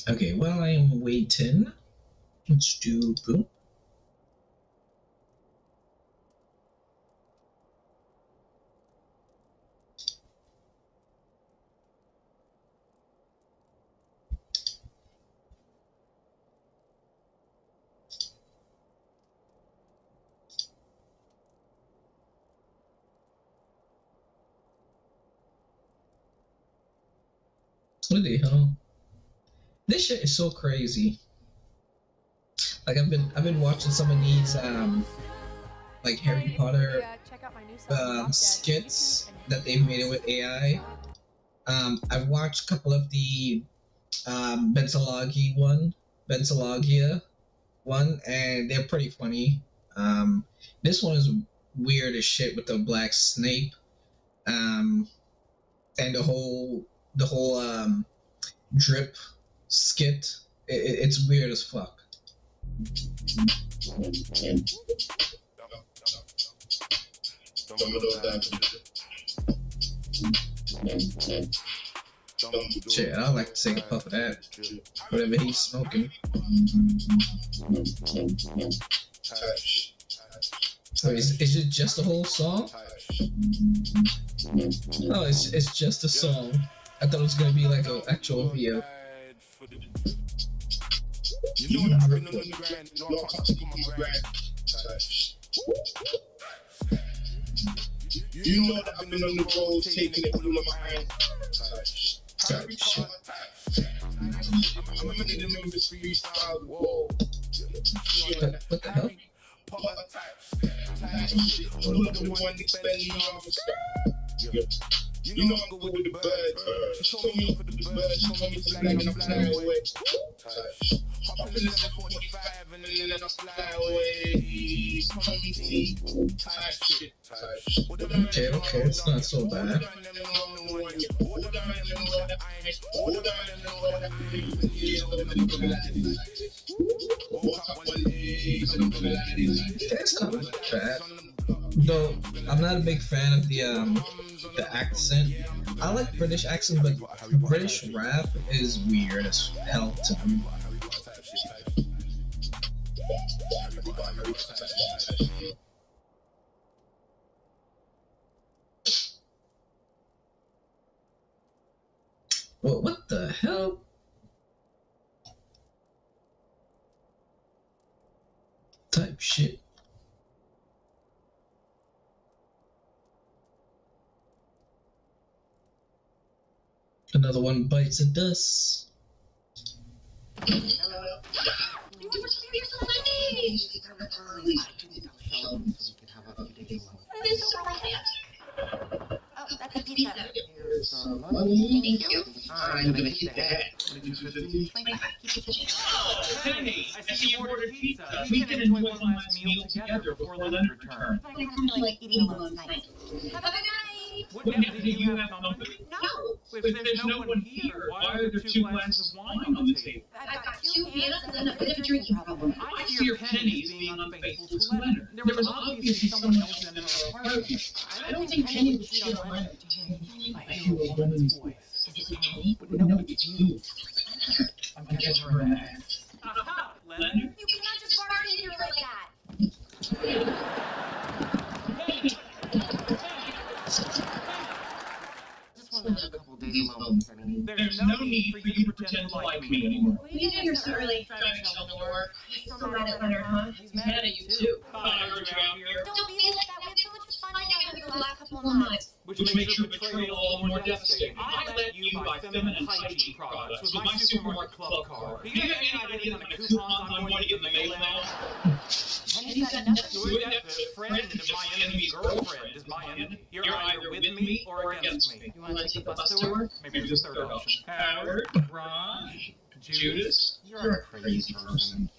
Okay, while I am waiting, let's do boom. What the hell? This shit is so crazy. Like I've been watching some of these like Harry Potter skits that they've made it with AI. I've watched a couple of the Bensologia one, and they're pretty funny. This one is weird as shit with the black Snape, and the whole drip skit. It's weird as fuck. Shit, I'd like to take a puff of that. Whatever he's smoking. So is it just a whole song? Oh, it's just a song. I thought it was gonna be like an actual video. You know that I've been on the grind, no, I can't keep my grind. You know that I've been on the road, taking it all on my hand. I'm in the Memphis freestyle. Whoa. What the hell? You know I'm good with the birds. Show me for the birds, show me to fly and I fly away. Hop in the level 45 and then I fly away. Okay, it's not so bad. It's not bad. Though I'm not a big fan of the accent. I like British accent, but British rap is weird as hell to me. What the hell? Type shit. Another one bites the dust. Hello. You were so funny. It's so romantic. Oh, that's a pizza. Thank you. I'm gonna eat that. Hey, I see you ordered pizza. We can enjoy one last meal together before Leonard returns. But I kind of like eating alone tonight. Have a good night. What do you have company? No. If there's no one here, why are there 2 glasses of wine on the table? I've got 2 hands and a bit of drinking problem. I fear Penny's being unfaithful to Leonard. There was obviously someone else in her apartment. I don't think Penny would cheat on Leonard. I hear a woman's voice. Is it Penny? No, it's you. I'm getting her an ass. Aha! Leonard? You cannot just barge in here like that. Just want to have a couple days alone, Penny. There's no need for you to pretend to like me anymore. What are you doing here so early? Driving Eleanor. He's so mad at Leonard, huh? He's mad at you too. Don't be like that. We had so much fun together the last couple of months. Which makes your betrayal all the more devastating. I let you buy feminine hygiene products with my supermarket club card. Do you have any idea how many coupons I'm going to get in the mail now? Penny's got enough. Your best friend is my enemy's girlfriend is my enemy. You're either with me or against me. You want to take the bus tour? Maybe there's a third option. Howard, Raj, Judas. You're a crazy person.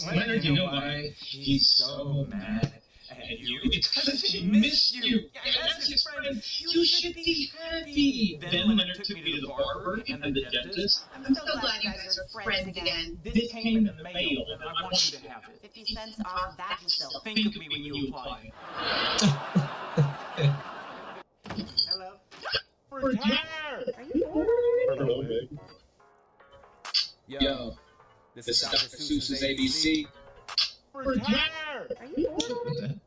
Leonard, you know why he's so mad at you? It's because he missed you. As his friend, you should be happy. Then Leonard took me to the barber and the dentist. I'm so glad you guys are friends again. This came in the mail, and I want you to have it. 50 cents off that still. Think of me when you apply. Hello? Retire! Are you bored? Hello, babe. Yo, this is Dr. Seuss's ABC. Retire! Are you bored already?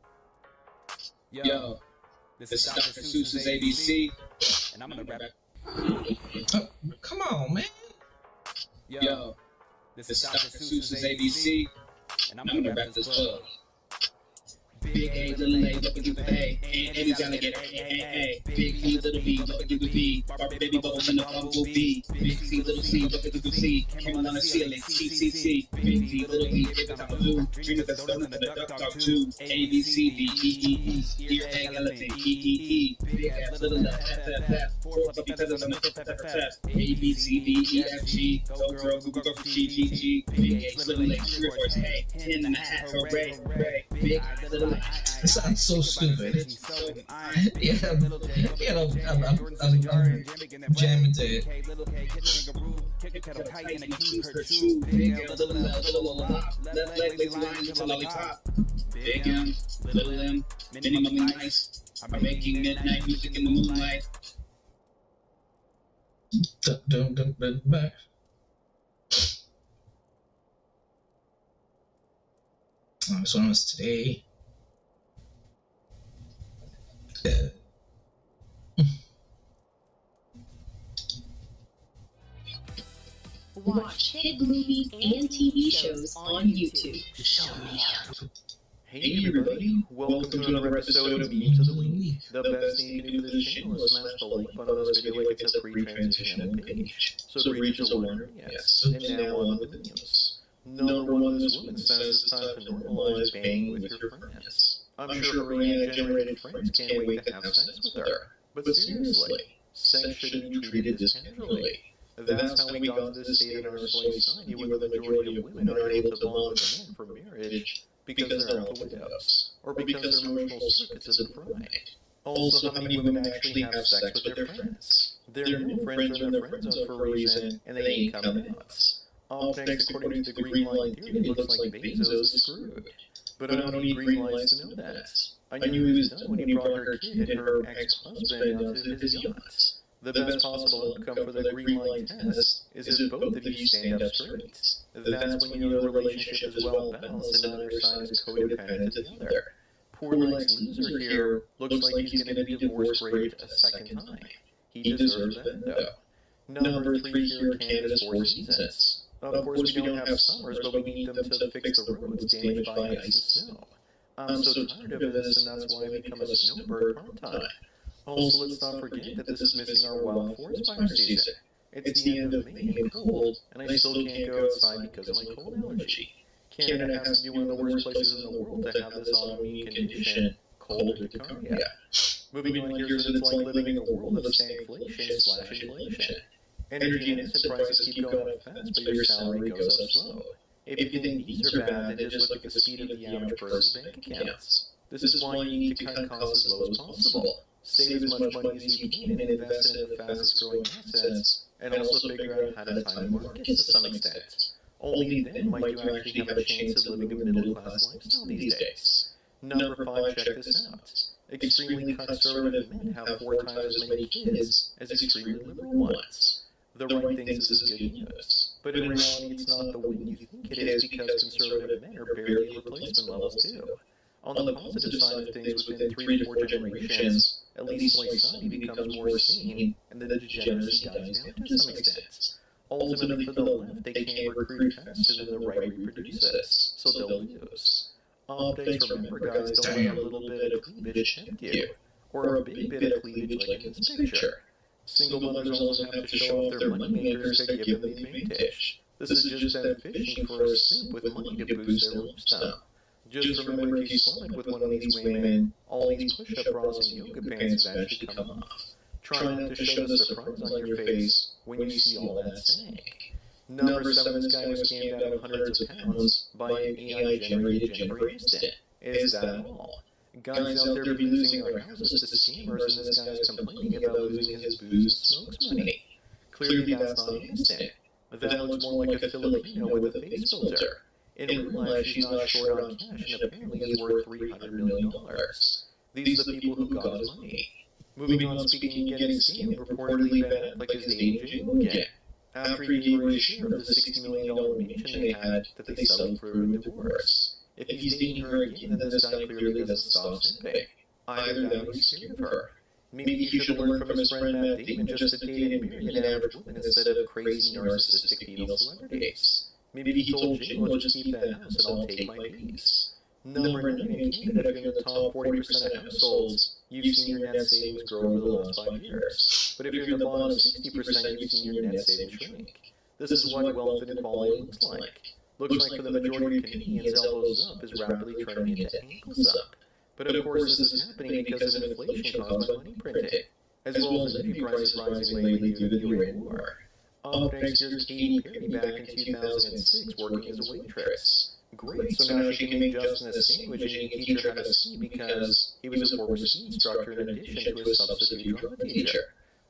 Yo, this is Dr. Seuss's ABC. And I'm gonna rap. Oh, come on, man. Yo, this is Dr. Seuss's ABC. And I'm gonna rap this book. Big A, little A, looking through the A. Andy's gonna get A. Big E, little B, looking through the B. Barbara baby bubbles in the bumblebee. Big C, little C, looking through the C. Camel on the ceiling, C. Big D, little D, big top of blue. Dream of the stone and the duck dog too. A, B, C, D, E. Ear, egg, elephant, E. Big F, little F, Four fluffy feathers on the FFXIV. A, B, C, D, E, F, G. Go girl, Google for G. Big H, little H, 3 or 4 A. 10 and a half, hooray. Big I, little I. It sounds so stupid. Yeah, I'm jamming to it. Big L, little left leg, lazy line into lollipop. Big M, little M, minimally nice. I'm making midnight music in the moonlight. Back. This one was today. Watch hit movies and TV shows on YouTube. Hey everybody, welcome to another episode of Memes of the Week. The best thing you can do for this channel is smash the like button on this video like it's a pre-transitional page. So the readers will learn, yes. And now on with the memes. Number one, this woman says it's time to normalize banging with your friends. I'm sure her AI-generated friends can't wait to have sex with her. But seriously, sex shouldn't be treated this casually. That's how we got to this state in our society where the majority of women aren't able to bond with men for marriage because they're out the widows, or because their emotional circuits have been fried. Also, how many women actually have sex with their friends? Their new friends are their friend zone for a reason, and they ain't coming out. Up next, according to the green line theory, it looks like Bezos is screwed. But I don't need green lights to know that. I knew he was done when he brought her kid and her ex-husband onto his yacht. The best possible outcome for the green line test is if both of you stand up straight. That's when you know the relationship is well balanced and neither side is codependent to the other. Poor Lex Loser here looks like he's going to be divorce raped a second time. He deserves that, though. Number 3 here, Canada's 4 seasons. Of course, we don't have summers, but we need them to fix the roads damaged by ice and snow. I'm so tired of this, and that's why I become a snowbird part-time. Also, let's not forget that this is missing our wild forest fire season. It's the end of May and cold, and I still can't go outside because of my cold allergy. Canada has to be one of the worst places in the world to have this autoimmune condition, cold urticaria. Moving on here, so it's like living in a world of stagflation/inflation. Energy and asset prices keep going up fast, but your salary goes up slow. If you think these are bad, then just look at the speed of the average person's bank accounts. This is why you need to cut costs as low as possible. Save as much money as you can and invest in the fastest growing assets, and also figure out how to time the markets to some extent. Only then might you actually have a chance of living a middle-class lifestyle these days. Number 5, check this out. Extremely conservative men have 4 times as many kids as extremely liberal ones. The right thinks this is good news, but in reality it's not the way you think it is because conservative men are barely at replacement levels too. On the positive side of things, within 3 to 4 generations, at least society becomes more sane, and the degeneracy dies down to some extent. Ultimately, for the left, they can't recruit faster than the right reproduces, so they'll lose. Updates, remember guys, don't let a little bit of cleavage tempt you, or a big bit of cleavage like in this picture. Single mothers also have to show off their moneymakers to give them the advantage. This is just them fishing for a simp with money to boost their lifestyle. Just remember, if you slide with one of these women, all these push-up bras and yoga pants eventually come off. Try not to show the surprise on your face when you see all that stank. Number 7, this guy was scammed out of hundreds of pounds by an AI-generated Jennifer Aniston. Is that all? Guys out there be losing their houses to scammers, and this guy's complaining about losing his booze and smokes money. Clearly that's not Aniston. That looks more like a Filipino with a face filter. In real life, she's not short on cash and apparently is worth $300 million. These are the people who got his money. Moving on, speaking of getting scammed, reportedly Ben Affleck is dating J-Lo again. after he gave her a share of the $60 million mansion they had that they settled for a divorce. If he's dating her again, then this guy clearly doesn't stop simping. Either that or he's scared of her. Maybe he should learn from his friend Matt Damon just to date and marry an average woman instead of crazy narcissistic female celebrities. Maybe he told Jim, "I'll just keep that house and I'll take my piece." Number 9 in Canada, if you're in the top 40% of households, you've seen your net savings grow over the last 5 years. But if you're in the bottom 60%, you've seen your net savings shrink. This is what wealth inequality looks like. Looks like for the majority of Canadians, elbows up is rapidly turning into ankles up. But of course, this is happening because of inflation caused by money printing, as well as energy prices rising lately due to the Iran war. Up next, here's Katy Perry back in 2006 working as a waitress. Great, so now she can make Justin a sandwich and he can teach her how to ski because he was a former ski instructor in addition to a substitute drama teacher.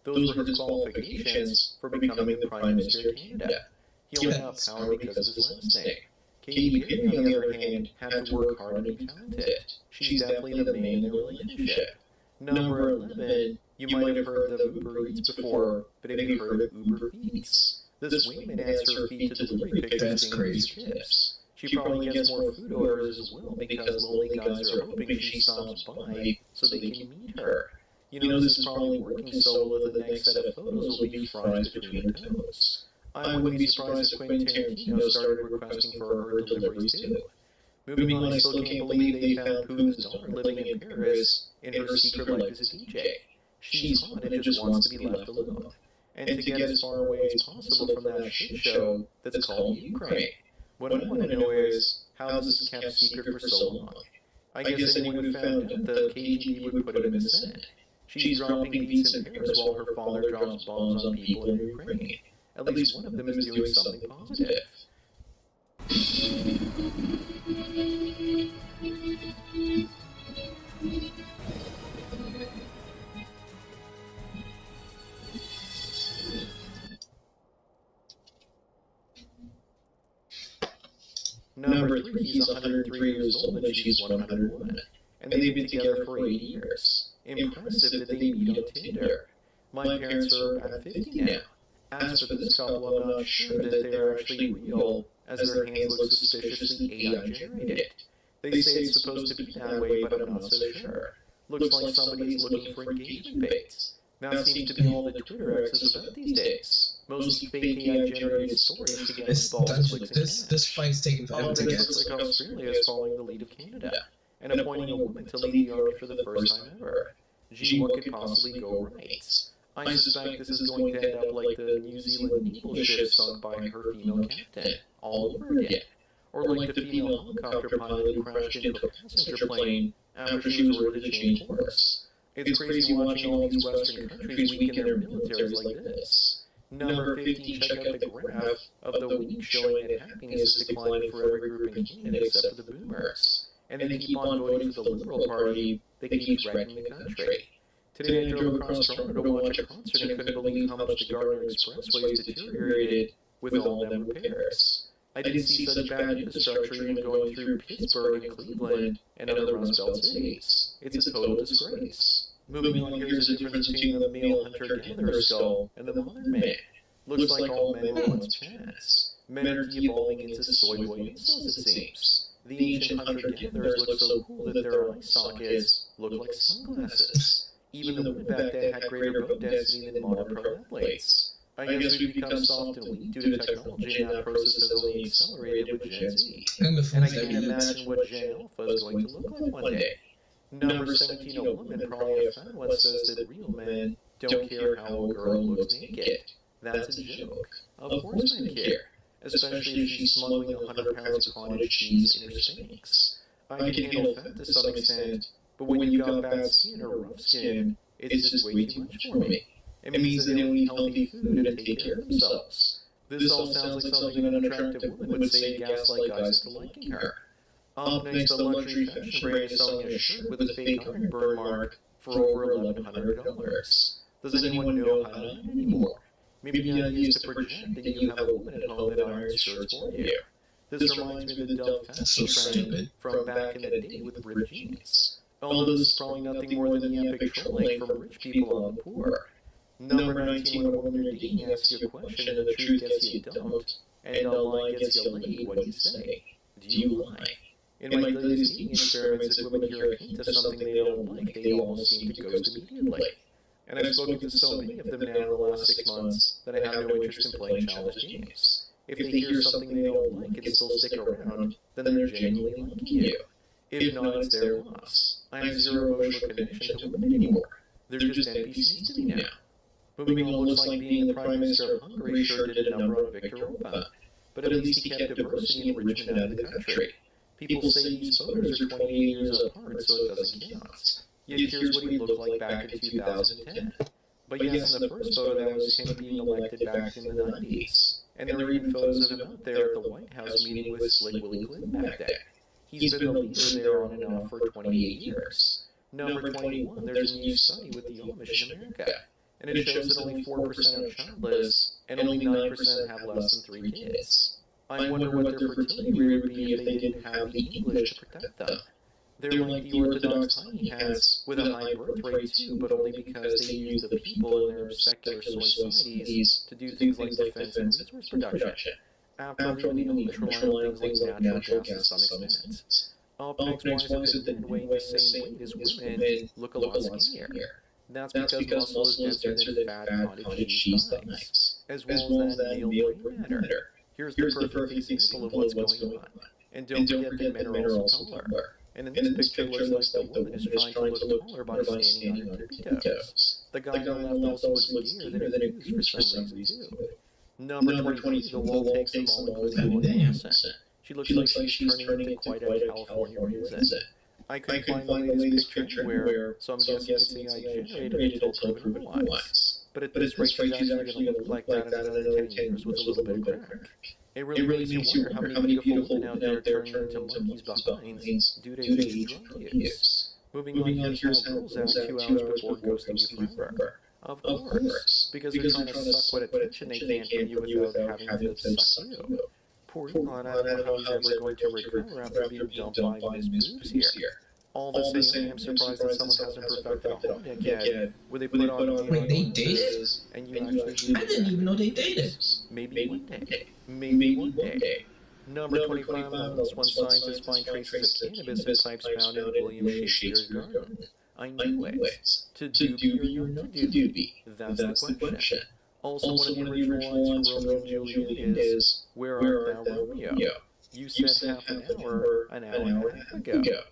Those were his qualifications for becoming the Prime Minister of Canada. He only got power because of his last name. Katy Perry, on the other hand, had to work hard and be talented. She's definitely the main in the relationship. Number 11, you might have heard of Uber Eats before, but have you heard of Uber Feeds? This woman adds her feed to delivery pictures and gives tips. She probably gets more food orders as well because lonely guys are hoping she stops by so they can meet her. You know, this is probably working so well that the next set of photos will be fries between her toes. I wouldn't be surprised if Quentin Tarantino started requesting for her deliveries too. Moving on, I still can't believe they found Putin's daughter living in Paris in her secret life as a DJ. She's hot and just wants to be left alone, and to get as far away as possible from that shit show that's called Ukraine. What I want to know is, how this is kept secret for so long? I guess anyone who found out, the KGB would put it in the Senate. She's dropping beats in Paris while her father drops bombs on people in Ukraine. At least one of them is doing something positive. Number 3, he's 103 years old and she's 101. And they've been together for 8 years. Impressive that they meet on Tinder. My parents are at 50 now. As for this couple, I'm not sure that they're actually real, as their hands look suspiciously AI generated. They say it's supposed to be that way, but I'm not so sure. Looks like somebody's looking for engagement baits. That seems to be all the Twitter X is about these days. Mostly fake AI generated stories to get involved with this fight's taking forever to get. Looks like Australia is following the lead of Canada, and appointing a woman to lead the army for the first time ever. Gee, what could possibly go right? I suspect this is going to end up like the New Zealand naval ship sunk by her female captain, all over again. Or like the female helicopter pilot who crashed into a passenger plane after she was ordered to change course. It's crazy watching all these Western countries weaken their militaries like this. Number 15, check out the graph of the week showing that happiness is declining for every group in Canada except for the boomers. And they keep on voting for the Liberal Party, they keep wrecking the country. Today I drove across Toronto to watch a concert and couldn't believe how much the Gardner Expressway is deteriorated with all them repairs. I didn't see such bad infrastructure even going through Pittsburgh and Cleveland and other Rust Belt cities. It's a total disgrace. Moving on, here's the difference between the male hunter-gatherer skull and the modern man. Looks like all men were once chats. Men are de-evolving into soy boy incels, it seems. The ancient hunter-gatherers look so cool that their eye sockets look like sunglasses. Even the women back then had greater bone density than modern pro athletes. I guess we've become soft and weak due to technology, and that process has only accelerated with Gen Z. And I can't imagine what Gen Alpha is going to look like one day. Number 17, a woman, probably a fat one, says that real men don't care how a girl looks naked. That's a joke. Of course men care, especially if she's smuggling 100 pounds of cottage cheese in her Spanx. I can handle fat to some extent, but when you've got bad skin or rough skin, it's just way too much for me. It means that they don't eat healthy food and take care of themselves. This all sounds like something an unattractive woman would say to gaslight guys into liking her. Up next, a luxury fashion brand is selling a shirt with a fake iron burn mark for over $1,100. Does anyone know how to iron anymore? Maybe the idea is to project that you have a woman at home that irons shirts for you. This reminds me of the Dove fashion trend from back in the day with ripped jeans. Although this is probably nothing more than the epic trolling from rich people on the poor. Number 19, when a woman you're dating asks you a question and the truth gets you don't, and a lie gets you laid, what do you say? Do you lie? In my latest dating experiments, if women hear a hint of something they don't like, they almost seem to ghost immediately. And I've spoken to so many of them now in the last 6 months that I have no interest in playing childish games. If they hear something they don't like and still stick around, then they're genuinely liking you. If not, it's their loss. I have zero emotional connection to women anymore. They're just NPCs to me now. Moving on, looks like being the Prime Minister of Hungary sure did a number on Viktor Orban. But at least he kept diversity and enrichment out of the country. People say these photos are 28 years apart, so it doesn't count. Yet here's what he looked like back in 2010. But yes, in the first photo, that was him being elected back in the 90s. And there are even photos of him out there at the White House meeting with Slick Willie Clinton back there. He's been the leader there on and off for 28 years. Number 21, there's a new study with the Amish in America. And it shows that only 4% are childless, and only 9% have less than 3 kids. I wonder what their fertility rate would be if they didn't have the English to protect them. They're like the Orthodox tiny hats, with a high birth rate too, but only because they use the people in their secular soy societies to do things like defense and resource production. After all, the Amish rely on things like natural gas to some extent. Up next, why is it that men weighing the same weight as women look a lot skinnier? That's because muscle is denser than fat cottage cheese thighs, as well as that male brain matter. Here's the perfect example of what's going on. And don't forget that men are also taller. And in this picture, it looks like the woman is trying to look taller by standing on her tippy toes. The guy on the left also looks gayer than it is for some reason, too. Number 23, the wall takes them all, including Williamson. She looks like she's turning into quite a California visit. I couldn't find the latest picture anywhere, so I'm guessing it's AI generated until proven otherwise. But at this rate, she's actually going to look like that in another 10 years with a little bit of crack. It really makes you wonder how many beautiful women out there turn into monkeys behinds due to age drug use. Moving on, here's how girls act 2 hours before ghosting you forever. Of course, because they're trying to suck what attention they can from you without having to suck you. Poor Elon, I don't know how he's ever going to recover after being dumped by Ms. Boobs here. All the same, I'm surprised that someone hasn't perfected a holodeck yet, where they put on Wait, they dated? and you actually I didn't even know they dated. Maybe one day. Maybe one day. Number 25 once one scientists find traces of cannabis in pipes found in William Shakespeare's garden. I knew it. To doobie or not to doobie? That's the question. Also, one of the original lines from Romeo and Juliet is, "Where art thou, Romeo? You said half an hour and a half ago."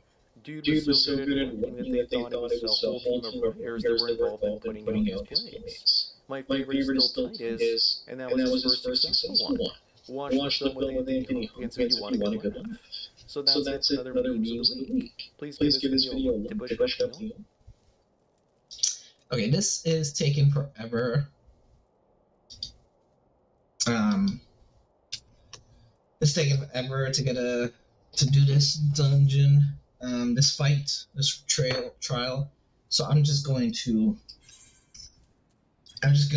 Dude was so good at writing that they thought it was a whole team of writers that were involved in putting out his plays. My favorite is still Titus, and that was his first successful one. Watch the film with Anthony Hopkins if you want a good laugh. So that's it, another memes of the week. Please give this video a like to push the needle. Okay, this is taking forever. It's taking forever to do this dungeon, this fight, this trial. So I'm just gonna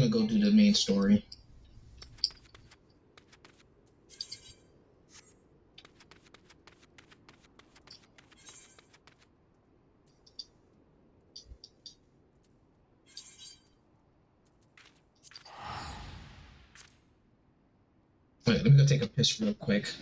go do the main story. Wait, let me go take a piss real quick.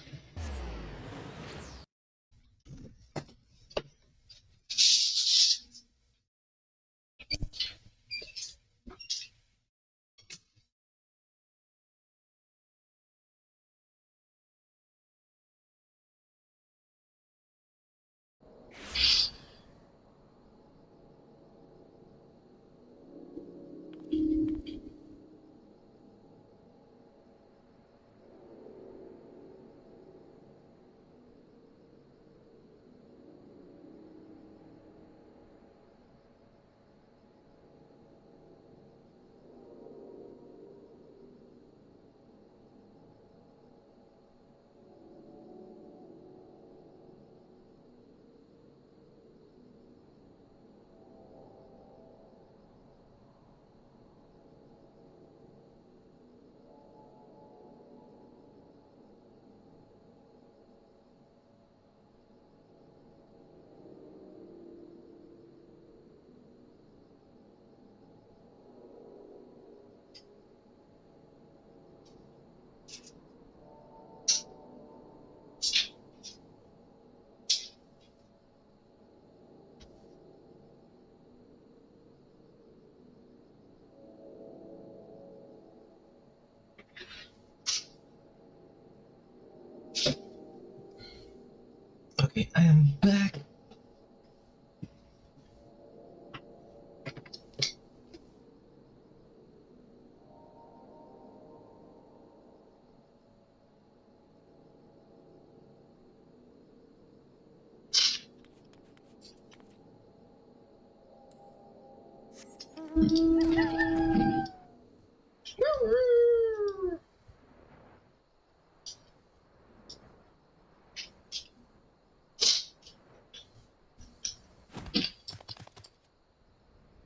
Okay, I am back.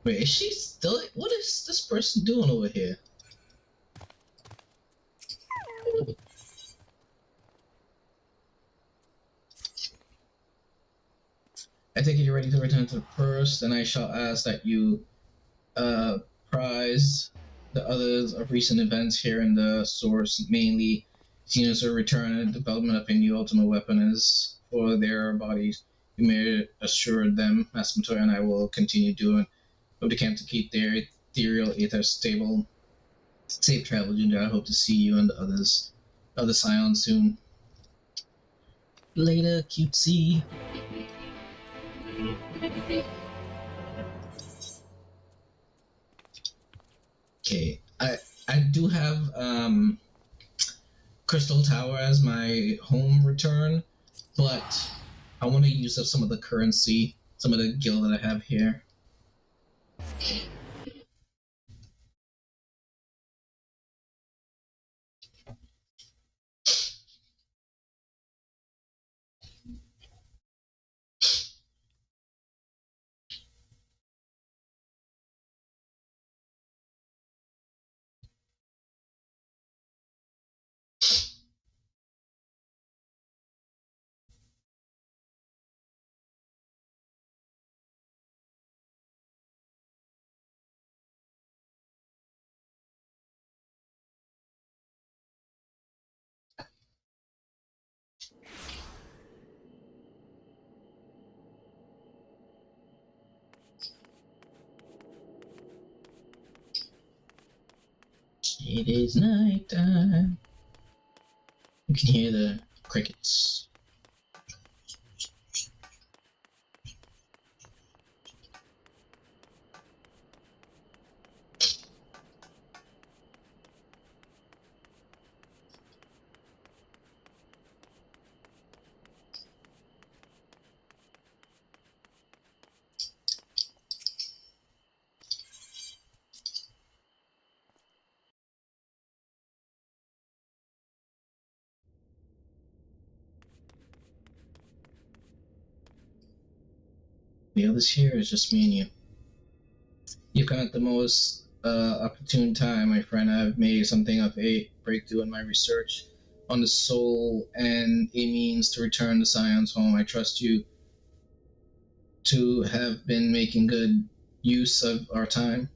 Wait, is she still? What is this person doing over here? I think you're ready to return to the first, and I shall ask that you prize the others of recent events here in the source, mainly Xenos' return and development of a new ultimate weapon is for their bodies. You may assure them, Master Montoya and I will continue doing what we can to keep their ethereal ether stable. Safe travel, Junior. I hope to see you and the others of the Scion soon. Later, cutesy. Okay, I do have Crystal Tower as my home return, but I want to use up some of the currency, some of the gil that I have here. It is night time. You can hear the crickets. The others here is just me and you. You've come at the most opportune time, my friend. I've made something of a breakthrough in my research on the soul and a means to return the Scions home. I trust you to have been making good use of your time.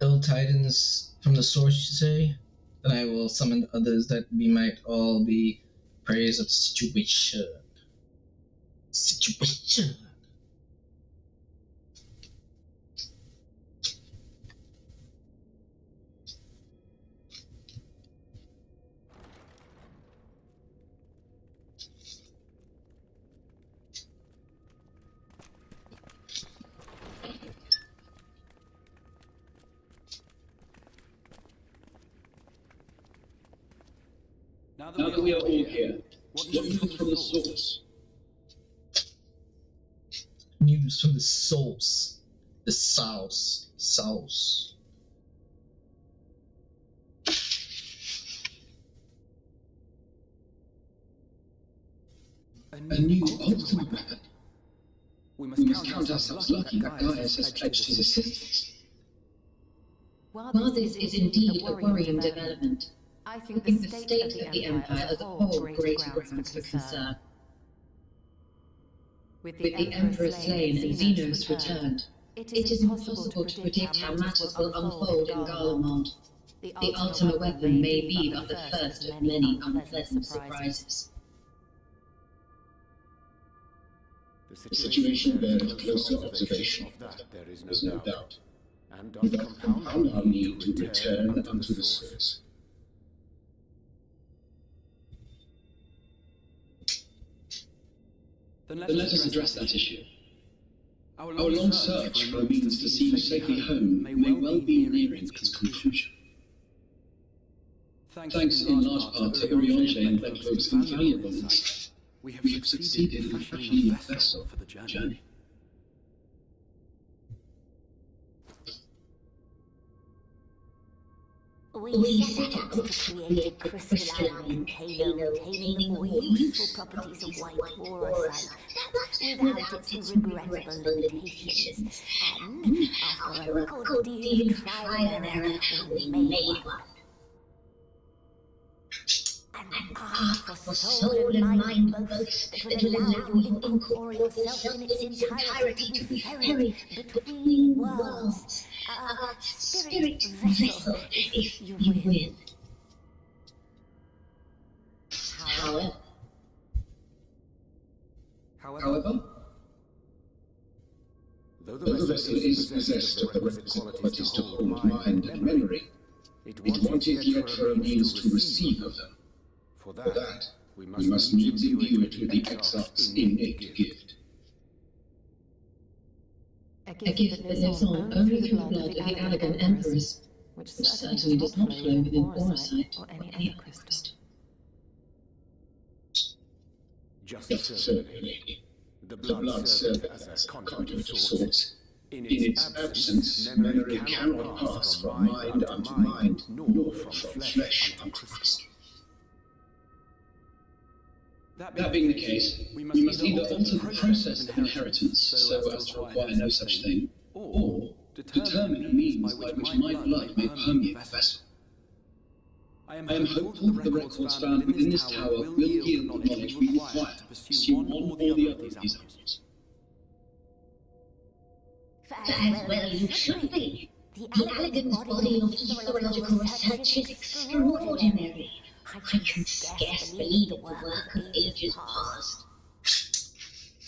Ill tidings from the source, you say? Then I will summon others that we might all be praised of the situation. Now that we are all here, what news from the source? News from the source. The sauce. A A new ultimate weapon. We We must count ourselves lucky that Gaius has pledged his assistance. While While this is indeed a worrying development, I I think think the state of the Empire as a whole greater grounds for concern. With With the Emperor slain and Xenos returned, it it is impossible to predict how matters will unfold in Garlemald. The ultimate weapon may be but the first of many unpleasant surprises. The situation beareth closer observation, there is no doubt, and doth compound our need to return unto the source. Then let us address that issue. Our long search for a means to see you safely home may well be nearing its conclusion. Thanks in large part to Urianger and Bedfog's invaluable insight, we have succeeded in fashioning a vessel for the journey. We set out to create a crystalline container containing all useful properties of white borosite, but without its regrettable limitations. And after a good deal of trial and error, we made one. An art for soul and mind both that will allow your incorporeal self in its entirety to be ferried between worlds. A spirit vessel, if you will. However, though the vessel is possessed of the requisite qualities to hold mind and memory, it wanted yet for a means to receive of them. For that, we must needs imbue it with the Exarch's innate gift. A gift that lives on only through the blood of the Allergan Emperors, which certainly does not flow within borosite or any other crystal. Just so, lady. The blood served as a conduit of sorts. In its absence, memory cannot pass from mind unto mind, nor from flesh unto crystal. That being the case, we must either alter the process of inheritance so as to require no such thing, or determine a means by which my blood may permeate the vessel. I am hopeful that the records found within this tower will yield the knowledge we require to pursue one or the other of these avenues. As well you should be. The Allergan's body of ethological research is extraordinary. I can scarce believe the work of ages past.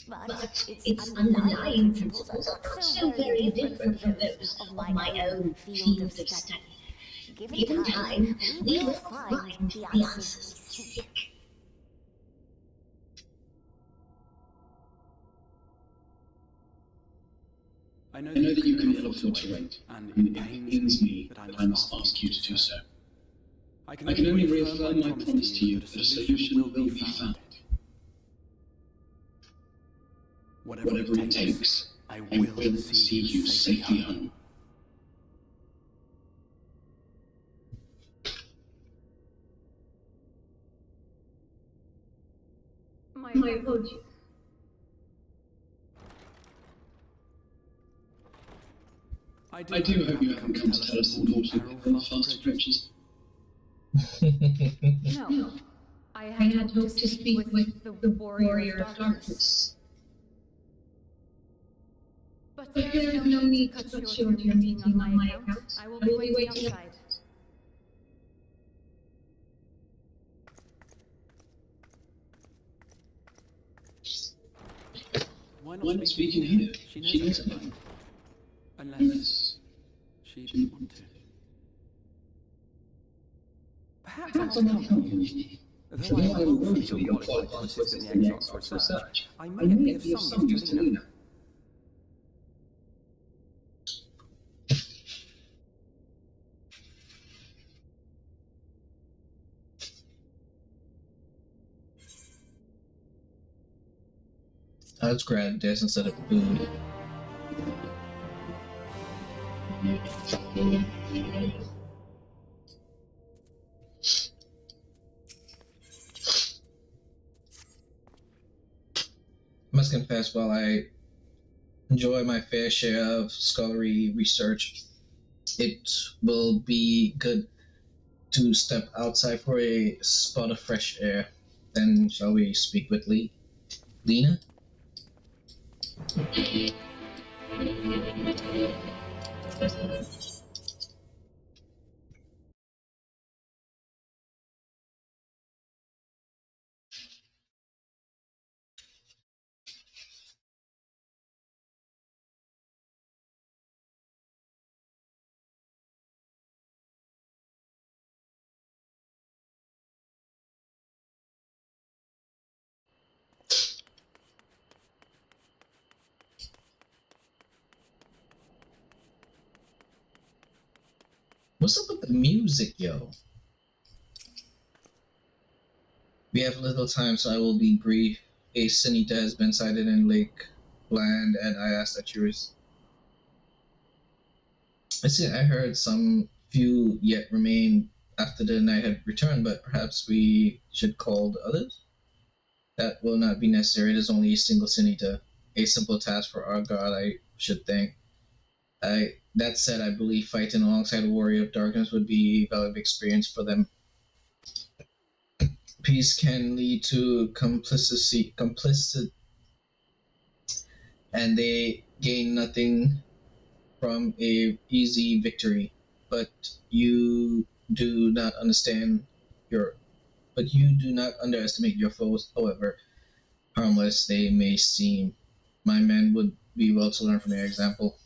But its underlying principles are not so very different from those of my own field of study. Given time, we will find the answers we seek. I know that you can ill afford to wait, and it pains me that I must ask you to do so. I can only reaffirm my promise to you that a solution will be found. Whatever it takes, I will see you safely home. My apologies. I do hope you haven't come to tell us the important peril fast approaches. No. I had hoped to speak with the Warrior of Darkness. But there is no need to cut short your meeting on my account. I will be waiting outside. Why not speak in here? She knows about it. Unless she didn't want to. Perhaps I'll come with you. Though I am woefully qualified to assist in the Exarch's research, I may be of some use to Luna. Let's grab this instead of food. Must confess, while I enjoy my fair share of scholarly research, it will be good to step outside for a spot of fresh air. Then shall we speak with Lena? What's up with the music, yo? We have little time, so I will be brief. A Sinita has been sighted in Lake Land, and I asked that you I see. I heard some few yet remain after the night had returned, but perhaps we should call the others? That will not be necessary. It is only a single Sinita. A simple task for our god, I should think. That said, I believe fighting alongside a warrior of darkness would be a valuable experience for them. Peace can lead to complicit, and they gain nothing from a easy victory. But you do not underestimate your foes, however harmless they may seem. My men would be well to learn from your example.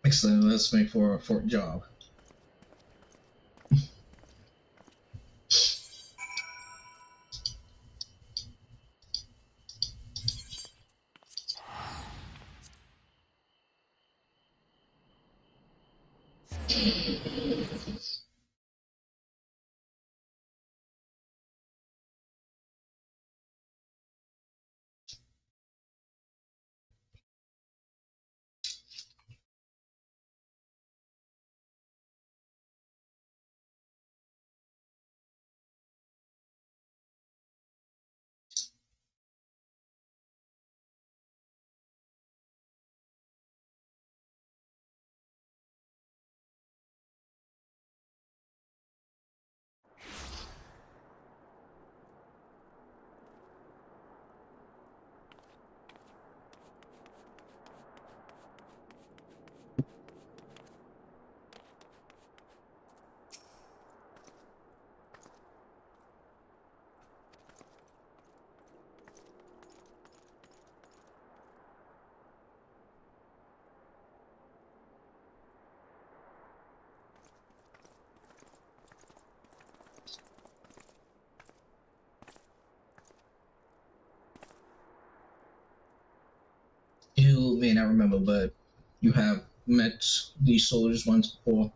Excellent. Let's make for a fort job. You may not remember, but you have met these soldiers once before.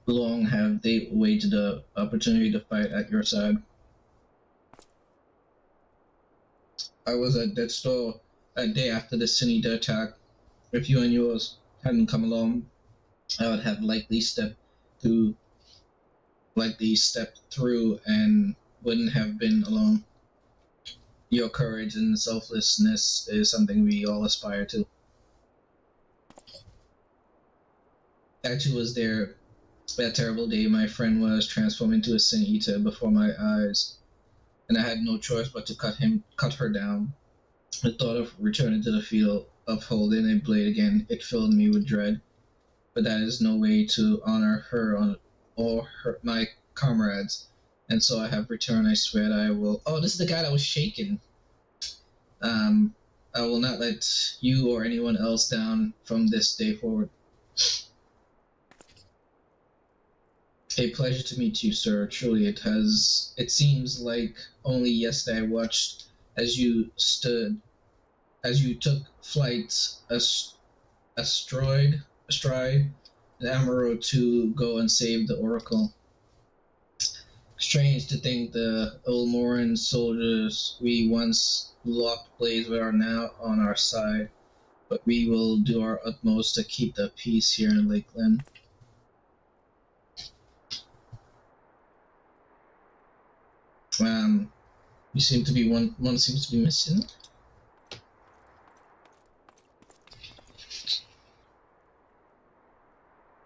Long have they awaited the opportunity to fight at your side. I was at that store a day after the Sinita attack. If you and yours hadn't come along, I would have likely stepped through and wouldn't have been alone. Your courage and selflessness is something we all aspire to. Actually, was there that terrible day my friend was transformed into a sin eater before my eyes, and I had no choice but to cut her down. The thought of returning to the field of holding a blade again, it filled me with dread. But that is no way to honor her or my comrades, and so I have returned. I swear that I will. Oh, this is the guy that was shaken. I will not let you or anyone else down from this day forward. A pleasure to meet you, sir. Truly, it seems like only yesterday I watched as you took flight astride the Emerald to go and save the Oracle. Strange to think the Ulmoran soldiers we once locked blades with are now on our side, but we will do our utmost to keep the peace here in Lakeland. You seem to be one seems to be missing.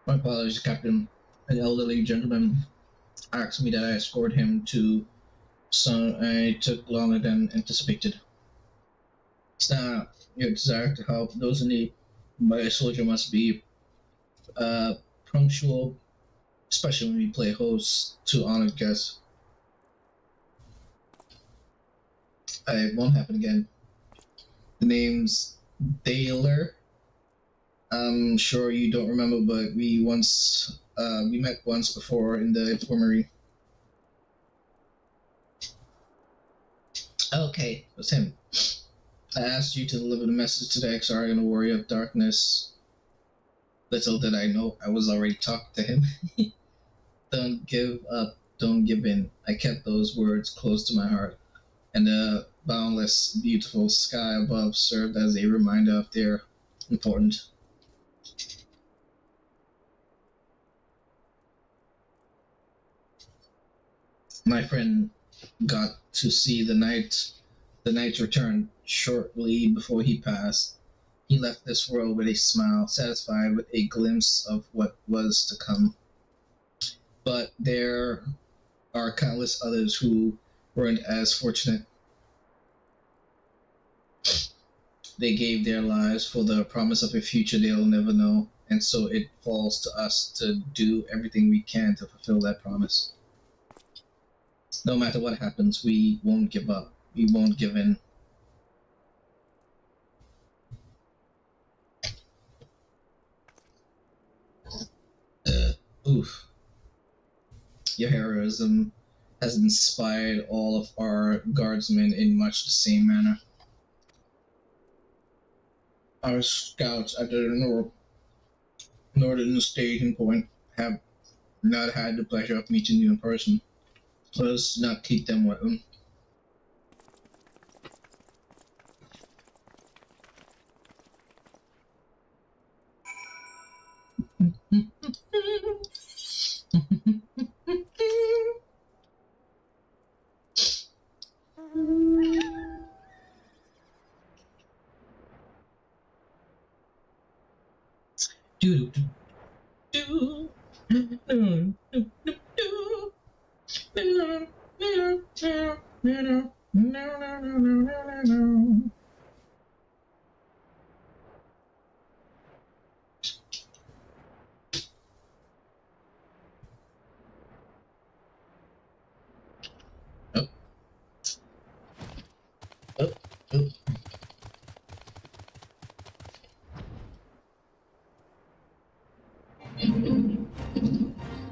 My apologies, Captain. An elderly gentleman asked me that I escort him to so it took longer than anticipated. It's not your desire to help those in need, but a soldier must be punctual, especially when we play host to honored guests. It won't happen again. The name's Daler. I'm sure you don't remember, but we met once before in the infirmary. Okay, it was him. I asked you to deliver the message to the XR in a warrior of darkness. Little did I know I was already talking to him. Don't give up, don't give in. I kept those words close to my heart, and the boundless, beautiful sky above served as a reminder of their importance. My friend got to see the night's return shortly before he passed. He left this world with a smile, satisfied with a glimpse of what was to come. But there are countless others who weren't as fortunate. They gave their lives for the promise of a future they'll never know, and so it falls to us to do everything we can to fulfill that promise. No matter what happens, we won't give up. We won't give in. Oof. Your heroism has inspired all of our guardsmen in much the same manner. Our scouts at the northern staging point have not had the pleasure of meeting you in person. Let us not keep them waiting. Do do do do do do.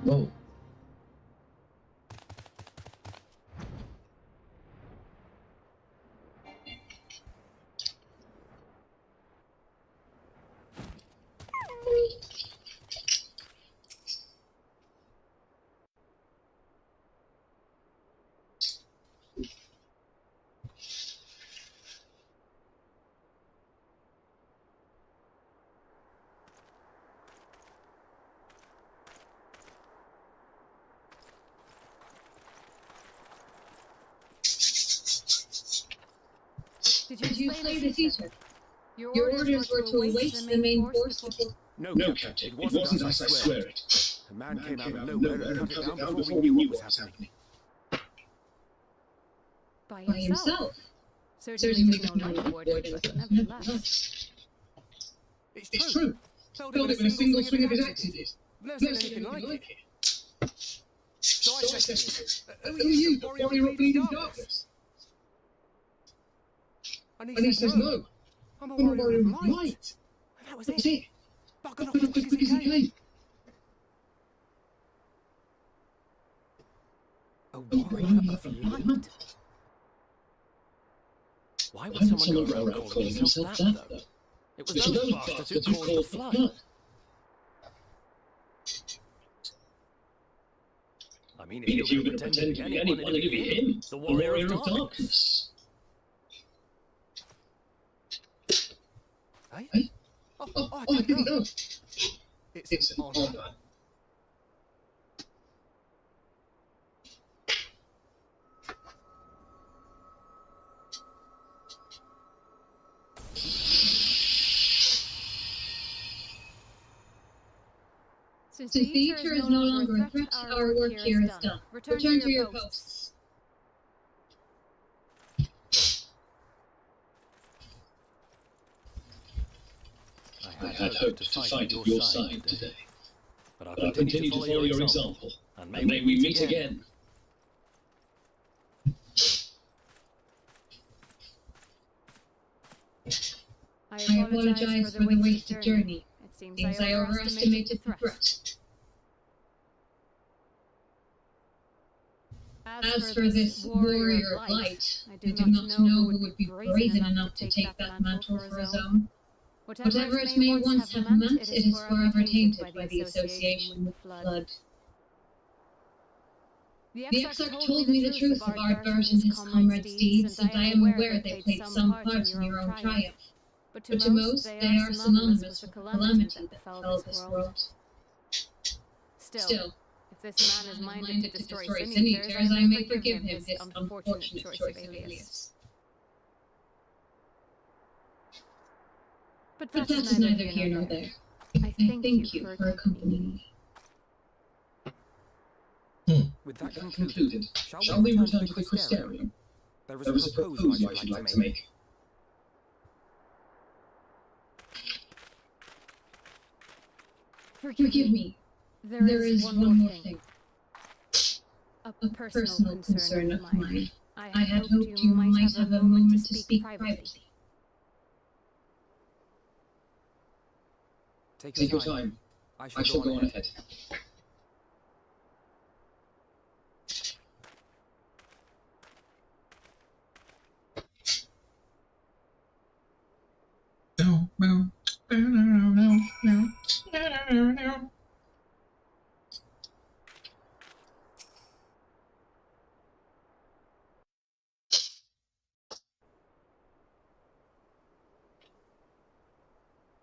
Whoa. Did you slay the teacher? Your Your orders were to await the main force before... No, Captain, it wasn't as I swear it. The man came out of nowhere and cut it down before we knew what was happening. By himself? Certainly with no light aboard, but nevertheless. It's true. Felled him in a single swing of his axe, it is. I've never seen anything like it. So I said to him, who are you, the warrior of bleeding darkness? And he says, no. I'm a warrior of light. And that was it. Buckled off as quick as he came. A warrior of light? Why would someone go around calling himself that, though? It was those bastards who caused the flood. I mean, if you were going to pretend to be anyone, it'd be him, the warrior of darkness. Hey? Oh, I didn't know. It's an honor. Since the Ether is no longer a threat, our work here is done. Return to your posts. I had hoped to fight at your side today, but I'll continue to follow your example, and may we meet again. I apologize for the wasted journey. It seems I overestimated the threat. As for this warrior of light, I do not know who would be brazen enough to take that mantle for his own. Whatever it may once have meant, it is forever tainted by the association with the flood. The exarch told me the truth of Ardbert and his comrades' deeds, and I am aware they played some part in your own triumph. But to most, they are synonymous with the calamity that befell this world. Still, if this man is minded to destroy Sin-Eaters, I may forgive him this unfortunate choice of alias. But that is neither here nor there. I thank you for accompanying me. With that concluded, shall we return to the Crystarium? There There is a proposal I should like to make. Forgive me. There is one more thing. A personal concern of mine. I had hoped you might have a moment to speak privately. Take your time. I shall go on ahead.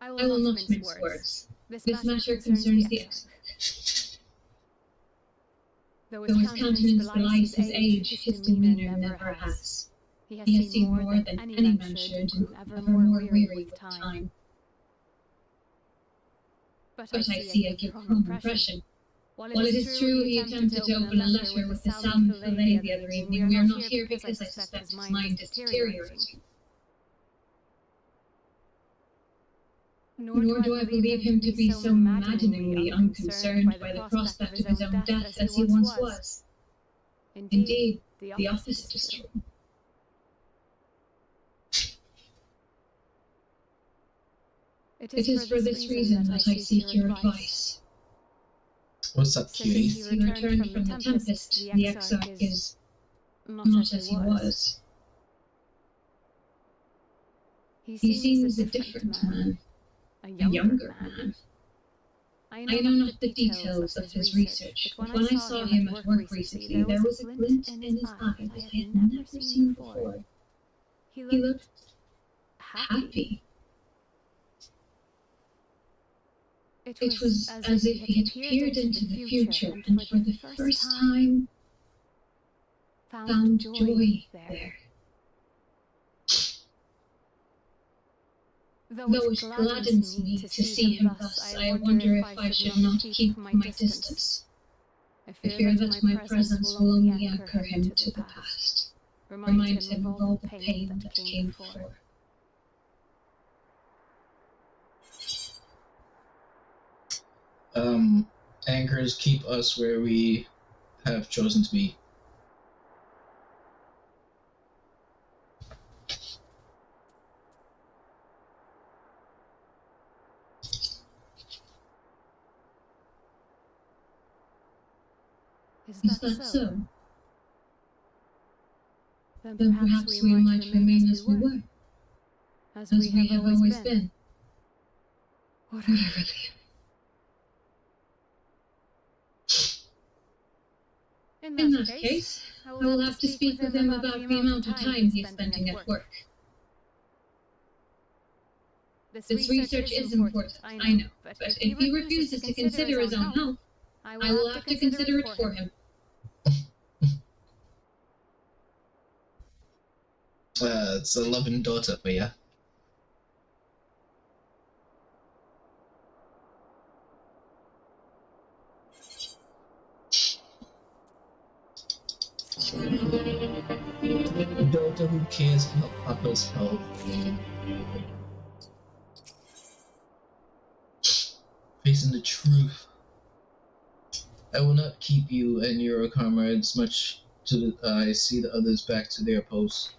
I will not mince words. This matter concerns the exarch. Though his countenance belies his age, his demeanor never has. He has seen more than any man should, and ever more weary with time. But I see I give wrong impression. While it is true he attempted to open a letter with the salmon fillet the other evening, we are not here because I suspect his mind is deteriorating. Nor do I believe him to be so maddeningly unconcerned by the prospect of his own death as he once was. Indeed, the opposite is true. It is for this reason that I seek your advice. What's up, cutie? Since he returned from the Tempest, the exarch is not as he was. He seems a different man. A younger man. I know not the details of his research, but when I saw him at work recently, there was a glint in his eye that I had never seen before. He looked happy. It was as if he had peered into the future and for the first time found joy there. Though it gladdens me to see him thus, I wonder if I should not keep my distance. I fear that my presence will only anchor him to the past, remind him of all the pain that came before. Anchors keep us where we have chosen to be. Is that so? Then perhaps we might remain as we were. As we have always been. Whatever they are. In that case, I will have to speak with him about the amount of time he is spending at work. This research is important, I know, but if he refuses to consider his own health, I will have to consider it for him. It's a loving daughter for you. Daughter who cares about Papa's health. Facing the truth. I will not keep you and your comrades much till I see the others back to their posts.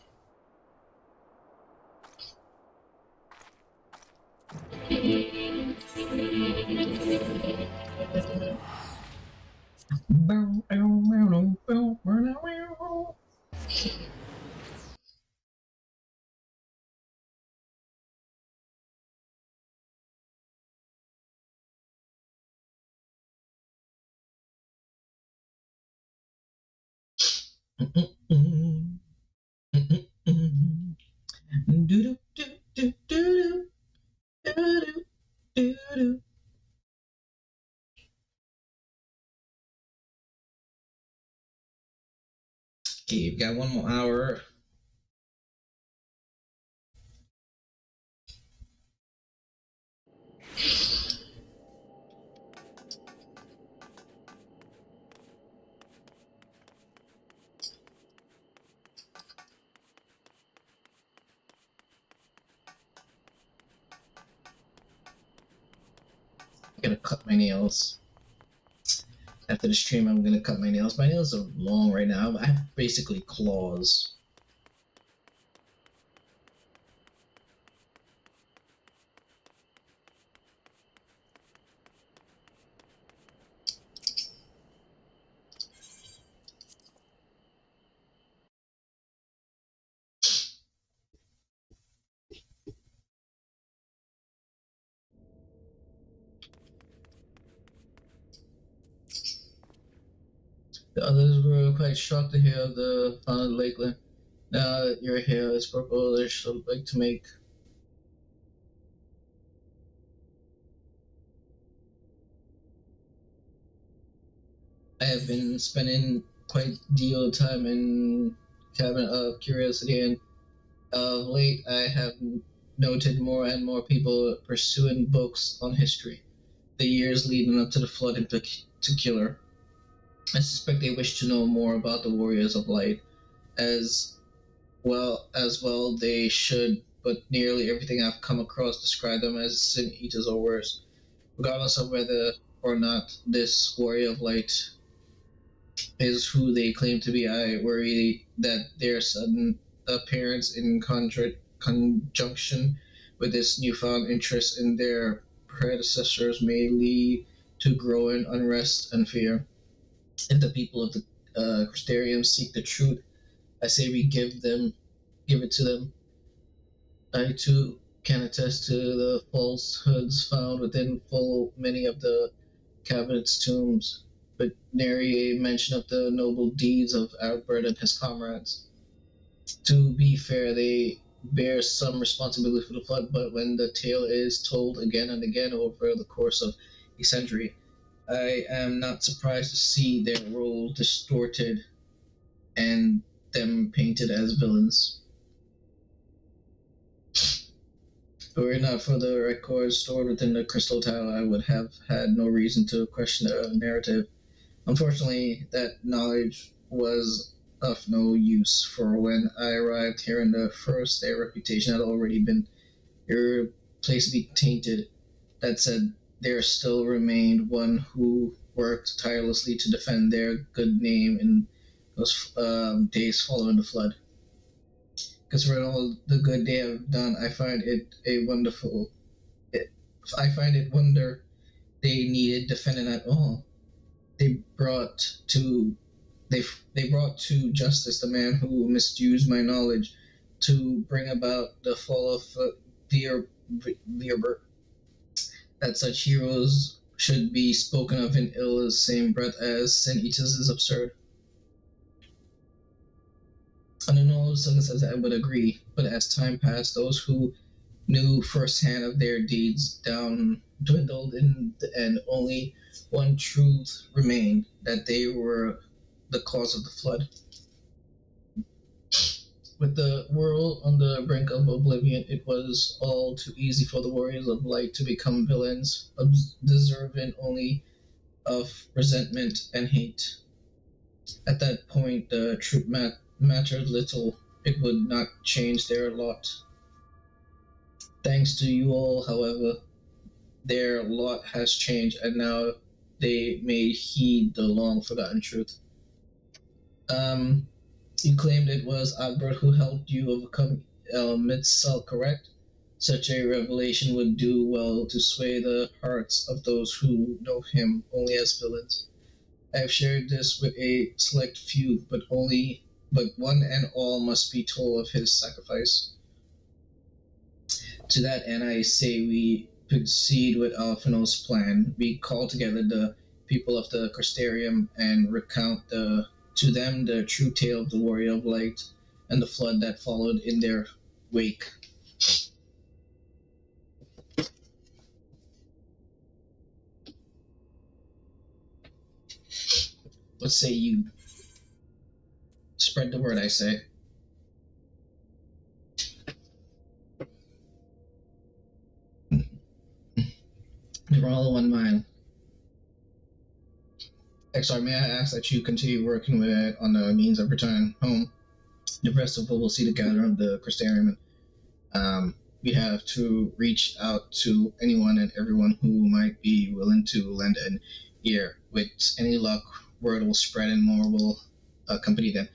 Okay, you've got 1 more hour. I'm gonna cut my nails. After the stream, I'm gonna cut my nails. My nails are long right now. I have basically claws. The others were quite shocked to hear of the found Lakeland. Now that your hair is purplish, I'd like to make. I have been spending quite a deal of time in Cabinet of Curiosity, and of late I have noted more and more people pursuing books on history, the years leading up to the flood in particular. I suspect they wish to know more about the Warriors of Light, as well they should, but nearly everything I've come across describe them as sin eaters or worse. Regardless of whether or not this Warrior of Light is who they claim to be, I worry that their sudden appearance in conjunction with this newfound interest in their predecessors may lead to growing unrest and fear. If the people of the Crystarium seek the truth, I say we give it to them. I too can attest to the falsehoods found within full many of the cabinet's tombs, but nary a mention of the noble deeds of Albert and his comrades. To be fair, they bear some responsibility for the flood, but when the tale is told again and again over the course of a century, I am not surprised to see their role distorted and them painted as villains. Were it not for the records stored within the Crystal Tower, I would have had no reason to question the narrative. Unfortunately, that knowledge was of no use, for when I arrived here in the first, their reputation had already been irreplaceably tainted. That said, there still remained one who worked tirelessly to defend their good name in those days following the flood. Because for all the good they have done, I find it wonder they needed defending at all. They brought to justice the man who misused my knowledge to bring about the fall of Vierbert. That such heroes should be spoken of in ill the same breath as sin eaters is absurd. Under no circumstances I would agree, but as time passed, those who knew firsthand of their deeds dwindled in the end. Only one truth remained, that they were the cause of the flood. With the world on the brink of oblivion, it was all too easy for the Warriors of Light to become villains, deserving only of resentment and hate. At that point, the truth mattered little. It would not change their lot. Thanks to you all, however, their lot has changed, and now they may heed the long-forgotten truth. You claimed it was Albert who helped you overcome Mitzal, correct? Such a revelation would do well to sway the hearts of those who know him only as villains. I have shared this with a select few, but one and all must be told of his sacrifice. To that end, I say we proceed with Alphino's plan. We call together the people of the Crystarium and recount to them the true tale of the Warrior of Light and the flood that followed in their wake. What say you? Spread the word, I say. We're all of one mind. XR, may I ask that you continue working on the means of return home? The rest of us will see the gathering of the Crystarium. We have to reach out to anyone and everyone who might be willing to lend an ear. With any luck, word will spread and more will accompany them.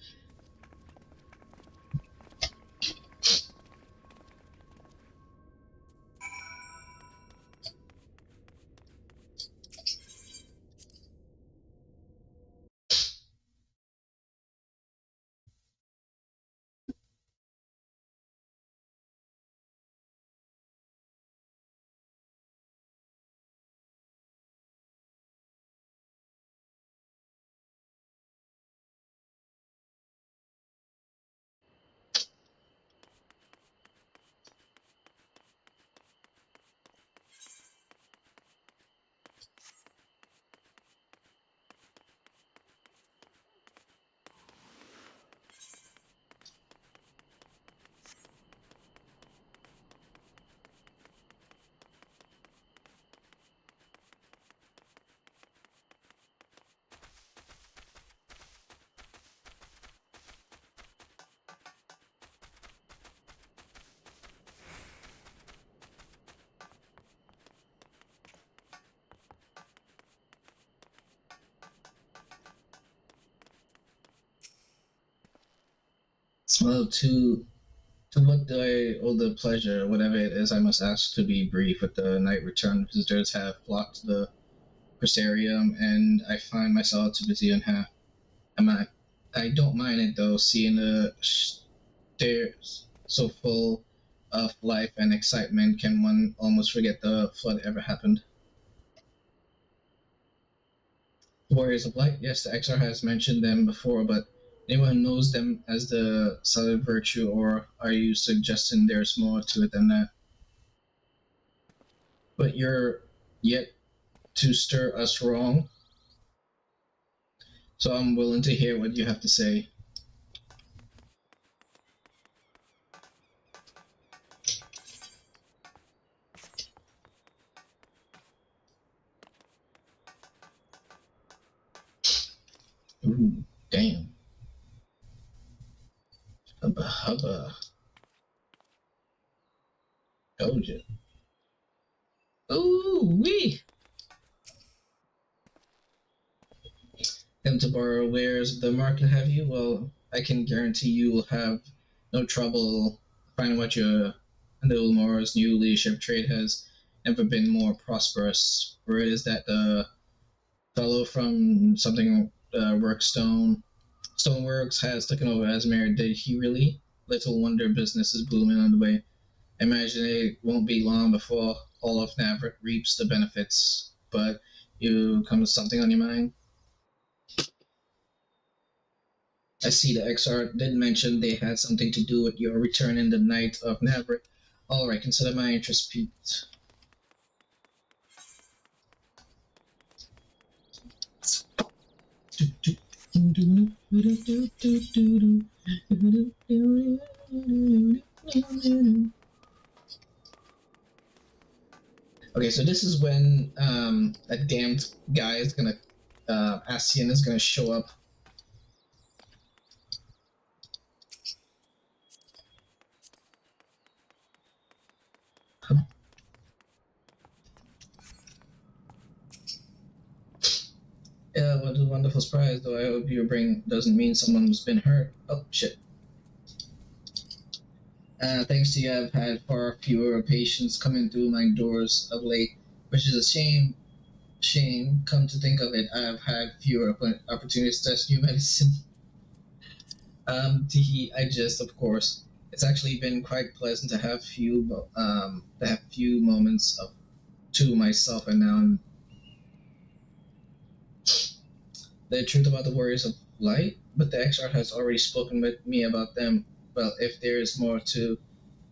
Well, to what do I owe the pleasure? Whatever it is, I must ask to be brief. With the night return, visitors have blocked the Crystarium, and I find myself too busy and I don't mind it though, seeing the stairs so full of life and excitement. Can one almost forget the flood ever happened? Warriors of Light, yes, the XR has mentioned them before, but anyone knows them as the solid virtue, or are you suggesting there's more to it than that? But you're yet to stir us wrong, so I'm willing to hear what you have to say. Ooh, damn. Hubba hubba. Told you. Ooh wee. Them to borrow wares of the market, have you? Well, I can guarantee you will have no trouble finding what you're. And the Ulmora's new leadership trade has never been more prosperous. Word is that the fellow from something Stoneworks has taken over as mayor. Did he really? Little wonder business is booming on the way. I imagine it won't be long before all of Navrit reaps the benefits. But you come with something on your mind? I see the XR did mention they had something to do with your return in the night of Navrit. Alright, consider my interest piqued. Okay, so this is when a damned guy is gonna, Ascian is gonna show up. Yeah, what a wonderful surprise, though I hope your bring doesn't mean someone's been hurt. Oh, shit. Thanks to you, I've had far fewer patients coming through my doors of late, which is a shame. Shame. Come to think of it, I've had fewer opportunities to test new medicine. I just, of course. It's actually been quite pleasant to have few moments of to myself, and now the truth about the warriors of light. But the XR has already spoken with me about them. Well, if there is more to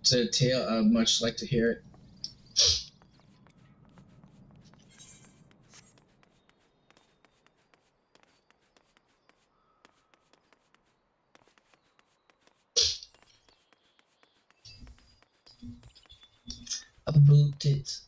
the tale, I'd much like to hear it. About it.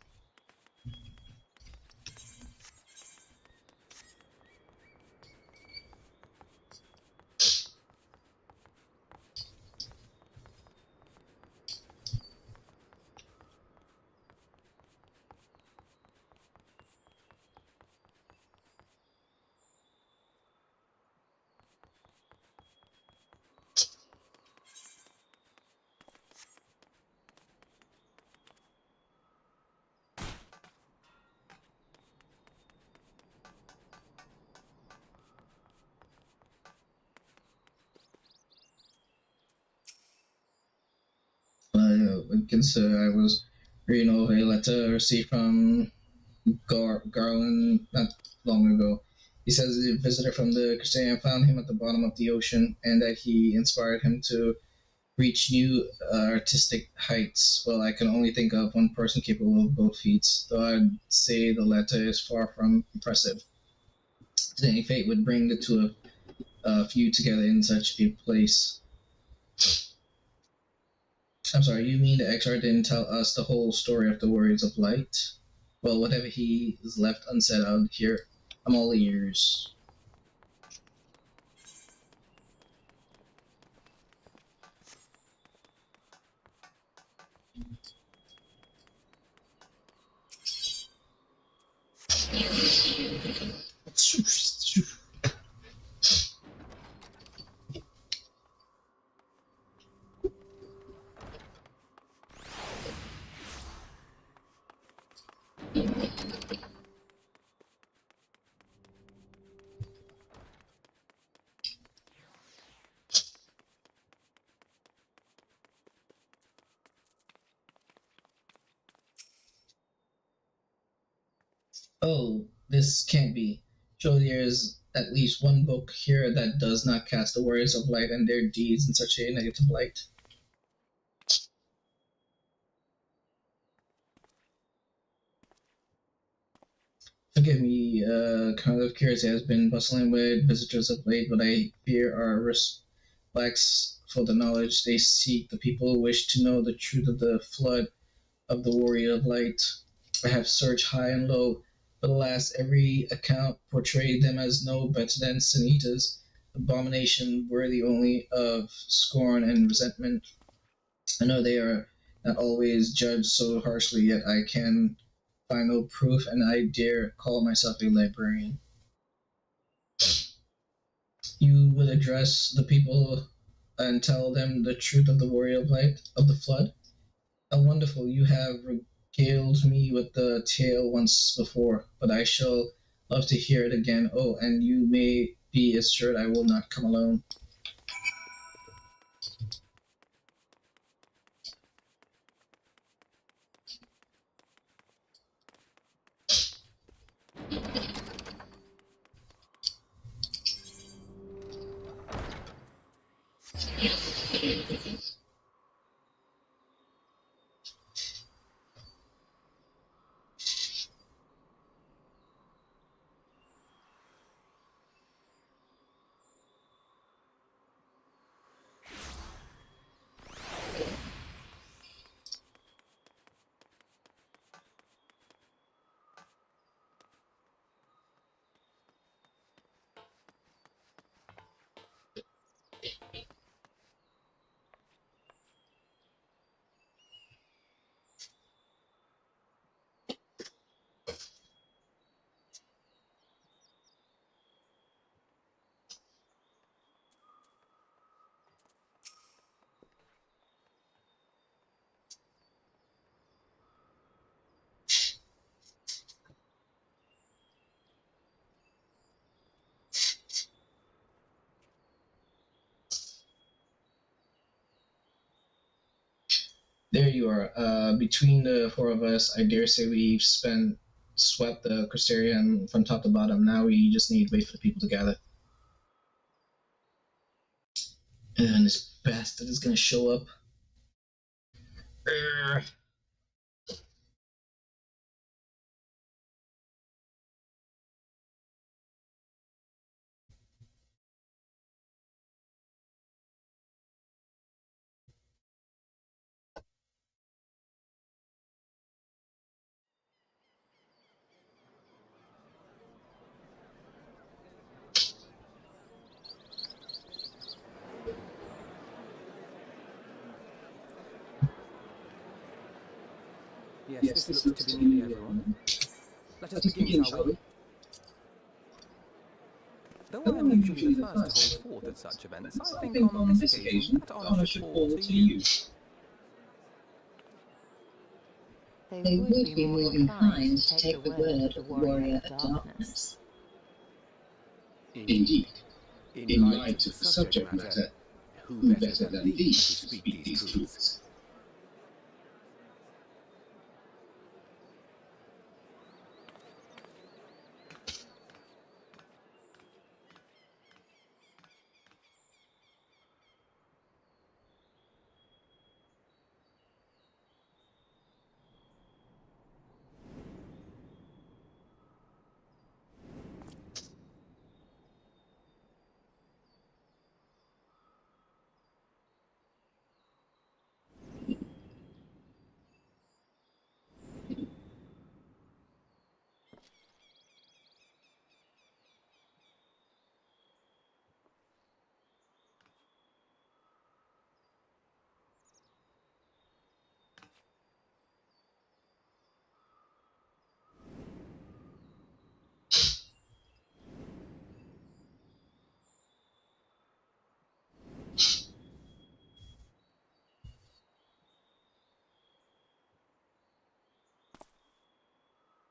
I was reading over a letter received from Garland not long ago. He says a visitor from the Crusader found him at the bottom of the ocean, and that he inspired him to reach new artistic heights. Well, I can only think of one person capable of both feats, though I'd say the latter is far from impressive. Any fate would bring the two of you together in such a place. I'm sorry, you mean the XR didn't tell us the whole story of the Warriors of Light? Well, whatever he is left unsaid out here, I'm all ears. Oh, this can't be. Surely there is at least one book here that does not cast the Warriors of Light and their deeds in such a negative light. Forgive me, kind of curiosity has been bustling with visitors of late, but I fear our respects for the knowledge they seek. The people wish to know the truth of the flood of the Warrior of Light. I have searched high and low, but alas, every account portrayed them as no better than Sanitas, abomination worthy only of scorn and resentment. I know they are not always judged so harshly, yet I can find no proof, and I dare call myself a librarian. You would address the people and tell them the truth of the Warrior of Light, of the flood? How wonderful! You have regaled me with the tale once before, but I shall love to hear it again. Oh, and you may be assured I will not come alone. There you are. Between the four of us, I dare say we've swept the Crystarium from top to bottom. Now we just need to wait for the people to gather. And this bastard is gonna show up. Yes, this looks to be nearly everyone. Let us begin, shall we? Though I am usually the first to hold forth at such events, I think on this occasion that honour should fall to you. They would be more inclined to take the word of the warrior of darkness. Indeed. In light of the subject matter, who better than these to speak these truths?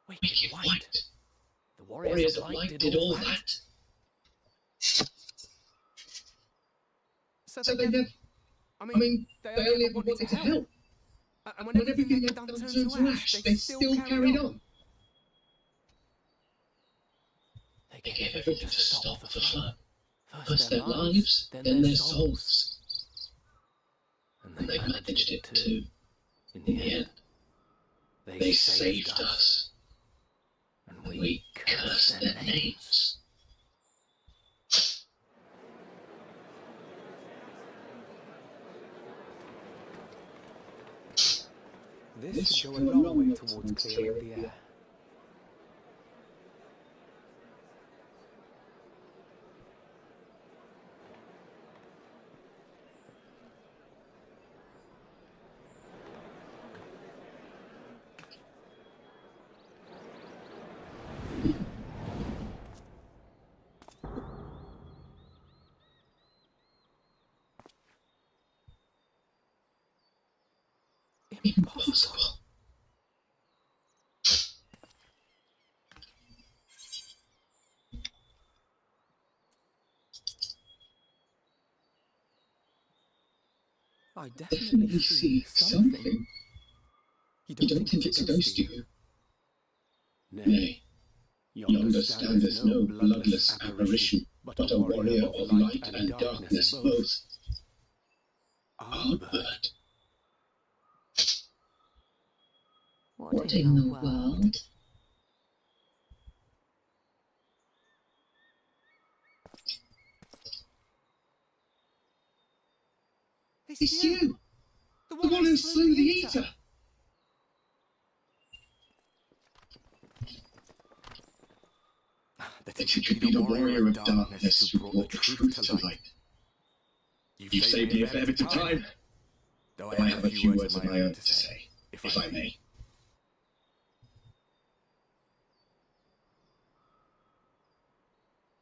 Wicked White. The warriors of light did all that. So they never... I mean, they only ever wanted to help. And when everything they'd done turned to ash, they still carried on. They gave everything to stop the flood. First their lives, then their souls. And they managed it too. In the end, they saved us. And we cursed their names. This should go a long way towards clearing the air. Impossible. I definitely see something. You don't think it's a ghost, do you? Nay. You understand there's no bloodless apparition, but a warrior of light and darkness both. Our bird. What in the world? It's you! The one who slew the eater! That it should be the warrior of darkness who brought the truth to light. You've saved me a fair bit of time, though I have a few words of my own to say, if I may.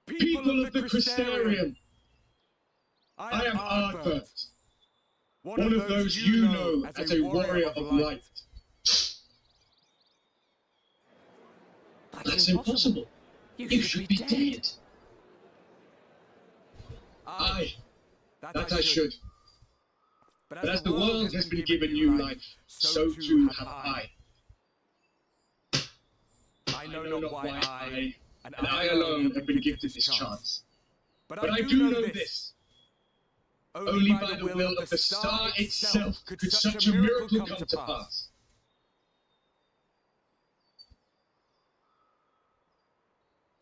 People of the Crystarium, I am Ardbert, one of those you know as a warrior of light. That's impossible. You should be dead. Aye, that I should. But as the world has been given new life, so too have I. I know not why I, and I alone, have been gifted this chance. But I do know this. Only by the will of the star itself could such a miracle come to pass.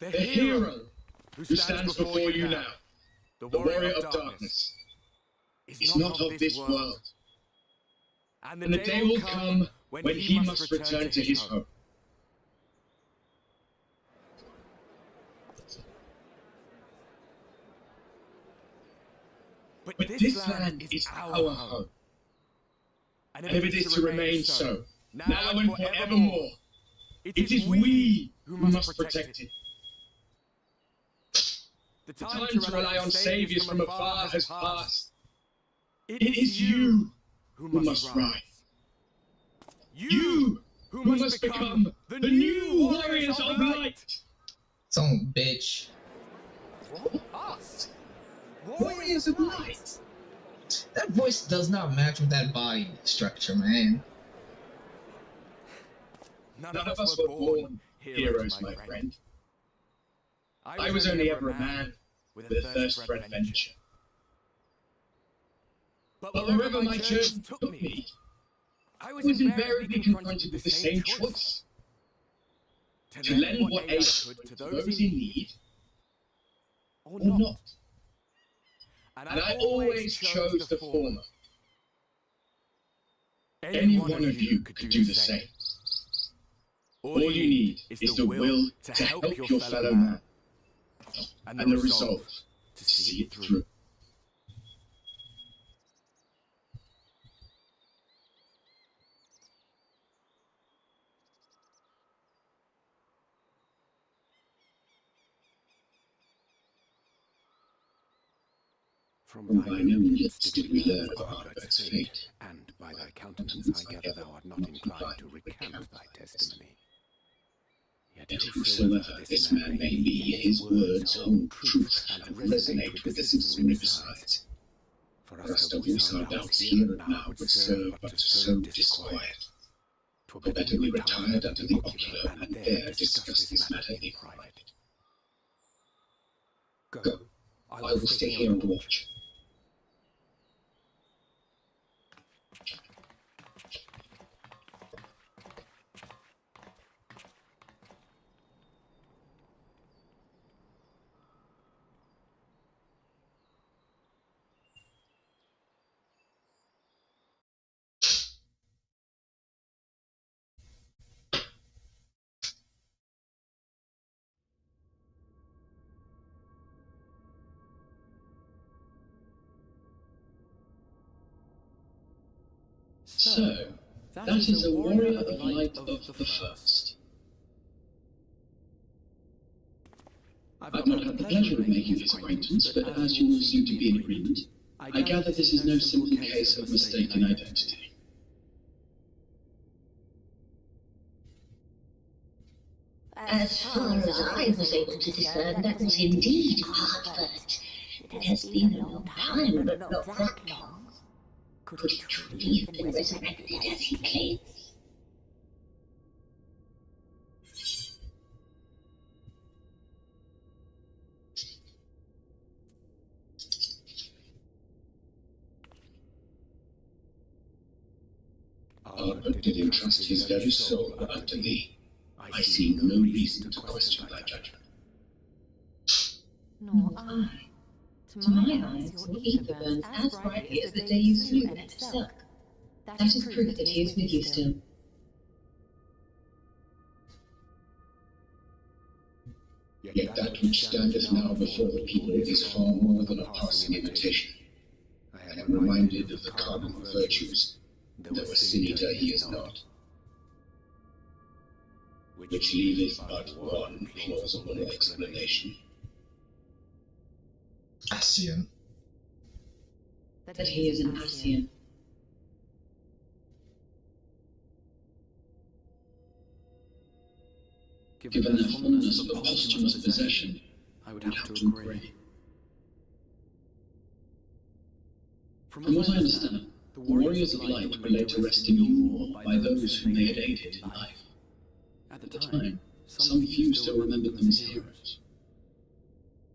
The hero who stands before you now, the warrior of darkness, is not of this world. And the day will come when he must return to his home. But this land is our home. And if it is to remain so, now and forevermore, it is we who must protect it. The time to rely on saviors from afar has passed. It is you who must rise. You who must become the new warriors of light. Some bitch. Us? Warriors of light. That voice does not match with that body structure, man. None of us were born heroes, my friend. I was only ever a man with a thirst for adventure. But wherever my journey took me, I was invariably confronted with the same choice. To lend what aid I could to those in need, or not. And I always chose the former. Any one of you could do the same. All you need is the will to help your fellow man, and the resolve to see it through. From thy lineage did we learn of Ardbeg's fate, and by thy countenance I gather thou art not inclined to recant thy testimony. Yet whosoever this man may be, his words hold truth and resonate with the citizenry besides. For us to voice our doubts here and now would serve but to sow disquiet. 'Twere better we retired under the ocular and there discuss this matter in private. Go. I will stay here and watch. So, that is a warrior of light of the first. I've not had the pleasure of making his acquaintance, but as you all seem to be in agreement, I gather this is no simple case of mistaken identity. As far as I was able to discern, that was indeed Ardbert. It has been a long time, but not that long. Could he truly have been resurrected as he claims? Ardbert did entrust his very soul unto thee. I see no reason to question thy judgment. Nor I. To my eyes, your ether burns as brightly as the day you slew Emmett Selk. That is proof that he is with you still. Yet that which standeth now before the people is far more than a passing imitation. I am reminded of the cardinal virtues, though a sin-eater he is not, which leaveth but one plausible explanation. Ascian. That he is an Ascian. Given the fullness of the posthumous possession, I would have to agree. From what I understand, The warriors of light were later resting more by those whom they had aided in life. At the time, some few still remembered them as heroes.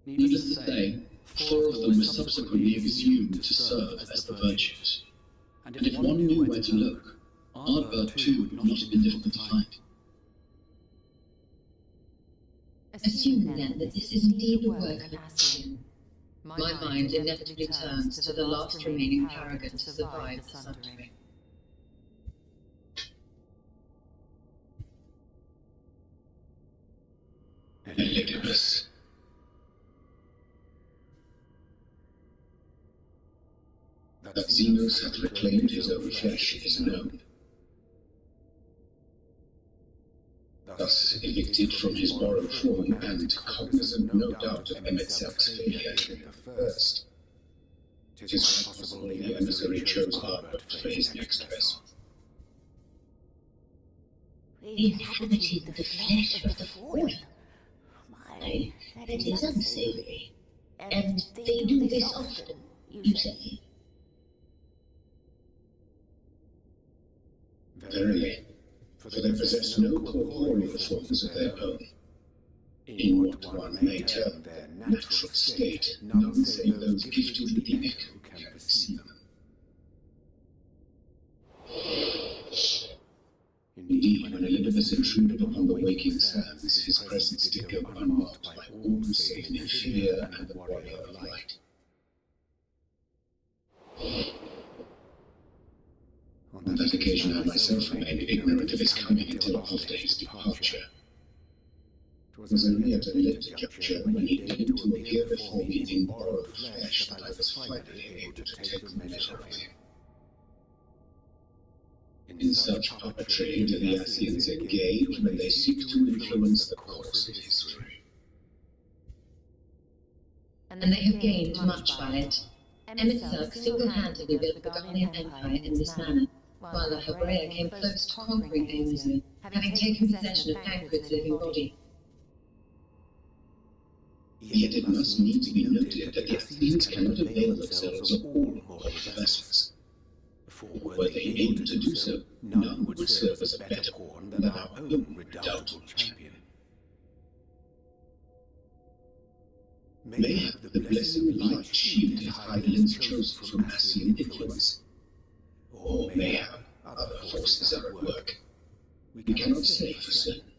Needless to say, 4 of them were subsequently exhumed to serve as the virtues. And if one knew where to look, Ardbird too would not have been difficult to find. Assuming then that this is indeed the work of Ascian, my mind inevitably turns to the last remaining paragon to survive the Sundering. Elidibus. That Xenos hath reclaimed his own flesh is known. Thus evicted from his borrowed form and cognizant no doubt of Emetzel's failure in the first, 'tis possible the emissary chose Ardbird for his next vessel. We inhabited the flesh of the fallen. My, that is unsavory. And they do this often, you say? Verily, for they possess no corporeal forms of their own. In what one may term their natural state, none save those gifted with the echo can perceive them. Indeed, when Elidibus intruded upon the waking sands, his presence did go unmarked by all who save in fear and the warrior of light. On that occasion I myself remained ignorant of his coming until after his departure. It was only at a later juncture, when he deigned to appear before me in borrowed flesh, that I was finally able to take measure of him. In such puppetry do the Ascians engage when they seek to influence the course of history. And they have gained much by it. Emetzelk single-handedly built the Garnian Empire in this manner, while the Hebrea came close to conquering Aemazoo, having taken possession of Thancred's living body. Yet it must needs be noted that the Athenians cannot avail themselves of all moral vessels. For were they able to do so, none would serve as a better pawn than our own redoubtable champion. Mayhap the blessed light shield his Hydaelyn's chosen from Ascian influence. Or mayhap other forces are at work. We cannot say for certain.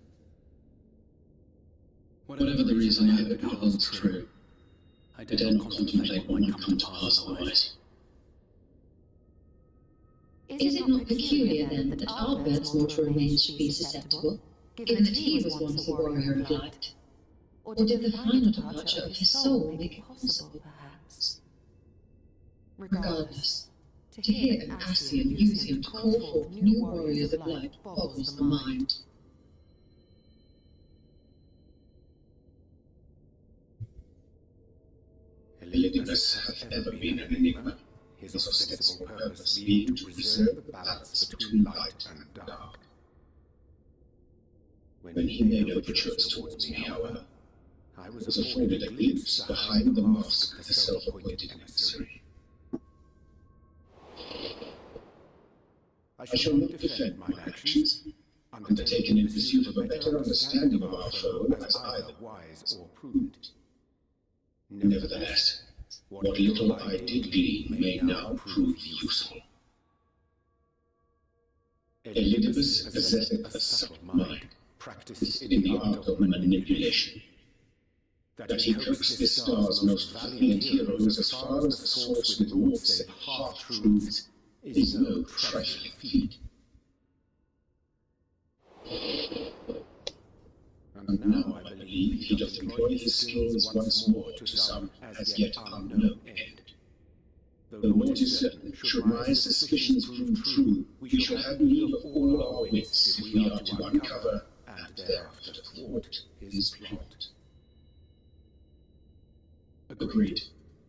Whatever the reason, I hope it holds true. I dare not contemplate what might come to pass otherwise. Is it not peculiar, then, that Ardbird's mortal remains should be susceptible, given that he was once a warrior of light? Or did the final departure of his soul make it possible, perhaps? Regardless, to hear an Ascian use him to call forth new warriors of light boggles the mind. Elidibus hath ever been an enigma, his ostensible purpose being to preserve the balance between light and dark. When he made overtures towards me, however, I was afforded a glimpse behind the mask of the self-appointed emissary. I shall not defend mine actions, undertaken in pursuit of a better understanding of our foe as either wise or prudent. Nevertheless, what little I did glean may now prove useful. Elidibus possesseth a subtle mind, practiced in the art of manipulation. That he coaxed this star's most valiant heroes as far as the source with naught save half-truths is no trifling feat. And now I believe he doth employ his skills once more to some as yet unknown end. Though naught is certain, should my suspicions prove true, we shall have need of all our wits if we are to uncover and thereafter thwart his plot. Agreed.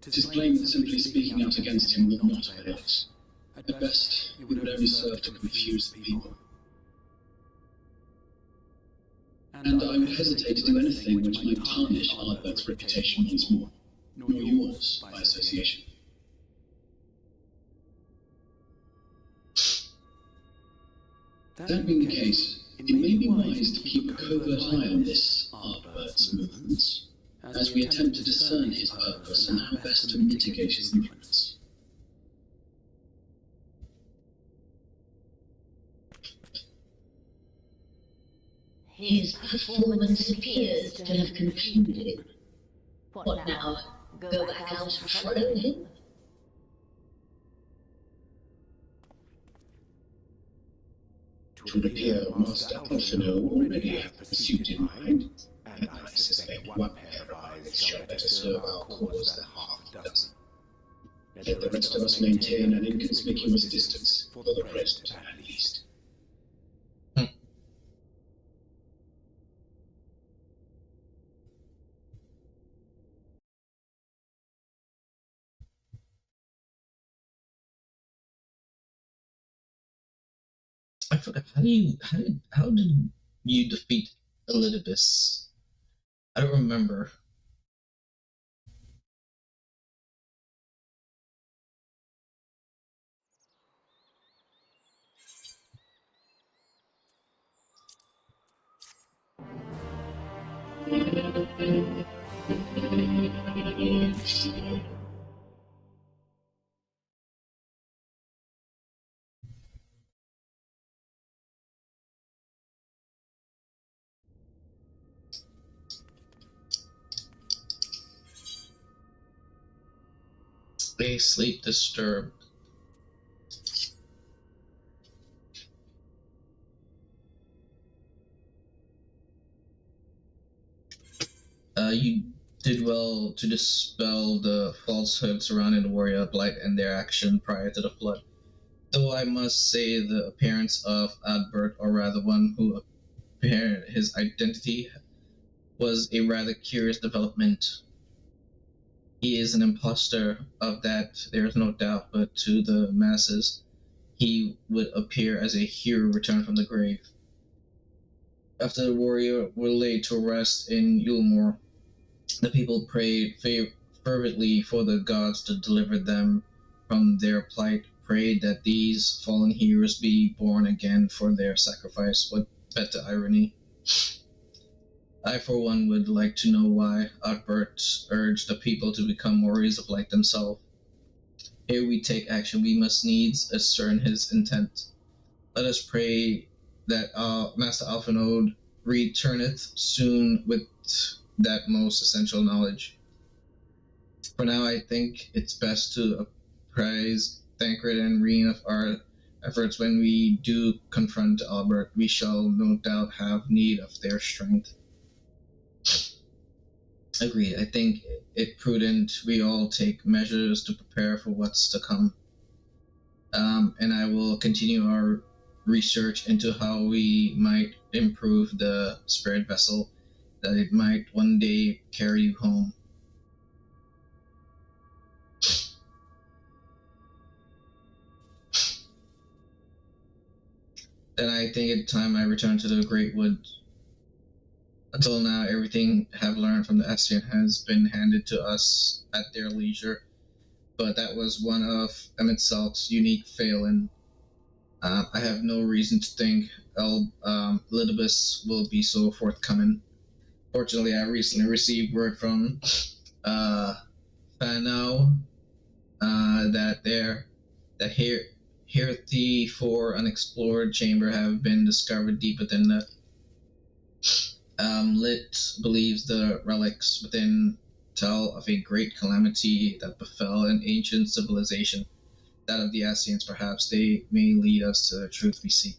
'Tis plain that simply speaking out against him will not avail us. At best, it would only serve to confuse the people. And I would hesitate to do anything which might tarnish Ardbird's reputation once more, nor yours by association. That being the case, it may be wise to keep a covert eye on this Artbert's movements, as we attempt to discern his purpose and how best to mitigate his influence. His performance appears to have confused him. What now? Go back out and follow him? It would appear Master Alphino already hath pursuit in mind, and I suspect one pair of eyes shall better serve our cause than half a dozen. Let the rest of us maintain an inconspicuous distance, for the present at least. I forgot, how did you defeat Elidibus? I don't remember. They sleep disturbed. You did well to dispel the falsehood surrounding the warrior of light and their action prior to the flood. Though I must say the appearance of Adbert, or rather one who appeared his identity, was a rather curious development. He is an impostor, of that there is no doubt, but to the masses he would appear as a hero returned from the grave. After the warrior were laid to rest in Yulmore, the people prayed fervently for the gods to deliver them from their plight, prayed that these fallen heroes be born again for their sacrifice. What better irony? I, for one, would like to know why Adbert urged the people to become warriors of light themselves. Ere we take action, we must needs discern his intent. Let us pray that Master Alphanode returneth soon with that most essential knowledge. For now, I think it's best to apprise Thancred and Reen of our efforts. When we do confront Albert, we shall no doubt have need of their strength. Agreed. I think it prudent we all take measures to prepare for what's to come. And I will continue our research into how we might improve the spirit vessel, that it might one day carry you home. Then I think it's time I return to the Great Woods. Until now, everything I have learned from the Ascian has been handed to us at their leisure, but that was one of Emmett Salk's unique failing. I have no reason to think Elidibus will be so forthcoming. Fortunately, I recently received word from Fano that heretofore unexplored chamber have been discovered deep within the Lit believes the relics within tell of a great calamity that befell an ancient civilization, that of the Ascians. Perhaps they may lead us to the truth we seek.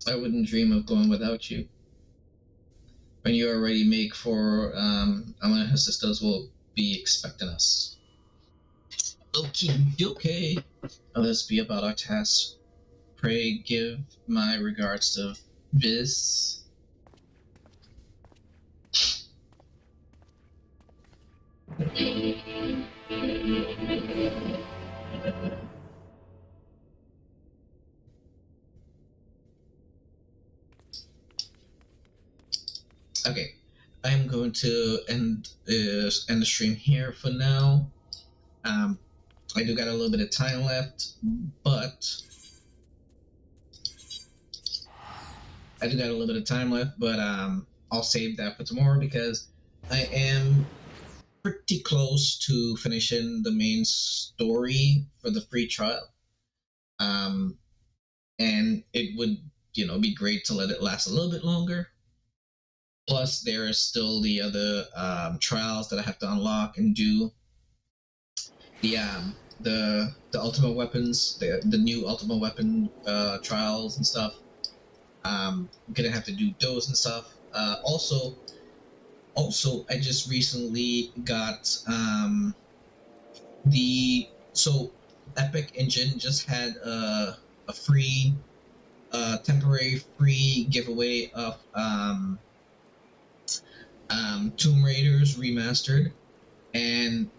I wouldn't dream of going without you. When you are ready, make for Amon and her sisters will be expecting us. Okay. Let us be about our task. Pray give my regards to Viz. Okay, I'm going to end the stream here for now. I do got a little bit of time left, but I'll save that for tomorrow because I am pretty close to finishing the main story for the free trial. And it would, be great to let it last a little bit longer. Plus, there are still the other trials that I have to unlock and do. The ultimate weapons, the new ultimate weapon trials and stuff. I'm gonna have to do those and stuff. Also, I just recently got Epic Engine just had a free temporary free giveaway of Tomb Raiders Remastered, and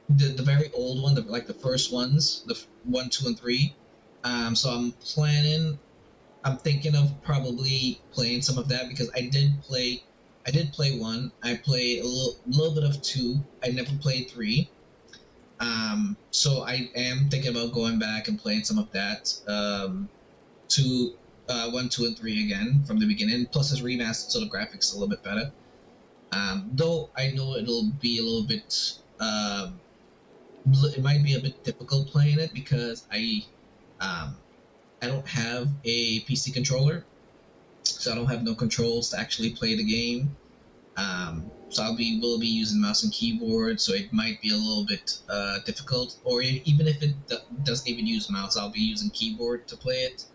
the very old one, the first ones, the 1, 2, and 3. So I'm thinking of probably playing some of that because I did play 1. I played a little bit of 2. I never played 3. So I am thinking about going back and playing some of that. 1, 2, and 3 again from the beginning. Plus, it's remastered, so the graphics are a little bit better. Though I know it'll be a little bit. It might be a bit difficult playing it because I don't have a PC controller, so I don't have no controls to actually play the game. So will be using mouse and keyboard, so it might be a little bit difficult. Or even if it doesn't even use mouse, I'll be using keyboard to play it.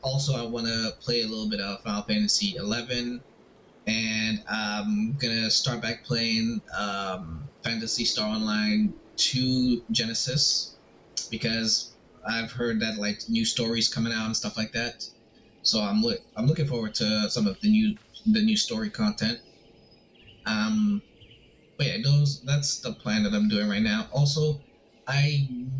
Also, I want to play a little bit of Final Fantasy XI, and I'm gonna start back playing Phantasy Star Online 2 Genesis because I've heard that new stories coming out and stuff like that. So I'm looking forward to some of the new story content. But yeah, that's the plan that I'm doing right now. Also, I'm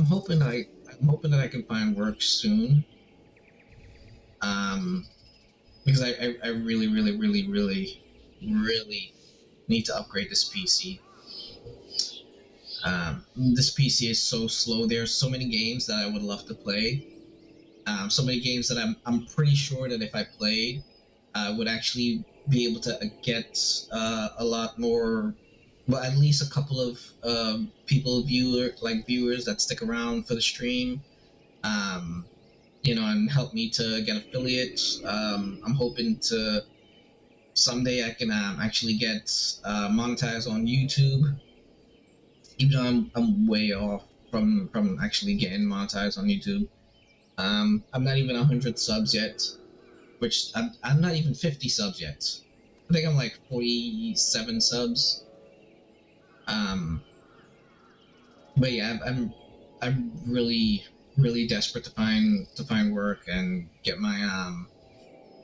hoping that I can find work soon. Because I really need to upgrade this PC. This PC is so slow. There are so many games that I would love to play. So many games that I'm pretty sure that if I played, I would actually be able to get a lot more. Well, at least a couple of viewers that stick around for the stream. And help me to get affiliates. I'm hoping to someday I can actually get monetized on YouTube. Even though I'm way off from actually getting monetized on YouTube. I'm not even 100 subs yet, which I'm not even 50 subs yet. I think I'm like 47 subs. But yeah, I'm really desperate to find work and get my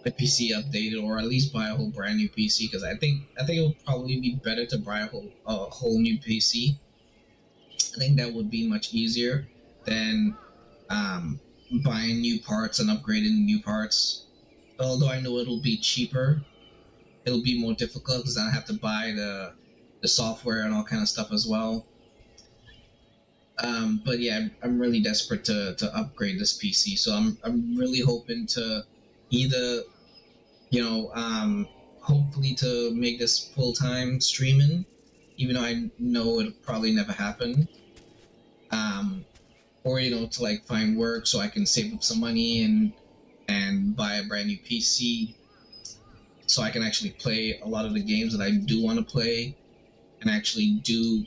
my PC updated, or at least buy a whole brand new PC, because I think it would probably be better to buy a whole new PC. I think that would be much easier than buying new parts and upgrading new parts. Although I know it'll be cheaper, it'll be more difficult because I have to buy the software and all kind of stuff as well. But yeah, I'm really desperate to upgrade this PC, so I'm really hoping to either, hopefully to make this full-time streaming, even though I know it'll probably never happen. Or to find work so I can save up some money and buy a brand new PC, so I can actually play a lot of the games that I do want to play, and actually do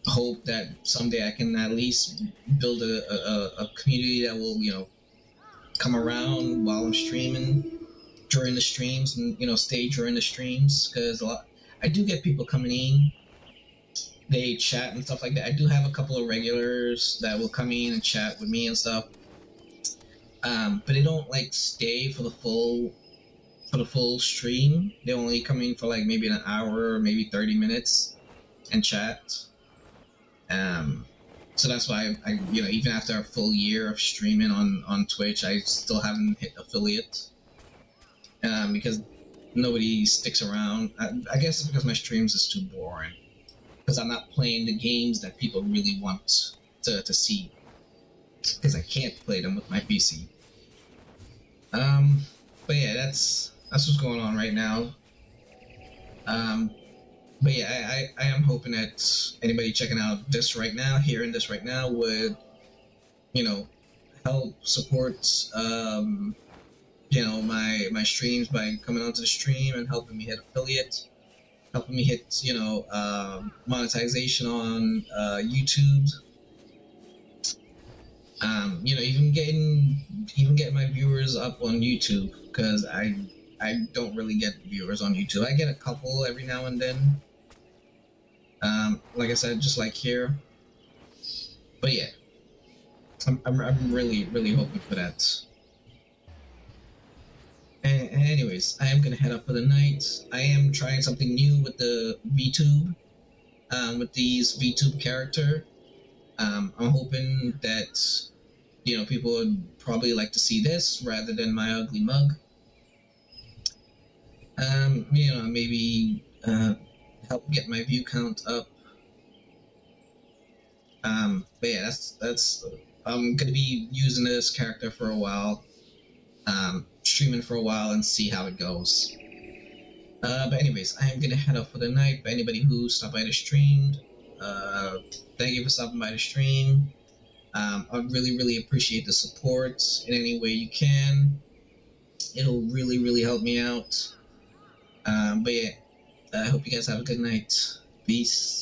hope that someday I can at least build a community that will come around while I'm streaming, during the streams, and stay during the streams, because I do get people coming in, they chat and stuff like that. I do have a couple of regulars that will come in and chat with me and stuff, but they don't stay for the full stream. They only come in for maybe an hour or maybe 30 minutes and chat. So that's why I you know, even after a full year of streaming on Twitch, I still haven't hit affiliate. Because nobody sticks around. I guess it's because my streams is too boring. Because I'm not playing the games that people really want to see. Because I can't play them with my PC. But yeah, that's what's going on right now. But yeah, I am hoping that anybody checking out this right now, hearing this right now, would, you know, help support you know, my streams by coming onto the stream and helping me hit affiliate, helping me hit, you know, monetization on YouTube. You know, even getting my viewers up on YouTube, because I don't really get viewers on YouTube. I get a couple every now and then. Like I said, just like here. But yeah, I'm really hoping for that. And anyways, I am gonna head up for the night. I am trying something new with the VTube, with these VTube character. I'm hoping that, you know, people would probably like to see this rather than my ugly mug. You know, maybe help get my view count up. But yeah, that's I'm gonna be using this character for a while, streaming for a while and see how it goes. But anyways, I am gonna head up for the night. For anybody who stopped by the stream, thank you for stopping by the stream. I really appreciate the support in any way you can. It'll really help me out. But yeah, I hope you guys have a good night. Peace.